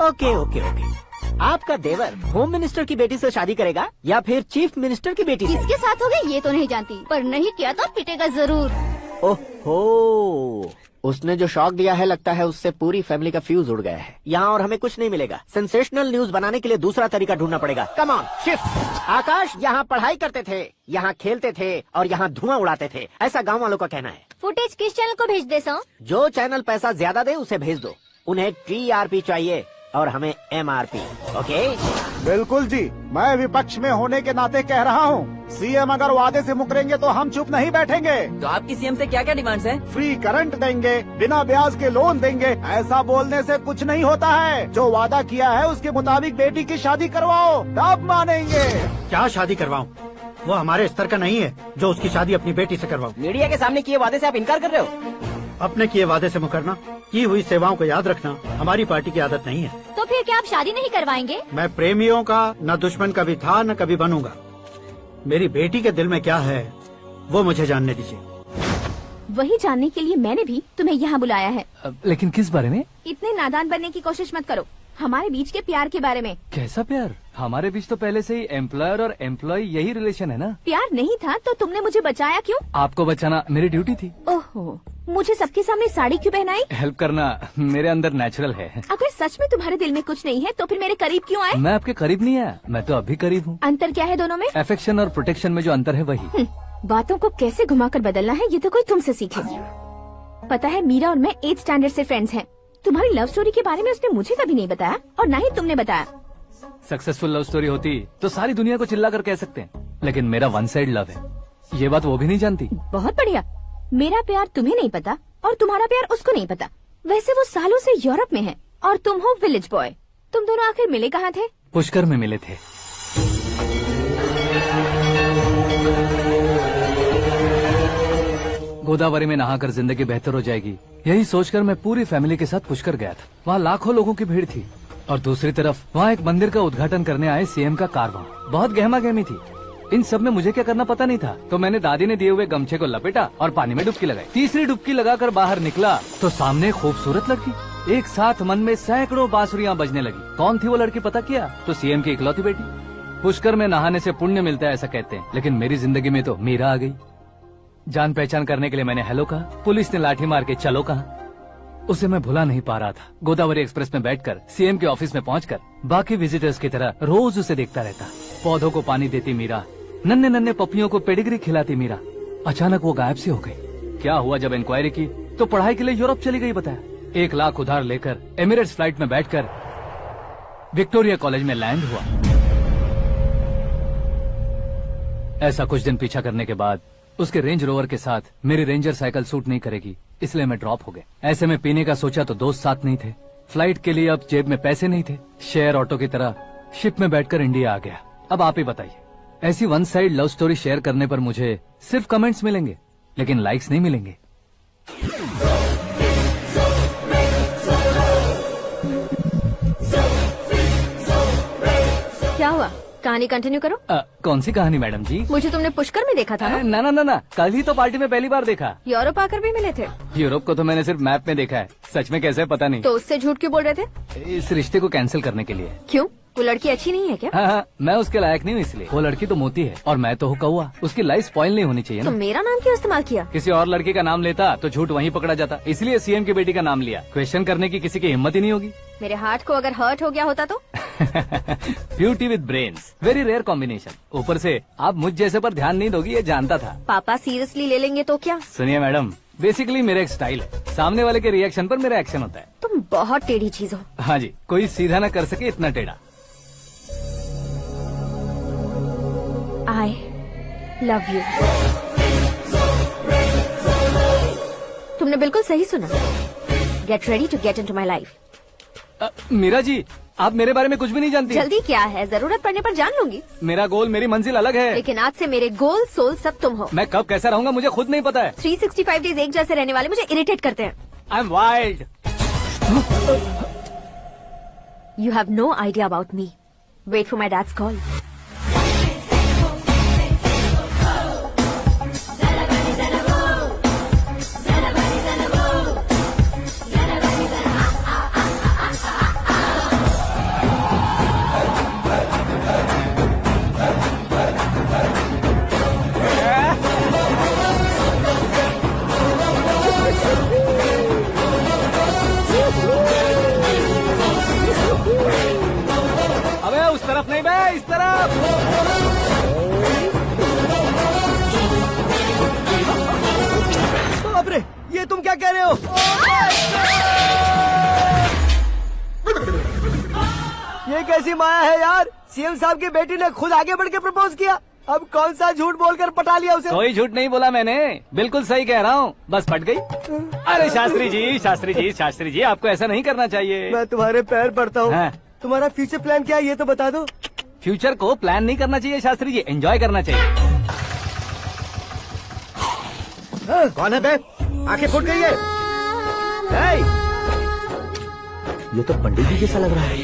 Okay okay okay. आपका देवर होम मिनिस्टर की बेटी से शादी करेगा या फिर चीफ मिनिस्टर की बेटी से? किसके साथ होगा ये तो नहीं जानती, पर नहीं किया तो पिटेगा जरूर। ओहो, उसने जो शॉक दिया है लगता है उससे पूरी फैमिली का फ्यूज उड़ गया है। यहाँ और हमें कुछ नहीं मिलेगा। सेंसेशनल न्यूज बनाने के लिए दूसरा तरीका ढूंढना पड़ेगा। Come on shift. आकाश यहाँ पढ़ाई करते थे, यहाँ खेलते थे और यहाँ धुआं उड़ाते थे, ऐसा गाँव वालों का कहना है। फुटेज किस चैनल को भेज दे सो? जो चैनल पैसा ज्यादा दे उसे भेज दो। उन्हें TRP चाहिए और हमें MRP। ओके? बिल्कुल जी, मैं विपक्ष में होने के नाते कह रहा हूँ, सीएम अगर वादे से मुकरेंगे तो हम चुप नहीं बैठेंगे। तो आपकी सीएम से क्या क्या डिमांड्स हैं? फ्री करंट देंगे, बिना ब्याज के लोन देंगे। ऐसा बोलने से कुछ नहीं होता है। जो वादा किया है उसके मुताबिक बेटी की शादी करवाओ, तब मानेंगे। क्या शादी करवाऊं? वो हमारे स्तर का नहीं है जो उसकी शादी अपनी बेटी से करवाऊं। मीडिया के सामने किए वादे से आप इनकार कर रहे हो? अपने किए वादे से मुकरना, की हुई सेवाओं को याद रखना हमारी पार्टी की आदत नहीं है। तो फिर क्या आप शादी नहीं करवाएंगे? मैं प्रेमियों का न दुश्मन कभी था न कभी बनूंगा। मेरी बेटी के दिल में क्या है वो मुझे जानने दीजिए। वही जानने के लिए मैंने भी तुम्हें यहाँ बुलाया है। लेकिन किस बारे में? इतने नादान बनने की कोशिश मत करो। हमारे बीच के प्यार के बारे में। कैसा प्यार? हमारे बीच तो पहले से ही एम्प्लॉयर और एम्प्लॉय यही रिलेशन है ना। प्यार नहीं था तो तुमने मुझे बचाया क्यों? आपको बचाना मेरी ड्यूटी थी। ओहो, मुझे सबके सामने साड़ी क्यों पहनाई? हेल्प करना मेरे अंदर नेचुरल है। अगर सच में तुम्हारे दिल में कुछ नहीं है तो फिर मेरे करीब क्यों आए? मैं आपके करीब नहीं आया, मैं तो अभी करीब हूँ। अंतर क्या है दोनों में? अफेक्शन और प्रोटेक्शन में जो अंतर है वही। बातों को कैसे घुमाकर बदलना है ये तो कोई तुमसे सीखे। पता है मीरा और मैं 8th स्टैंडर्ड से फ्रेंड्स हैं। तुम्हारी लव स्टोरी के बारे में उसने मुझे कभी नहीं बताया और न ही तुमने बताया। सक्सेसफुल लव स्टोरी होती तो सारी दुनिया को चिल्ला कर कह सकते हैं, लेकिन मेरा वन साइड लव है। ये बात वो भी नहीं जानती। बहुत बढ़िया। मेरा प्यार तुम्हें नहीं पता और तुम्हारा प्यार उसको नहीं पता। वैसे वो सालों से यूरोप में है और तुम हो विलेज बॉय। तुम दोनों आखिर मिले कहाँ थे? पुष्कर में मिले थे। गोदावरी में नहाकर जिंदगी बेहतर हो जाएगी, यही सोचकर मैं पूरी फैमिली के साथ पुष्कर गया था। वहाँ लाखों लोगों की भीड़ थी और दूसरी तरफ वहाँ एक मंदिर का उद्घाटन करने आए सीएम का कारवां। बहुत गहमा गहमी थी। इन सब में मुझे क्या करना पता नहीं था, तो मैंने दादी ने दिए हुए गमछे को लपेटा और पानी में डुबकी लगाई। तीसरी डुबकी लगाकर बाहर निकला तो सामने खूबसूरत लड़की। एक साथ मन में सैकड़ों बांसुरियां बजने लगी। कौन थी वो लड़की पता किया? तो सीएम की इकलौती बेटी। पुष्कर में नहाने से पुण्य मिलता है ऐसा कहते हैं, लेकिन मेरी जिंदगी में तो मीरा आ गई। जान पहचान करने के लिए मैंने हेलो कहा, पुलिस ने लाठी मार के चलो कहा। उसे मैं भुला नहीं पा रहा था। गोदावरी एक्सप्रेस में बैठकर सीएम के ऑफिस में पहुंचकर बाकी विजिटर्स की तरह रोज उसे देखता रहता। पौधों को पानी देती मीरा, नन्हे नन्हे पपियों को पेडिग्री खिलाती मीरा। अचानक वो गायब सी हो गई। क्या हुआ? जब इंक्वायरी की तो पढ़ाई के लिए यूरोप चली गई बताया। 1 लाख उधार लेकर एमिरेट्स फ्लाइट में बैठकर विक्टोरिया कॉलेज में लैंड हुआ। ऐसा कुछ दिन पीछा करने के बाद उसके रेंज रोवर के साथ मेरी रेंजर साइकिल सूट नहीं करेगी, इसलिए मैं ड्रॉप हो गया। ऐसे में पीने का सोचा तो दोस्त साथ नहीं थे। फ्लाइट के लिए अब जेब में पैसे नहीं थे। शेयर ऑटो की तरह शिप में बैठकर इंडिया आ गया। अब आप ही बताइए, ऐसी one side love story share करने पर मुझे सिर्फ कमेंट्स मिलेंगे, लेकिन लाइक्स नहीं मिलेंगे। क्या हुआ? कहानी कंटिन्यू करो। कौन सी कहानी मैडम जी? मुझे तुमने पुष्कर में देखा था ना? ना, कल ही तो पार्टी में पहली बार देखा। यूरोप आकर भी मिले थे? यूरोप को तो मैंने सिर्फ मैप में देखा है, सच में कैसे पता नहीं। तो उससे झूठ क्यों बोल रहे थे? इस रिश्ते को कैंसिल करने के लिए। क्यों? वो लड़की अच्छी नहीं है क्या? हाँ, मैं उसके लायक नहीं हूँ इसलिए। वो लड़की तो मोती है और मैं तो हूँ कौवा। उसकी लाइफ स्पॉइल नहीं होनी चाहिए ना। तो मेरा नाम क्यों इस्तेमाल किया? किसी और लड़की का नाम लेता तो झूठ वहीं पकड़ा जाता, इसलिए सीएम की बेटी का नाम लिया। क्वेश्चन करने की किसी की हिम्मत ही नहीं होगी। मेरे हार्ट को अगर हर्ट हो गया होता तो? Beauty with brains, very rare combination. ऊपर से आप मुझ जैसे पर ध्यान नहीं दोगी ये जानता था। पापा सीरियसली ले लेंगे तो क्या? सुनिए मैडम, बेसिकली मेरा एक स्टाइल है, सामने वाले के रिएक्शन पर मेरा एक्शन होता है। तुम बहुत टेढ़ी चीज हो। हाँ जी, कोई सीधा न कर सके इतना टेढ़ा। I love you। तुमने बिल्कुल सही सुना। Get ready to get into my life। Meera ji, आप मेरे बारे में कुछ भी नहीं जानती। जल्दी क्या है, जरूरत पड़ने पर जान लूंगी। मेरा गोल, मेरी मंजिल अलग है। लेकिन आज से मेरे गोल सोल सब तुम हो। मैं कब कैसा रहूंगा मुझे खुद नहीं पता है। 365 डेज एक जैसे रहने वाले मुझे इरिटेट करते हैं। I am wild. You have no idea about me। Wait for my dad's call। ये तुम क्या कह रहे हो? ये कैसी माया है यार? सीएम साहब की बेटी ने खुद आगे बढ़ के प्रपोज किया, अब कौन सा झूठ बोलकर पटा लिया उसे? कोई झूठ नहीं बोला मैंने, बिल्कुल सही कह रहा हूँ, बस फट गई। अरे शास्त्री जी आपको ऐसा नहीं करना चाहिए। मैं तुम्हारे पैर पड़ता हूँ। हाँ। तुम्हारा फ्यूचर प्लान क्या है ये तो बता दो। फ्यूचर को प्लान नहीं करना चाहिए शास्त्री जी, एंजॉय करना चाहिए। कौन है बे? आंखें फूट गई है। ये तो पंडित जी जैसा लग रहा है।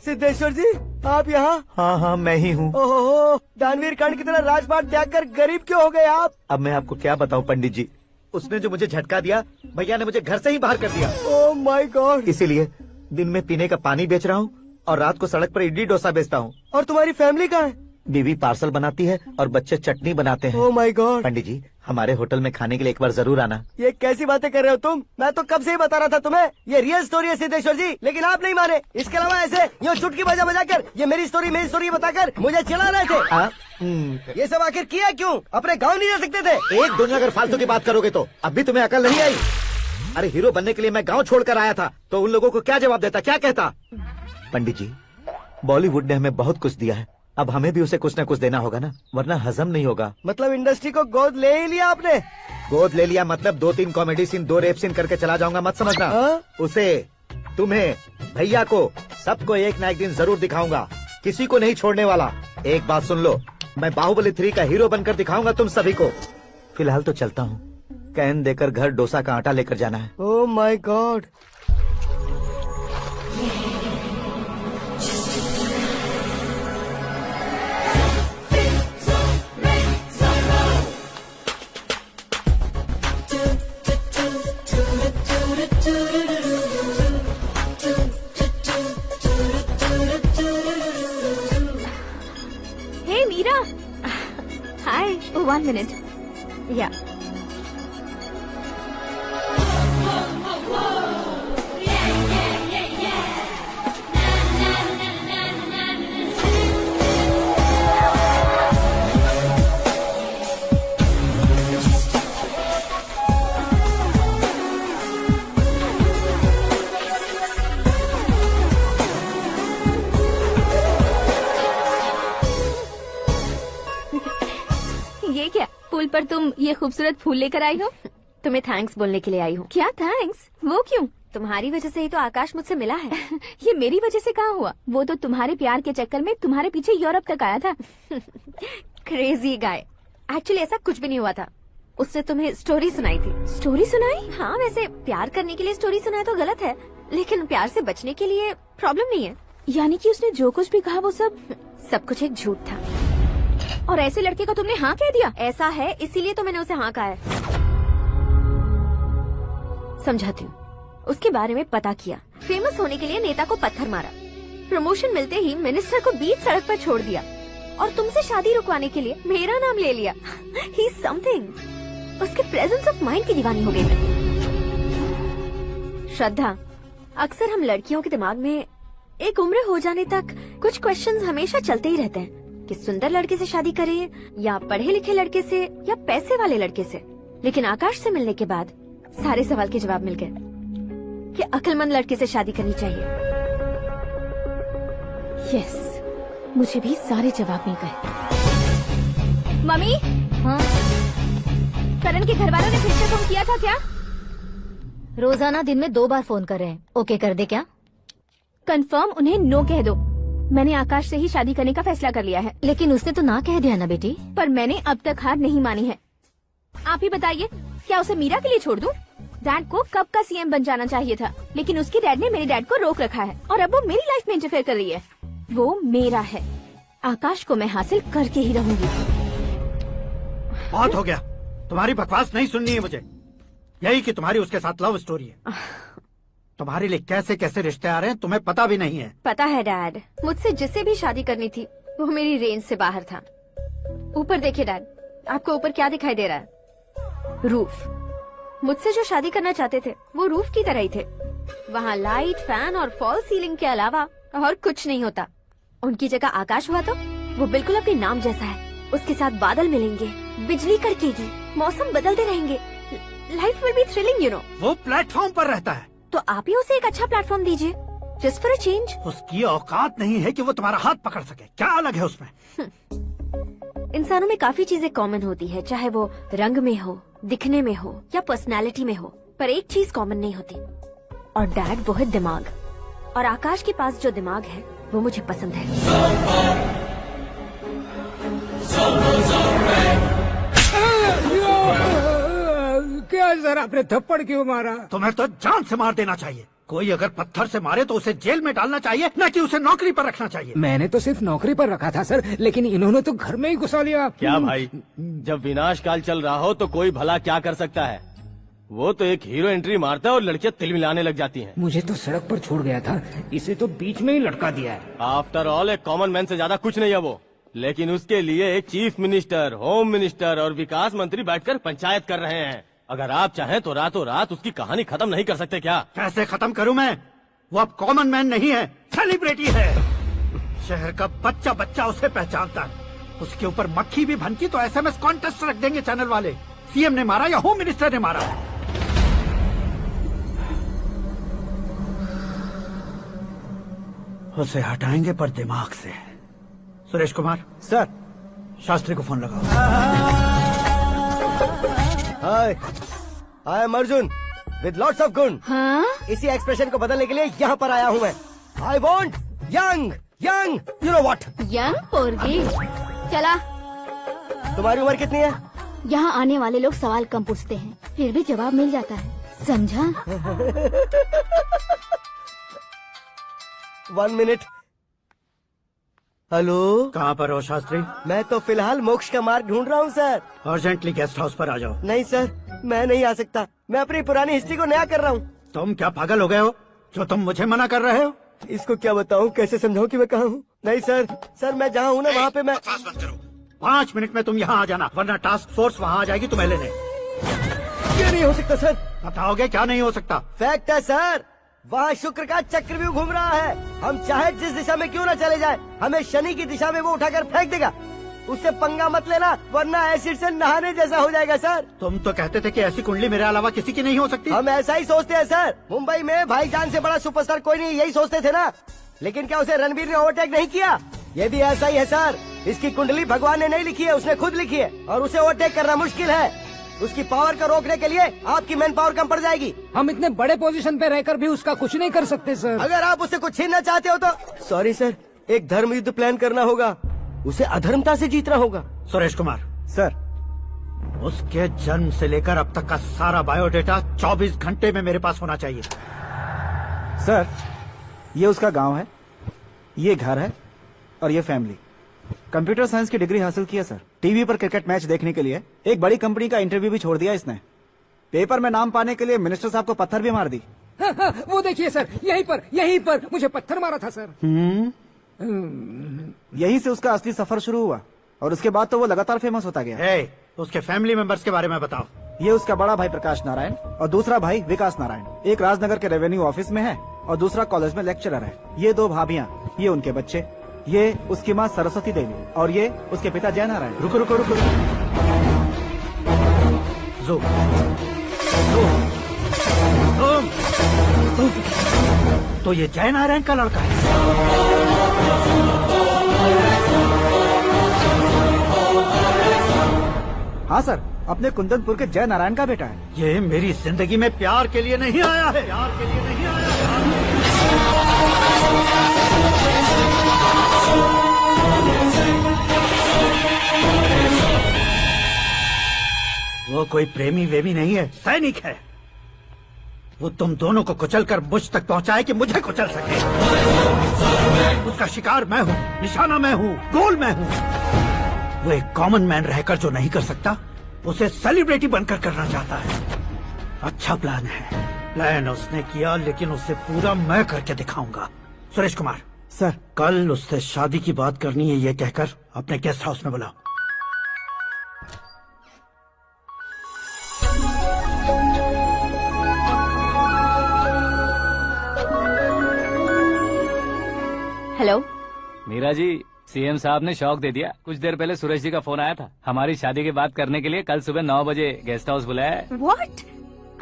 सिद्धेश्वर जी आप यहाँ? हाँ मैं ही हूँ। ओहो, दानवीर कर्ण की तरह राजपाट त्याग कर गरीब क्यों हो गए आप? अब मैं आपको क्या बताऊँ पंडित जी, उसने जो मुझे झटका दिया, भैया ने मुझे घर से ही बाहर कर दिया। Oh my God. इसीलिए दिन में पीने का पानी बेच रहा हूँ और रात को सड़क पर इडली डोसा बेचता हूँ। और तुम्हारी फैमिली कहाँ है? बीवी पार्सल बनाती है और बच्चे चटनी बनाते हैं। Oh my God. पंडित जी हमारे होटल में खाने के लिए एक बार जरूर आना। ये कैसी बातें कर रहे हो तुम? मैं तो कब से ही बता रहा था तुम्हें, ये रियल स्टोरी है सिद्धेश्वर जी, लेकिन आप नहीं माने। इसके अलावा ऐसे यूँ चुटकी बजा कर ये मेरी स्टोरी बताकर मुझे चिढ़ा रहे थे। ये सब आखिर किया क्यों? अपने गाँव नहीं जा सकते थे? एक दुनिया अगर फालतू की बात करोगे तो अब भी तुम्हें अकल नहीं आई? अरे हीरो बनने के लिए मैं गाँव छोड़कर आया था तो उन लोगों को क्या जवाब देता, क्या कहता? पंडित जी बॉलीवुड ने हमें बहुत कुछ दिया है, अब हमें भी उसे कुछ न कुछ देना होगा ना, वरना हजम नहीं होगा। मतलब इंडस्ट्री को गोद ले ही लिया आपने? गोद ले लिया मतलब 2-3 कॉमेडी सीन 2 रेप सीन करके चला जाऊंगा मत समझना। उसे, तुम्हें, भैया को, सबको एक न एक दिन जरूर दिखाऊंगा, किसी को नहीं छोड़ने वाला। एक बात सुन लो, मैं बाहुबली 3 का हीरो बनकर दिखाऊंगा तुम सभी को। फिलहाल तो चलता हूँ, कैन देकर घर डोसा का आटा लेकर जाना है। Oh my God. Hey Meera. Hi. Oh, 1 minute. Yeah. ये क्या, पुल पर तुम ये खूबसूरत फूल लेकर आई हो? तुम्हें थैंक्स बोलने के लिए आई हूँ। क्या थैंक्स? वो क्यों? तुम्हारी वजह से ही तो आकाश मुझसे मिला है। ये मेरी वजह से कहाँ हुआ? वो तो तुम्हारे प्यार के चक्कर में तुम्हारे पीछे यूरोप तक आया था। Crazy guy. एक्चुअली ऐसा कुछ भी नहीं हुआ था, उसने तुम्हें स्टोरी सुनाई थी। स्टोरी सुनाई? हाँ, वैसे प्यार करने के लिए स्टोरी सुनाए तो गलत है, लेकिन प्यार से बचने के लिए प्रॉब्लम नहीं है। यानी कि उसने जो कुछ भी कहा वो सब कुछ एक झूठ था। और ऐसे लड़के को तुमने हाँ कह दिया? ऐसा है इसीलिए तो मैंने उसे हाँ कहा है। समझाती हूँ। उसके बारे में पता किया, फेमस होने के लिए नेता को पत्थर मारा, प्रमोशन मिलते ही मिनिस्टर को बीच सड़क पर छोड़ दिया और तुमसे शादी रुकवाने के लिए मेरा नाम ले लिया। He is something. उसके प्रेजेंस ऑफ माइंड की दीवानी हो गई मैं। श्रद्धा, अक्सर हम लड़कियों के दिमाग में एक उम्र हो जाने तक कुछ क्वेश्चंस हमेशा चलते ही रहते हैं कि सुंदर लड़के से शादी करें या पढ़े लिखे लड़के से या पैसे वाले लड़के से। लेकिन आकाश से मिलने के बाद सारे सवाल के जवाब मिल गए कि अक्लमंद लड़के से शादी करनी चाहिए। यस, मुझे भी सारे जवाब मिल गए। मम्मी, हाँ? करण के घर वालों ने फिर से फोन किया था क्या? रोजाना दिन में 2 बार फोन कर रहे हैं। ओके कर दे क्या? कंफर्म उन्हें नो कह दो। मैंने आकाश से ही शादी करने का फैसला कर लिया है। लेकिन उसने तो ना कह दिया ना बेटी। पर मैंने अब तक हार नहीं मानी है। आप ही बताइए, क्या उसे मीरा के लिए छोड़ दूं? डैड को कब का सीएम बन जाना चाहिए था, लेकिन उसके डैड ने मेरे डैड को रोक रखा है और अब वो मेरी लाइफ में इंटरफेयर कर रही है। वो मेरा है, आकाश को मैं हासिल करके ही रहूंगी। बहुत हो गया, तुम्हारी बकवास नहीं सुननी है मुझे। यही कि तुम्हारी उसके साथ लव स्टोरी है। तुम्हारे लिए कैसे कैसे रिश्ते आ रहे हैं तुम्हें पता भी नहीं है। पता है डैड, मुझसे जिसे भी शादी करनी थी वो मेरी रेंज से बाहर था। ऊपर देखिए डैड, आपको ऊपर क्या दिखाई दे रहा है? रूफ। मुझसे जो शादी करना चाहते थे वो रूफ की तरह ही थे। वहाँ लाइट, फैन और फॉल सीलिंग के अलावा और कुछ नहीं होता। उनकी जगह आकाश हुआ तो वो बिल्कुल अपने नाम जैसा है। उसके साथ बादल मिलेंगे, बिजली कड़केगी, मौसम बदलते रहेंगे, life will be thrilling you know. वो प्लेटफॉर्म पर रहता है। तो आप ही उसे एक अच्छा प्लेटफॉर्म दीजिए, जस्ट फॉर अ चेंज। उसकी औकात नहीं है कि वो तुम्हारा हाथ पकड़ सके। क्या अलग है उसमें? इंसानों में काफी चीजें कॉमन होती है, चाहे वो रंग में हो, दिखने में हो या पर्सनालिटी में हो, पर एक चीज कॉमन नहीं होती, और डैड वो है दिमाग। और आकाश के पास जो दिमाग है वो मुझे पसंद है। क्या सर, आपने थप्पड़ क्यों मारा? तुम्हें तो जान से मार देना चाहिए। कोई अगर पत्थर से मारे तो उसे जेल में डालना चाहिए, न कि उसे नौकरी पर रखना चाहिए। मैंने तो सिर्फ नौकरी पर रखा था सर, लेकिन इन्होंने तो घर में ही घुसा लिया। क्या भाई, जब विनाश काल चल रहा हो तो कोई भला क्या कर सकता है? वो तो एक हीरो एंट्री मारता है और लड़कियां तिलमिलाने लग जाती हैं। मुझे तो सड़क पर छोड़ गया था, इसे तो बीच में ही लटका दिया है। आफ्टर ऑल एक कॉमन मैन से ज्यादा कुछ नहीं है वो, लेकिन उसके लिए एक चीफ मिनिस्टर, होम मिनिस्टर और विकास मंत्री बैठकर पंचायत कर रहे हैं। अगर आप चाहें तो रातों रात उसकी कहानी खत्म नहीं कर सकते क्या? कैसे खत्म करूं मैं? वो अब कॉमन मैन नहीं है, सेलिब्रिटी है। शहर का बच्चा बच्चा उसे पहचानता है। उसके ऊपर मक्खी भी भनकी तो एसएमएस कॉन्टेस्ट रख देंगे चैनल वाले। सीएम ने मारा या होम मिनिस्टर ने मारा। उसे हटाएंगे पर दिमाग से। सुरेश कुमार सर, शास्त्री को फोन लगाओ। Hi, I am Arjun with lots of गुण। हाँ? इसी एक्सप्रेशन को बदलने के लिए यहाँ पर आया हूँ मैं। I want young young, you know what? Young पोरगी। चला। तुम्हारी उम्र कितनी है? यहाँ आने वाले लोग सवाल कम पूछते हैं, फिर भी जवाब मिल जाता है, समझा? 1 मिनट। हेलो, कहाँ पर हो शास्त्री? मैं तो फिलहाल मोक्ष का मार्ग ढूंढ रहा हूँ सर। अर्जेंटली गेस्ट हाउस पर आ जाओ। नहीं सर, मैं नहीं आ सकता। मैं अपनी पुरानी हिस्ट्री को नया कर रहा हूँ। तुम क्या पागल हो गए हो जो तुम मुझे मना कर रहे हो? इसको क्या बताऊँ, कैसे समझाऊँ कि मैं कहाँ हूँ? नहीं सर मैं जहाँ हूँ ना वहाँ पे मैं। 5 मिनट में तुम यहाँ आ जाना, वरना टास्क फोर्स वहाँ आ जाएगी तुम्हें लेने। क्या नहीं हो सकता सर? बताओगे क्या नहीं हो सकता? फैक्ट है सर, वहाँ शुक्र का चक्रव्यूह घूम रहा है। हम चाहे जिस दिशा में क्यों न चले जाए, हमें शनि की दिशा में वो उठाकर फेंक देगा। उससे पंगा मत लेना, वरना एसिड से नहाने जैसा हो जाएगा सर। तुम तो कहते थे कि ऐसी कुंडली मेरे अलावा किसी की नहीं हो सकती। हम ऐसा ही सोचते हैं सर। मुंबई में भाईजान से बड़ा सुपरस्टार कोई नहीं, यही सोचते थे ना। लेकिन क्या उसे रणवीर ने ओवरटेक नहीं किया? ये भी ऐसा ही है सर। इसकी कुंडली भगवान ने नहीं लिखी है, उसने खुद लिखी है, और उसे ओवरटेक करना मुश्किल है। उसकी पावर को रोकने के लिए आपकी मैन पावर कम पड़ जाएगी। हम इतने बड़े पोजीशन पे रहकर भी उसका कुछ नहीं कर सकते सर। अगर आप उससे कुछ छीनना चाहते हो तो सॉरी सर, एक धर्म युद्ध प्लान करना होगा। उसे अधर्मता से जीतना होगा। सुरेश कुमार सर, उसके जन्म से लेकर अब तक का सारा बायोडेटा 24 घंटे में मेरे पास होना चाहिए। सर, ये उसका गांव है, ये घर है और ये फैमिली। कंप्यूटर साइंस की डिग्री हासिल किया सर। टीवी पर क्रिकेट मैच देखने के लिए एक बड़ी कंपनी का इंटरव्यू भी छोड़ दिया इसने। पेपर में नाम पाने के लिए मिनिस्टर साहब को पत्थर भी मार दी। हाँ, वो देखिए सर, यहीं पर मुझे पत्थर मारा था सर। यहीं से उसका असली सफर शुरू हुआ और उसके बाद तो वो लगातार फेमस होता गया। उसके फैमिली मेंबर्स के बारे में बताओ। ये उसका बड़ा भाई प्रकाश नारायण और दूसरा भाई विकास नारायण। एक राजनगर के रेवेन्यू ऑफिस में है और दूसरा कॉलेज में लेक्चरर है। ये 2 भाभियां, ये उनके बच्चे, ये उसकी माँ सरस्वती देवी और ये उसके पिता जय नारायण। रुको रुको रुको, तो ये जय नारायण का लड़का है। हाँ सर, अपने कुंदनपुर के जय नारायण का बेटा है। ये मेरी जिंदगी में प्यार के लिए नहीं आया है, प्यार के लिए नहीं आया है। वो कोई प्रेमी वेमी नहीं है, सैनिक है। वो तुम दोनों को कुचल कर मुझ तक पहुंचाए कि मुझे कुचल सके। उसका शिकार मैं हूँ, निशाना मैं हूँ, गोल मैं हूँ। वो एक कॉमन मैन रहकर जो नहीं कर सकता, उसे सेलिब्रिटी बनकर करना चाहता है। अच्छा प्लान है। प्लान उसने किया, लेकिन उसे पूरा मैं करके दिखाऊंगा। सुरेश कुमार सर, कल उससे शादी की बात करनी है, ये कहकर अपने गेस्ट हाउस में बुलाओ। हेलो मीरा जी, सीएम साहब ने शौक दे दिया। कुछ देर पहले सुरेश जी का फोन आया था, हमारी शादी की बात करने के लिए कल सुबह 9 बजे गेस्ट हाउस बुलाया है। What?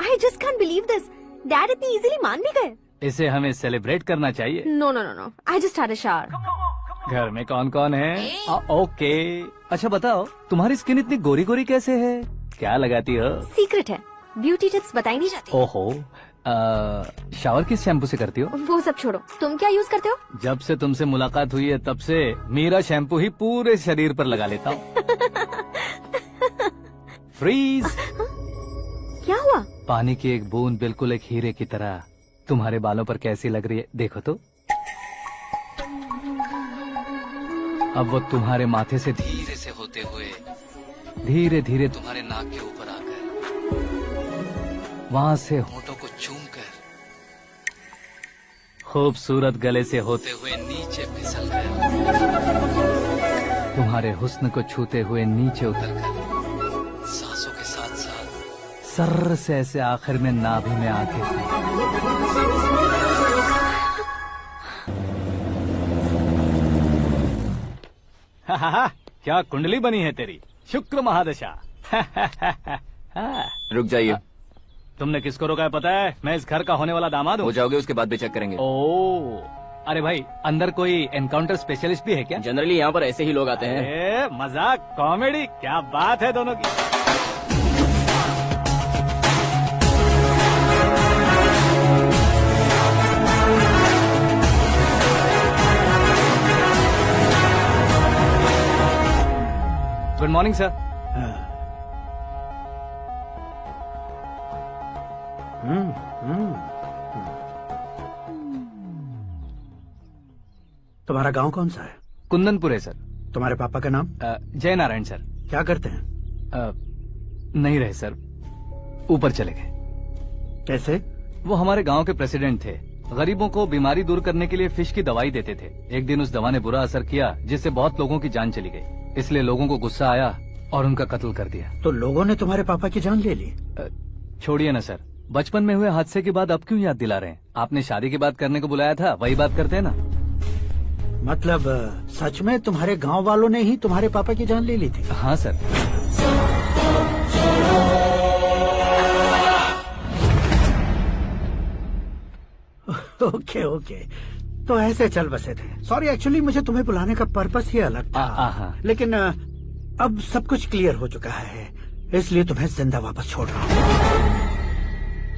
I just can't believe this. Dad इतनी इजीली मान भी गए। इसे हमें सेलिब्रेट करना चाहिए। No, no, no, no. I just had a shower. घर में कौन कौन है? ओके। अच्छा बताओ, तुम्हारी स्किन इतनी गोरी गोरी कैसे है? क्या लगाती हो? सीक्रेट है, ब्यूटी टिप्स बताई नहीं जाती। ओहो, शावर किस शैम्पू से करती हो? वो सब छोड़ो, तुम क्या यूज करते हो? जब से तुमसे मुलाकात हुई है तब से मीरा शैम्पू ही पूरे शरीर पर लगा लेता हूँ। फ्रीज। क्या हुआ? पानी की एक बूंद बिल्कुल एक हीरे की तरह तुम्हारे बालों पर कैसी लग रही है, देखो तो। अब वो तुम्हारे माथे से धीरे से होते हुए धीरे धीरे तुम्हारे नाक के ऊपर आकर वहां से होठों को चूमकर खूबसूरत गले से होते हुए नीचे फिसल कर तुम्हारे हुस्न को छूते हुए नीचे उतरकर सांसों के साथ साथ सर्र से ऐसे आखिर में नाभि में आके क्या कुंडली बनी है तेरी, शुक्र महादशा। रुक जाइए। तुमने किसको रोका है पता है? मैं इस घर का होने वाला दामाद हूँ। हो जाओगे उसके बाद भी चेक करेंगे। ओ, अरे भाई अंदर कोई एनकाउंटर स्पेशलिस्ट भी है क्या? जनरली यहाँ पर ऐसे ही लोग आते हैं। मजाक कॉमेडी, क्या बात है दोनों की। Good morning sir. तुम्हारा गांव कौन सा है? कुंदनपुर है सर। तुम्हारे पापा का नाम? जय नारायण सर। क्या करते हैं? नहीं रहे सर, ऊपर चले गए। कैसे? वो हमारे गांव के प्रेसिडेंट थे। गरीबों को बीमारी दूर करने के लिए फिश की दवाई देते थे। एक दिन उस दवा ने बुरा असर किया जिससे बहुत लोगों की जान चली गई। इसलिए लोगों को गुस्सा आया और उनका कत्ल कर दिया। तो लोगों ने तुम्हारे पापा की जान ले ली? छोड़िए ना सर, बचपन में हुए हादसे की बात अब क्यों याद दिला रहे हैं? आपने शादी की बात करने को बुलाया था, वही बात करते हैं ना। मतलब सच में तुम्हारे गांव वालों ने ही तुम्हारे पापा की जान ले ली थी? हाँ सर। ओके ओके, तो ऐसे चल बसे थे। सॉरी, एक्चुअली मुझे तुम्हें बुलाने का पर्पस ही अलग था। लेकिन अब सब कुछ क्लियर हो चुका है, इसलिए तुम्हें जिंदा वापस छोड़ रहा हूँ।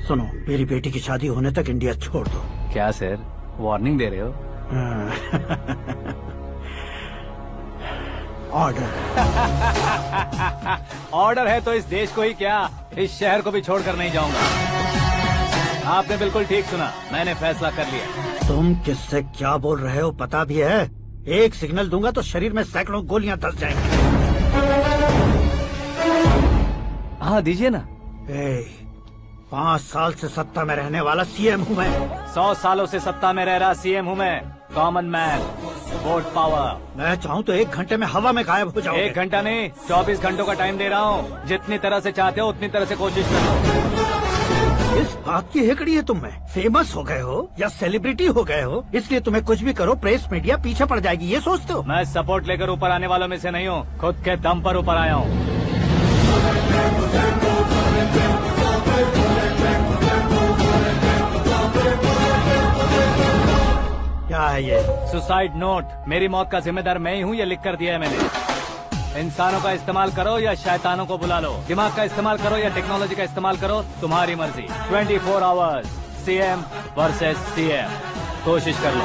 सुनो, मेरी बेटी की शादी होने तक इंडिया छोड़ दो। क्या सर, वार्निंग दे रहे हो? ऑर्डर। ऑर्डर है तो इस देश को ही क्या, इस शहर को भी छोड़कर नहीं जाऊंगा। आपने बिल्कुल ठीक सुना, मैंने फैसला कर लिया। तुम किससे क्या बोल रहे हो पता भी है? एक सिग्नल दूंगा तो शरीर में सैकड़ों गोलियां धस जाएंगी। हाँ दीजिए ना। 5 साल से सत्ता में रहने वाला सीएम हूँ मैं। 100 सालों से सत्ता में रह रहा सीएम हूँ मैं। Common man, vote power. मैं चाहूँ तो 1 घंटे में हवा में गायब हो जाऊँ। 1 घंटा नहीं, 24 घंटों का टाइम दे रहा हूँ। जितनी तरह से चाहते हो उतनी तरह से कोशिश करो। इस बात की हेकड़ी है तुम में। फेमस हो गए हो या सेलिब्रिटी हो गए हो, इसलिए तुम्हें कुछ भी करो प्रेस मीडिया पीछे पड़ जाएगी, ये सोचते हो? मैं सपोर्ट लेकर ऊपर आने वालों में से नहीं हूँ, खुद के दम पर ऊपर आया हूँ। क्या है ये? Suicide note. मेरी मौत का जिम्मेदार मैं ही हूँ, ये लिख कर दिया है मैंने। इंसानों का इस्तेमाल करो या शैतानों को बुला लो, दिमाग का इस्तेमाल करो या टेक्नोलॉजी का इस्तेमाल करो, तुम्हारी मर्जी। 24 आवर्स सीएम वर्सेस सीएम, कोशिश कर लो।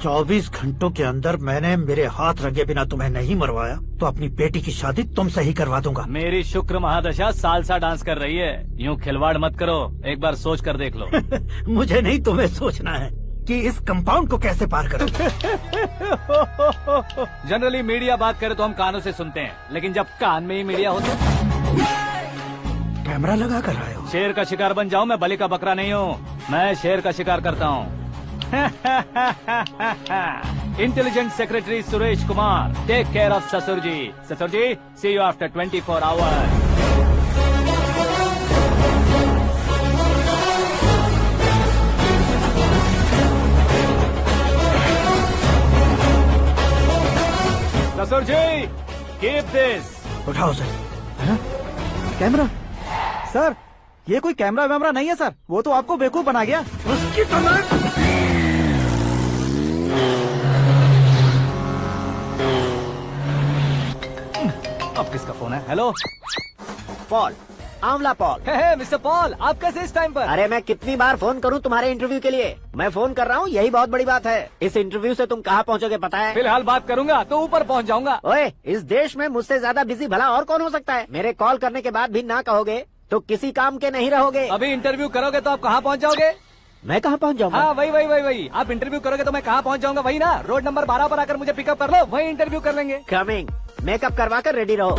24 घंटों के अंदर मैंने मेरे हाथ रंगे बिना तुम्हें नहीं मरवाया तो अपनी बेटी की शादी तुमसे ही करवा दूंगा। मेरी शुक्र महादशा सालसा डांस कर रही है, यूँ खिलवाड़ मत करो, एक बार सोच कर देख लो। मुझे नहीं, तुम्हें सोचना है कि इस कंपाउंड को कैसे पार करूं। जनरली मीडिया बात करे तो हम कानों से सुनते हैं, लेकिन जब कान में ही मीडिया हो तो कैमरा लगा कर आए हो। शेर का शिकार बन जाऊं, मैं बलि का बकरा नहीं हूँ, मैं शेर का शिकार करता हूँ। Intelligent secretary Suresh Kumar, take care of ससुर जी। ससुर जी, सी यू आफ्टर 24 आवर्स। ससुर जी, कीप दिस। उठाओ सर। कैमरा सर, ये कोई कैमरा वैमरा नहीं है सर, वो तो आपको बेवकूफ बना गया। उसकी तो अब किसका फोन है? हेलो पॉल, आंवला पॉल। मिस्टर पॉल, आप कैसे इस टाइम पर? अरे मैं कितनी बार फोन करूं तुम्हारे इंटरव्यू के लिए? मैं फोन कर रहा हूं, यही बहुत बड़ी बात है। इस इंटरव्यू से तुम कहां पहुंचोगे पता है? फिलहाल बात करूंगा तो ऊपर पहुंच जाऊंगा। ओए, इस देश में मुझसे ज्यादा बिजी भला और कौन हो सकता है? मेरे कॉल करने के बाद भी ना कहोगे तो किसी काम के नहीं रहोगे। अभी इंटरव्यू करोगे तो आप कहाँ पहुँच जाओगे? मैं कहाँ पहुँच जाऊंगा? हाँ वही। आप इंटरव्यू करोगे तो मैं कहाँ पहुँच जाऊंगा? वही ना, रोड नंबर 12 पर आकर मुझे पिकअप कर लो, वही इंटरव्यू कर लेंगे। कमिंग। मेकअप करवा कर रेडी रहो।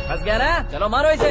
फंस गया ना? चलो मारो इसे।